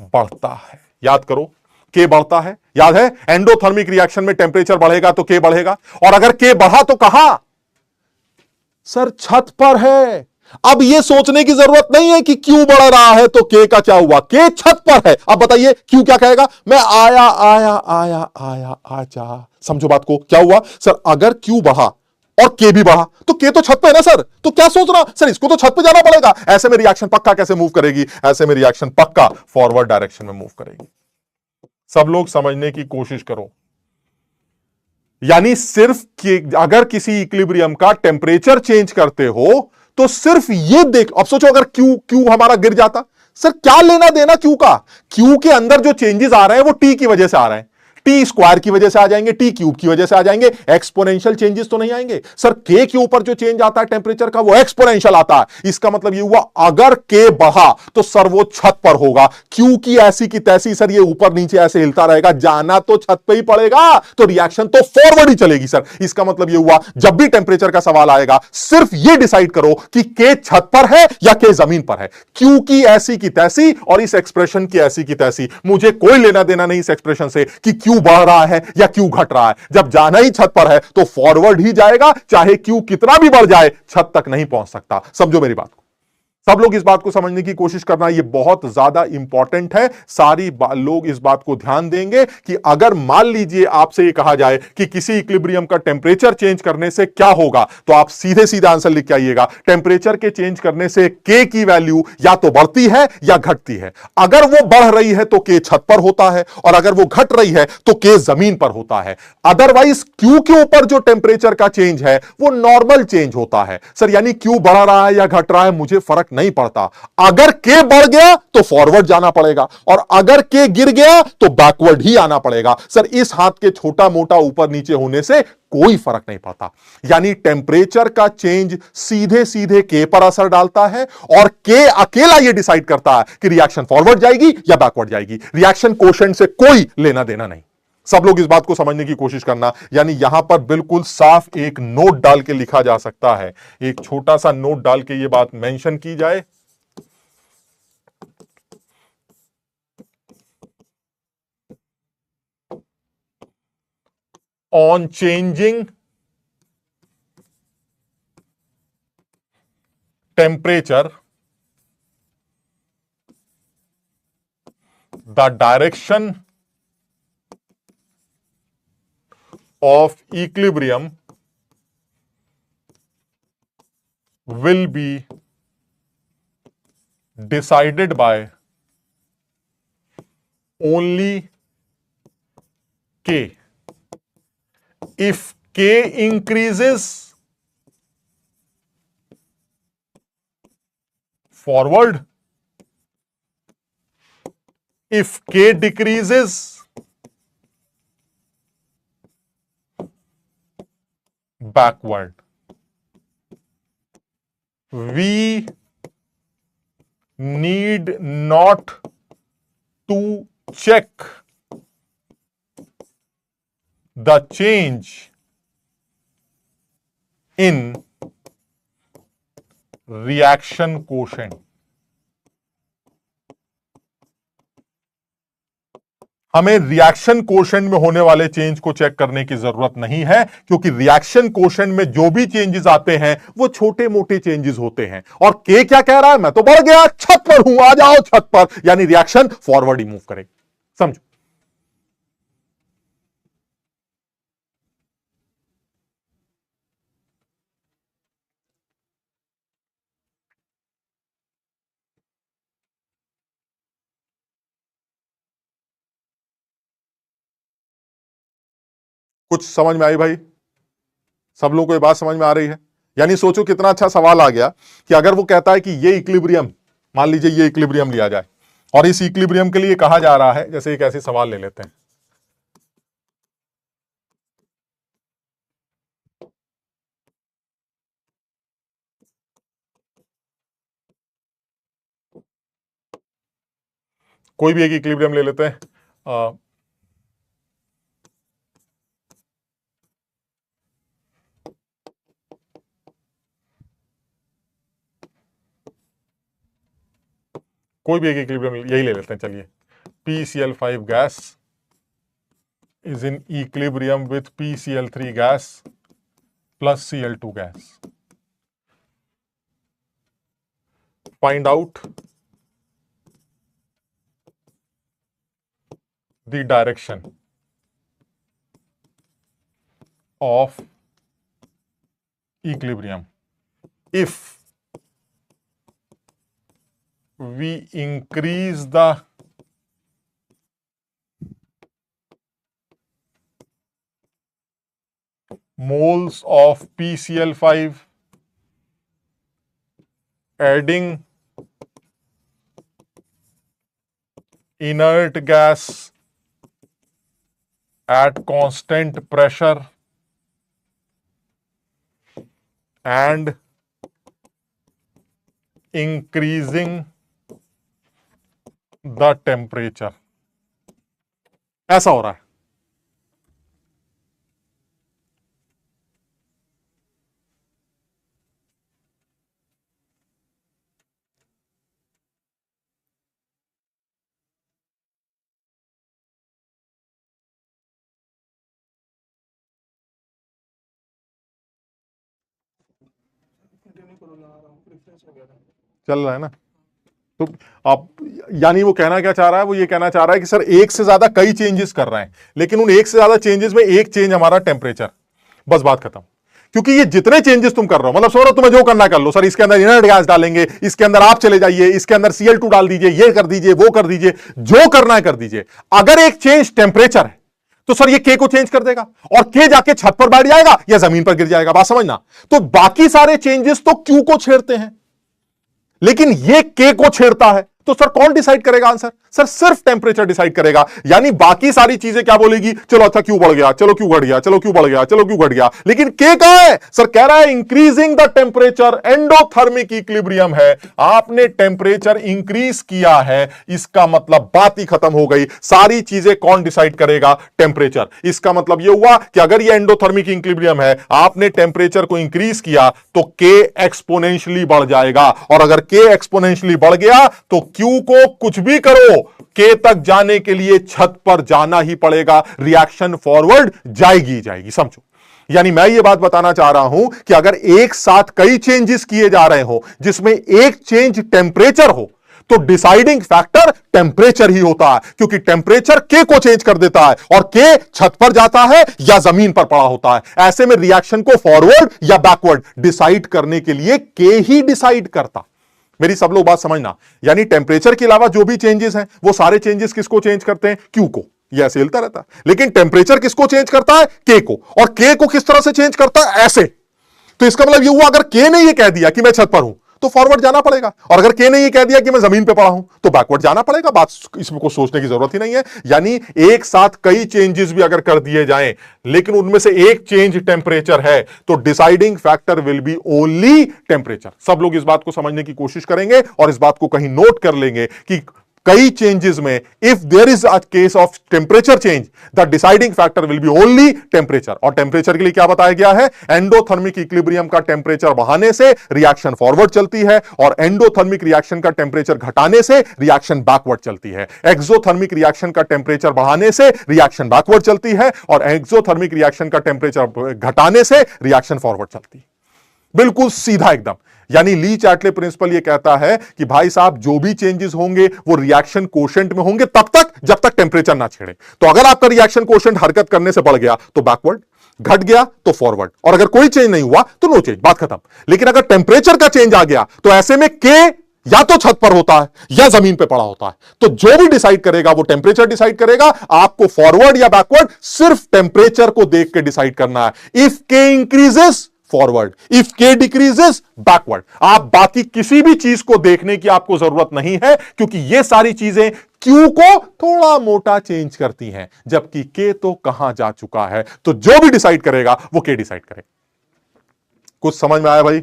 बढ़ता है। याद करो K बढ़ता है, याद है। एंडोथर्मिक रिएक्शन में टेम्परेचर बढ़ेगा तो K बढ़ेगा, और अगर K बढ़ा तो कहां सर छत पर है। अब यह सोचने की जरूरत नहीं है कि Q बढ़ रहा है तो K का क्या हुआ। K छत पर है। अब बताइए Q क्या कहेगा। मैं आया आया आया आया आजा। समझो बात को। क्या हुआ सर। अगर Q बढ़ा और K भी बढ़ा तो K तो छत पे है ना सर। तो क्या सोच रहा सर, इसको तो छत पे जाना पड़ेगा। ऐसे में रिएक्शन पक्का कैसे मूव करेगी। ऐसे में रिएक्शन पक्का फॉरवर्ड डायरेक्शन में मूव करेगी। सब लोग समझने की कोशिश करो। यानी सिर्फ अगर किसी इक्विलिब्रियम का टेम्परेचर चेंज करते हो तो सिर्फ ये देख। अब सोचो अगर Q हमारा गिर जाता, सर क्या लेना देना Q का। Q के अंदर जो चेंजेस आ रहे हैं वो T की वजह से आ रहे हैं। T स्क्वायर की वजह से आ जाएंगे, T क्यूब की वजह से आ जाएंगे। एक्सपोनेंशियल चेंजेस तो नहीं आएंगे सर। K के ऊपर जो चेंज आता है टेम्परेचर का वो एक्सपोनेंशियल आता है। इसका मतलब ये हुआ अगर K बढ़ा तो सर वो छत पर होगा। Q की ऐसी की तैसी सर ये ऊपर नीचे ऐसे हिलता रहेगा, जाना तो छत पे ही पड़ेगा, तो रिएक्शन तो फॉरवर्ड ही चलेगी सर। इसका मतलब ये हुआ जब भी टेम्परेचर का सवाल आएगा सिर्फ ये डिसाइड करो कि K छत पर है या K जमीन पर है। Q की ऐसी की तैसी और इस एक्सप्रेशन की ऐसी की तैसी, मुझे कोई लेना देना नहीं इस एक्सप्रेशन से कि Q बढ़ रहा है या Q घट रहा है। जब जाना ही छत पर है तो फॉरवर्ड ही जाएगा, चाहे Q कितना भी बढ़ जाए छत तक नहीं पहुंच सकता। समझो मेरी बात को। सब लोग इस बात को समझने की कोशिश करना, यह बहुत ज्यादा इंपॉर्टेंट है। सारी लोग इस बात को ध्यान देंगे कि अगर मान लीजिए आपसे यह कहा जाए कि किसी इक्विलिब्रियम का टेम्परेचर चेंज करने से क्या होगा, तो आप सीधे सीधे आंसर लिख के आइएगा। टेम्परेचर के चेंज करने से K की वैल्यू या तो बढ़ती है या घटती है। अगर वो बढ़ रही है तो K छत पर होता है, और अगर वो घट रही है तो K जमीन पर होता है। अदरवाइज Q के ऊपर जो टेम्परेचर का चेंज है वो नॉर्मल चेंज होता है सर। यानी Q बढ़ रहा है या घट रहा है मुझे फर्क नहीं पड़ता। अगर के बढ़ गया तो फॉरवर्ड जाना पड़ेगा और अगर के गिर गया तो बैकवर्ड ही आना पड़ेगा। सर इस हाथ के छोटा मोटा ऊपर नीचे होने से कोई फर्क नहीं पड़ता। यानी टेम्परेचर का चेंज सीधे सीधे के पर असर डालता है और के अकेला यह डिसाइड करता है कि रिएक्शन फॉरवर्ड जाएगी या बैकवर्ड जाएगी। रिएक्शन कोशेंट से कोई लेना देना नहीं। सब लोग इस बात को समझने की कोशिश करना। यानी यहां पर बिल्कुल साफ एक नोट डाल के लिखा जा सकता है, एक छोटा सा नोट डाल के यह बात मेंशन की जाए, on changing temperature, the direction of equilibrium will be decided by only K. If K increases, forward. If K decreases, backward. We need not to check the change in reaction quotient. हमें रिएक्शन कोशेंट में होने वाले चेंज को चेक करने की जरूरत नहीं है, क्योंकि रिएक्शन कोशेंट में जो भी चेंजेस आते हैं वो छोटे मोटे चेंजेस होते हैं। और के क्या कह रहा है, मैं तो बढ़ गया, छत पर हूं, आ जाओ छत पर, यानी रिएक्शन फॉरवर्ड ही मूव करे। समझो। कुछ समझ में आई भाई? सब लोगों को ये बात समझ में आ रही है? यानी सोचो कितना अच्छा सवाल आ गया कि अगर वो कहता है कि ये इक्विलिब्रियम, मान लीजिए ये इक्विलिब्रियम लिया जाए और इस इक्विलिब्रियम के लिए कहा जा रहा है, जैसे एक ऐसे सवाल ले लेते हैं, कोई भी एक इक्विलिब्रियम ले लेते हैं, कोई भी एक इक्विलिब्रियम यही ले लेते हैं, चलिए। PCl5 gas is in equilibrium with PCl3 gas plus Cl2 gas. Find out the direction of equilibrium if we increase the moles of PCl5, adding inert gas at constant pressure and increasing the temperature। ऐसा हो रहा है। कंटिन्यू करो, लगा रहा हूँ, रिफ्रेश हो गया था। चल रहा है ना? तो आप, यानी वो कहना क्या चाह रहा है, वो ये कहना चाह रहा है कि सर एक से ज्यादा कई चेंजेस कर रहे हैं, लेकिन उन एक से ज्यादा चेंजेस में एक चेंज हमारा टेम्परेचर, बस बात खत्म। क्योंकि ये जितने चेंजेस तुम कर रहे हो, मतलब सोचो तुम्हें जो करना कर लो, सर इसके अंदर इनर्ट गैस डालेंगे, इसके अंदर आप चले जाइए, इसके अंदर Cl2 डाल दीजिए, ये कर दीजिए, वो कर दीजिए, जो करना है कर दीजिए। अगर एक चेंज टेम्परेचर है तो सर ये के को चेंज कर देगा और के जाके छत पर बैठ जाएगा या जमीन पर गिर जाएगा। बात समझना। तो बाकी सारे चेंजेस तो क्यू को छेड़ते हैं, लेकिन ये के को छेड़ता है, तो सर कौन डिसाइड करेगा आंसर? सर सिर्फ टेंपरेचर डिसाइड करेगा। यानी बाकी सारी चीजें क्या बोलेगी? चलो अच्छा क्यों बढ़ गया, चलो क्यों घट गया, चलो क्यों बढ़ गया, चलो क्यों घट गया, लेकिन के कहां है? सर कह रहा है increasing the temperature endothermic equilibrium है। आपने टेंपरेचर इंक्रीज किया है, इसका मतलब बात ही खत्म हो गई। सारी चीजें कौन डिसाइड करेगा? टेंपरेचर। इसका मतलब यह हुआ कि अगर यह एंडोथर्मिक इक्विलिब्रियम है, आपने टेंपरेचर को इंक्रीज किया तो के एक्सपोनेंशियली बढ़ जाएगा, और अगर के एक्सपोनेंशियली बढ़ गया तो क्यू को कुछ भी करो, के तक जाने के लिए छत पर जाना ही पड़ेगा, रिएक्शन फॉरवर्ड जाएगी जाएगी। समझो, यानी मैं ये बात बताना चाह रहा हूं कि अगर एक साथ कई चेंजेस किए जा रहे हो जिसमें एक चेंज टेंपरेचर हो, तो डिसाइडिंग फैक्टर टेंपरेचर ही होता है, क्योंकि टेंपरेचर के को चेंज कर देता है और के छत पर जाता है या जमीन पर पड़ा होता है। ऐसे में रिएक्शन को फॉरवर्ड या बैकवर्ड डिसाइड करने के लिए के ही डिसाइड करता। मेरी सब लोग बात समझना, यानी टेंपरेचर के अलावा जो भी चेंजेस हैं वो सारे चेंजेस किसको चेंज करते हैं? क्यू को। ये ऐसे हिलता रहता है, लेकिन टेंपरेचर किसको चेंज करता है? के को। और के को किस तरह से चेंज करता है? ऐसे। तो इसका मतलब ये हुआ, अगर के ने ये कह दिया कि मैं छत पर हूं तो फॉरवर्ड जाना पड़ेगा, और अगर के ने ये कह दिया कि मैं जमीन पे पड़ा हूं तो बैकवर्ड जाना पड़ेगा। बात इसमें कुछ सोचने की जरूरत ही नहीं है। यानी एक साथ कई चेंजेस भी अगर कर दिए जाएं, लेकिन उनमें से एक चेंज टेंपरेचर है, तो deciding factor will be only temperature. सब लोग इस बात को समझने की कोशिश करेंगे और इस बात को कहीं नोट कर लेंगे कि कई चेंजेस में if there is a case of temperature change, the deciding factor will be only temperature. और टेंपरेचर के लिए क्या बताया गया है? एंडोथर्मिक इक्विलिब्रियम का टेंपरेचर बढ़ाने से रिएक्शन फॉरवर्ड चलती है, और एंडोथर्मिक रिएक्शन का टेंपरेचर घटाने से रिएक्शन बैकवर्ड चलती है। एक्सोथर्मिक रिएक्शन का टेंपरेचर बढ़ाने से रिएक्शन बैकवर्ड चलती है, और एक्सोथर्मिक रिएक्शन का टेंपरेचर घटाने से रिएक्शन फॉरवर्ड चलती है। बिल्कुल सीधा एकदम। यानी ली चैटले प्रिंसिपल ये कहता है कि भाई साहब जो भी चेंजेस होंगे वो रिएक्शन कोशेंट में होंगे तब तक जब तक टेंपरेचर ना छेड़े। तो अगर आपका रिएक्शन कोशेंट हरकत करने से बढ़ गया तो बैकवर्ड, घट गया तो फॉरवर्ड, और अगर कोई चेंज नहीं हुआ तो नो चेंज, बात खत्म। लेकिन अगर टेंपरेचर का चेंज आ गया तो ऐसे में के या तो छत पर होता है या जमीन पे पड़ा होता है। तो जो भी डिसाइड करेगा वो टेंपरेचर डिसाइड करेगा। आपको फॉरवर्ड या बैकवर्ड सिर्फ टेंपरेचर को देख के डिसाइड करना है। इफ के इंक्रीजेस फॉरवर्ड, इफ के डिक्रीजेस बैकवर्ड। आप बाकी किसी भी चीज को देखने की आपको जरूरत नहीं है, क्योंकि ये सारी चीजें क्यू को थोड़ा मोटा चेंज करती हैं, जबकि के तो कहां जा चुका है। तो जो भी डिसाइड करेगा वो के डिसाइड करेगा। कुछ समझ में आया भाई?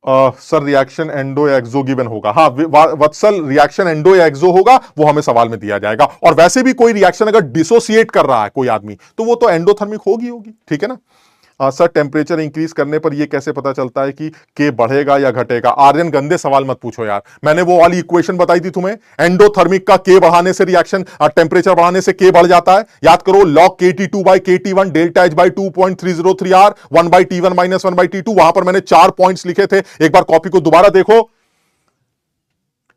सर रिएक्शन एंडो या एक्सो गिवन होगा। हाँ वत्सल, रिएक्शन एंडो या एक्सो होगा वो हमें सवाल में दिया जाएगा। और वैसे भी कोई रिएक्शन अगर डिसोसिएट कर रहा है कोई आदमी तो वो तो एंडोथर्मिक होगी। ठीक है ना? सर टेंपरेचर इंक्रीज करने पर ये कैसे पता चलता है कि के बढ़ेगा या घटेगा? आर्यन गंदे सवाल मत पूछो यार। मैंने वो वाली इक्वेशन बताई थी तुम्हें, एंडोथर्मिक का के बढ़ाने से रिएक्शन, टेंपरेचर बढ़ाने से के बढ़ जाता है। याद करो, log KT2 by KT1 delta H by 2.303 R 1 by T1 minus 1 by T2। वहां पर मैंने 4 पॉइंट्स लिखे थे, एक बार कॉपी को दोबारा देखो।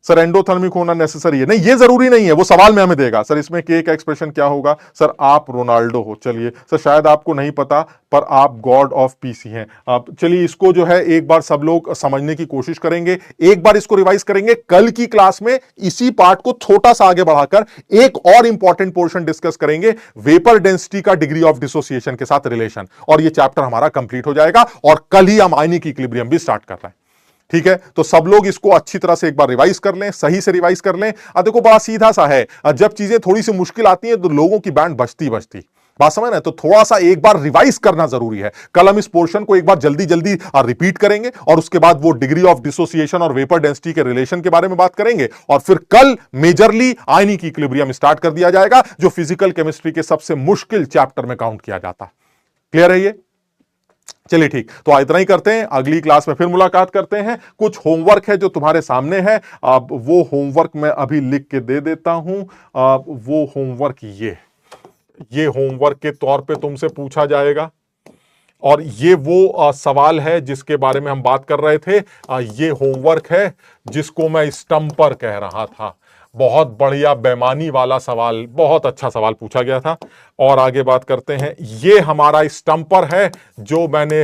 सर एंडोथर्मिक होना नेसेसरी है? नहीं, ये जरूरी नहीं है, वो सवाल में हमें देगा। सर इसमें के का एक्सप्रेशन क्या होगा? सर आप रोनाल्डो हो। चलिए सर, शायद आपको नहीं पता पर आप गॉड ऑफ पीसी हैं आप। चलिए इसको जो है एक बार सब लोग समझने की कोशिश करेंगे, एक बार इसको रिवाइज करेंगे। कल की क्लास में इसी पार्ट को छोटा सा आगे बढ़ाकर एक और इंपॉर्टेंट पोर्शन डिस्कस करेंगे, वेपर डेंसिटी का डिग्री ऑफ डिसोसिएशन के साथ रिलेशन, और ये चैप्टर हमारा कंप्लीट हो जाएगा। और कल ही हम आयनिक इक्विलिब्रियम भी स्टार्ट कर रहे हैं। ठीक है, तो सब लोग इसको अच्छी तरह से एक बार रिवाइज कर लें, सही से रिवाइज कर लें। देखो बड़ा सीधा सा है, जब चीजें थोड़ी सी मुश्किल आती हैं तो लोगों की बैंड बजती बात समझ ना, तो थोड़ा सा एक बार रिवाइज करना जरूरी है। कल हम इस पोर्शन को एक बार जल्दी जल्दी रिपीट करेंगे, और उसके बाद वो डिग्री ऑफ डिसोसिएशन और वेपर डेंसिटी के रिलेशन के बारे में बात करेंगे, और फिर कल मेजरली आयनिक इक्विलिब्रियम स्टार्ट कर दिया जाएगा, जो फिजिकल केमिस्ट्री के सबसे मुश्किल चैप्टर में काउंट किया जाता है। क्लियर है ये? चलिए ठीक, तो इतना ही करते हैं, अगली क्लास में फिर मुलाकात करते हैं। कुछ होमवर्क है जो तुम्हारे सामने है, अब वो होमवर्क मैं अभी लिख के दे देता हूं। वो होमवर्क ये होमवर्क के तौर पे तुमसे पूछा जाएगा, और ये वो सवाल है जिसके बारे में हम बात कर रहे थे। ये होमवर्क है जिसको मैं स्टम्पर कह रहा था। बहुत बढ़िया बेमानी वाला सवाल, बहुत अच्छा सवाल पूछा गया था। और आगे बात करते हैं, ये हमारा स्टम्पर है जो मैंने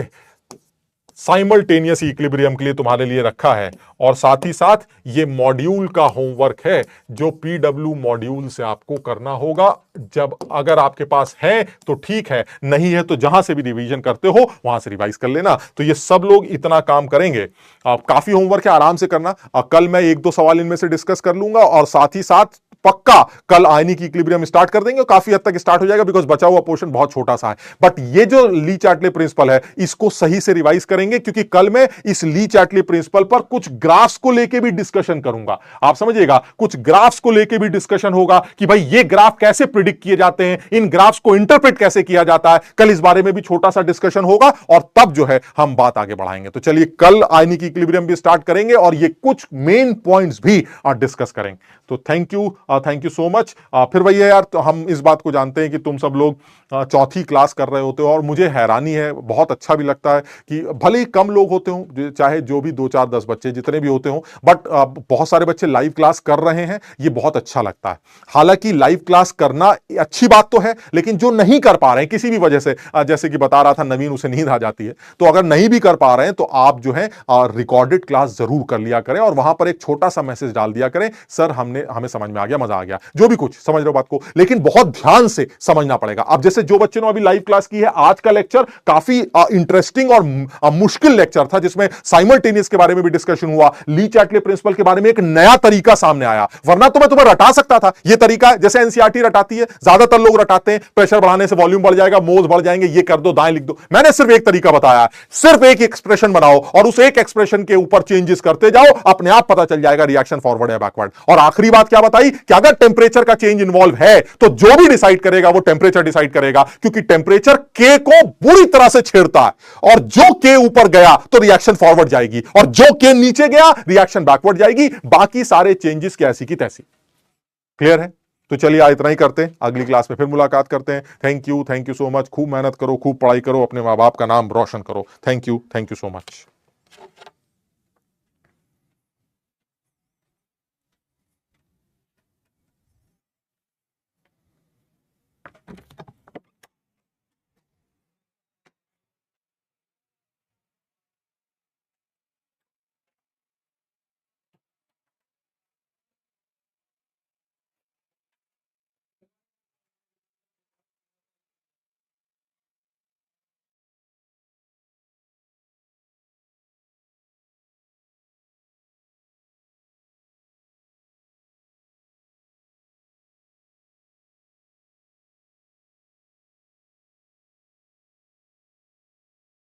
साइमल्टेनियस इक्विलिब्रियम के लिए तुम्हारे लिए रखा है। और साथ ही साथ ये मॉड्यूल का होमवर्क है जो पीडब्ल्यू मॉड्यूल से आपको करना होगा। जब अगर आपके पास है तो ठीक है, नहीं है तो जहां से भी रिवीजन करते हो वहां से रिवाइज कर लेना। तो ये सब लोग इतना काम करेंगे। काफी होमवर्क है, आराम से करना। कल मैं एक दो सवाल इनमें से डिस्कस कर लूंगा और साथ ही साथ पक्का कल आयनिक इक्विलिब्रियम स्टार्ट कर देंगे। काफी हद तक स्टार्ट हो जाएगा बिकॉज बचा हुआ पोर्शन बहुत छोटा सा है। बट ये जो ली चैटले प्रिंसिपल है इसको सही से रिवाइज करेंगे, क्योंकि कल मैं इस ली चैटले प्रिंसिपल पर कुछ ग्राफ्स को लेके भी डिस्कशन करूंगा। आप समझिएगा, कुछ ग्राफ्स को लेके भी डिस्कशन होगा कि भाई ये ग्राफ कैसे प्रिडिक्ट किए जाते हैं, इन ग्राफ्स को इंटरप्रेट कैसे किया जाता है। कल इस बारे में भी छोटा सा डिस्कशन होगा और तब जो है हम बात आगे बढ़ाएंगे। तो चलिए कल आयनिक इक्विलिब्रियम भी स्टार्ट करेंगे और ये कुछ मेन पॉइंट्स भी डिस्कस करेंगे। तो थैंक यू सो मच। फिर वही है यार, तो हम इस बात को जानते हैं कि तुम सब लोग चौथी क्लास कर रहे होते हो और मुझे हैरानी है, बहुत अच्छा भी लगता है कि भले ही कम लोग होते हो, चाहे जो भी 2 4 10 बच्चे जितने भी होते हो, बट बहुत सारे बच्चे लाइव क्लास कर रहे हैं, ये बहुत अच्छा लगता है। हालांकि लाइव क्लास करना अच्छी बात तो है, लेकिन जो नहीं कर पा रहे हैं किसी भी वजह से, जैसे कि बता रहा था नवीन, उसे नींद आ जाती है, तो अगर नहीं भी कर पा रहे हैं तो आप जो है रिकॉर्डेड क्लास जरूर कर लिया करें और वहां पर एक छोटा सा मैसेज डाल दिया करें, सर हमें समझ में आ गया, मजा आ गया, जो भी कुछ समझ रहे हो बात को, लेकिन बहुत ध्यान से समझना पड़ेगा। अब जैसे जो बच्चे ने अभी लाइव क्लास की है, आज का लेक्चर काफी इंटरेस्टिंग और मुश्किल लेक्चर था, जिसमें साइमल्टेनियस के बारे में भी डिस्कशन हुआ, ली चैटले प्रिंसिपल के बारे में एक नया तरीका सामने आया। वरना तो मैं तुम्हें रटा सकता था, यह तरीका जैसे एनसीईआरटी रटाती है, ज्यादातर लोग रटाते हैं, प्रेशर बढ़ाने से वॉल्यूम बढ़ जाएगा, मोल्स बढ़ जाएंगे, ये कर दो, दाएं लिख दो। मैंने सिर्फ एक तरीका बताया, सिर्फ एक एक्सप्रेशन बनाओ और उस एक एक्सप्रेशन के ऊपर चेंजेस करते जाओ, अपने आप पता चल जाएगा रिएक्शन फॉरवर्ड या बैकवर्ड। और आखिरी बात क्या बताई कि अगर टेंपरेचर का चेंज इन्वॉल्व है तो जो भी डिसाइड करेगा वो टेंपरेचर डिसाइड करेगा, क्योंकि टेंपरेचर के को बुरी तरह से छेड़ता है और जो के ऊपर गया तो रिएक्शन फॉरवर्ड जाएगी और जो के नीचे गया रिएक्शन बैकवर्ड जाएगी। बाकी सारे चेंजेस कैसी की तैसी। क्लियर है? तो चलिए आज इतना ही करते हैं, अगली क्लास में फिर मुलाकात करते हैं। Thank you so much. खूब मेहनत करो, खूब पढ़ाई करो, अपने मां बाप का नाम रोशन करो। Thank you so much.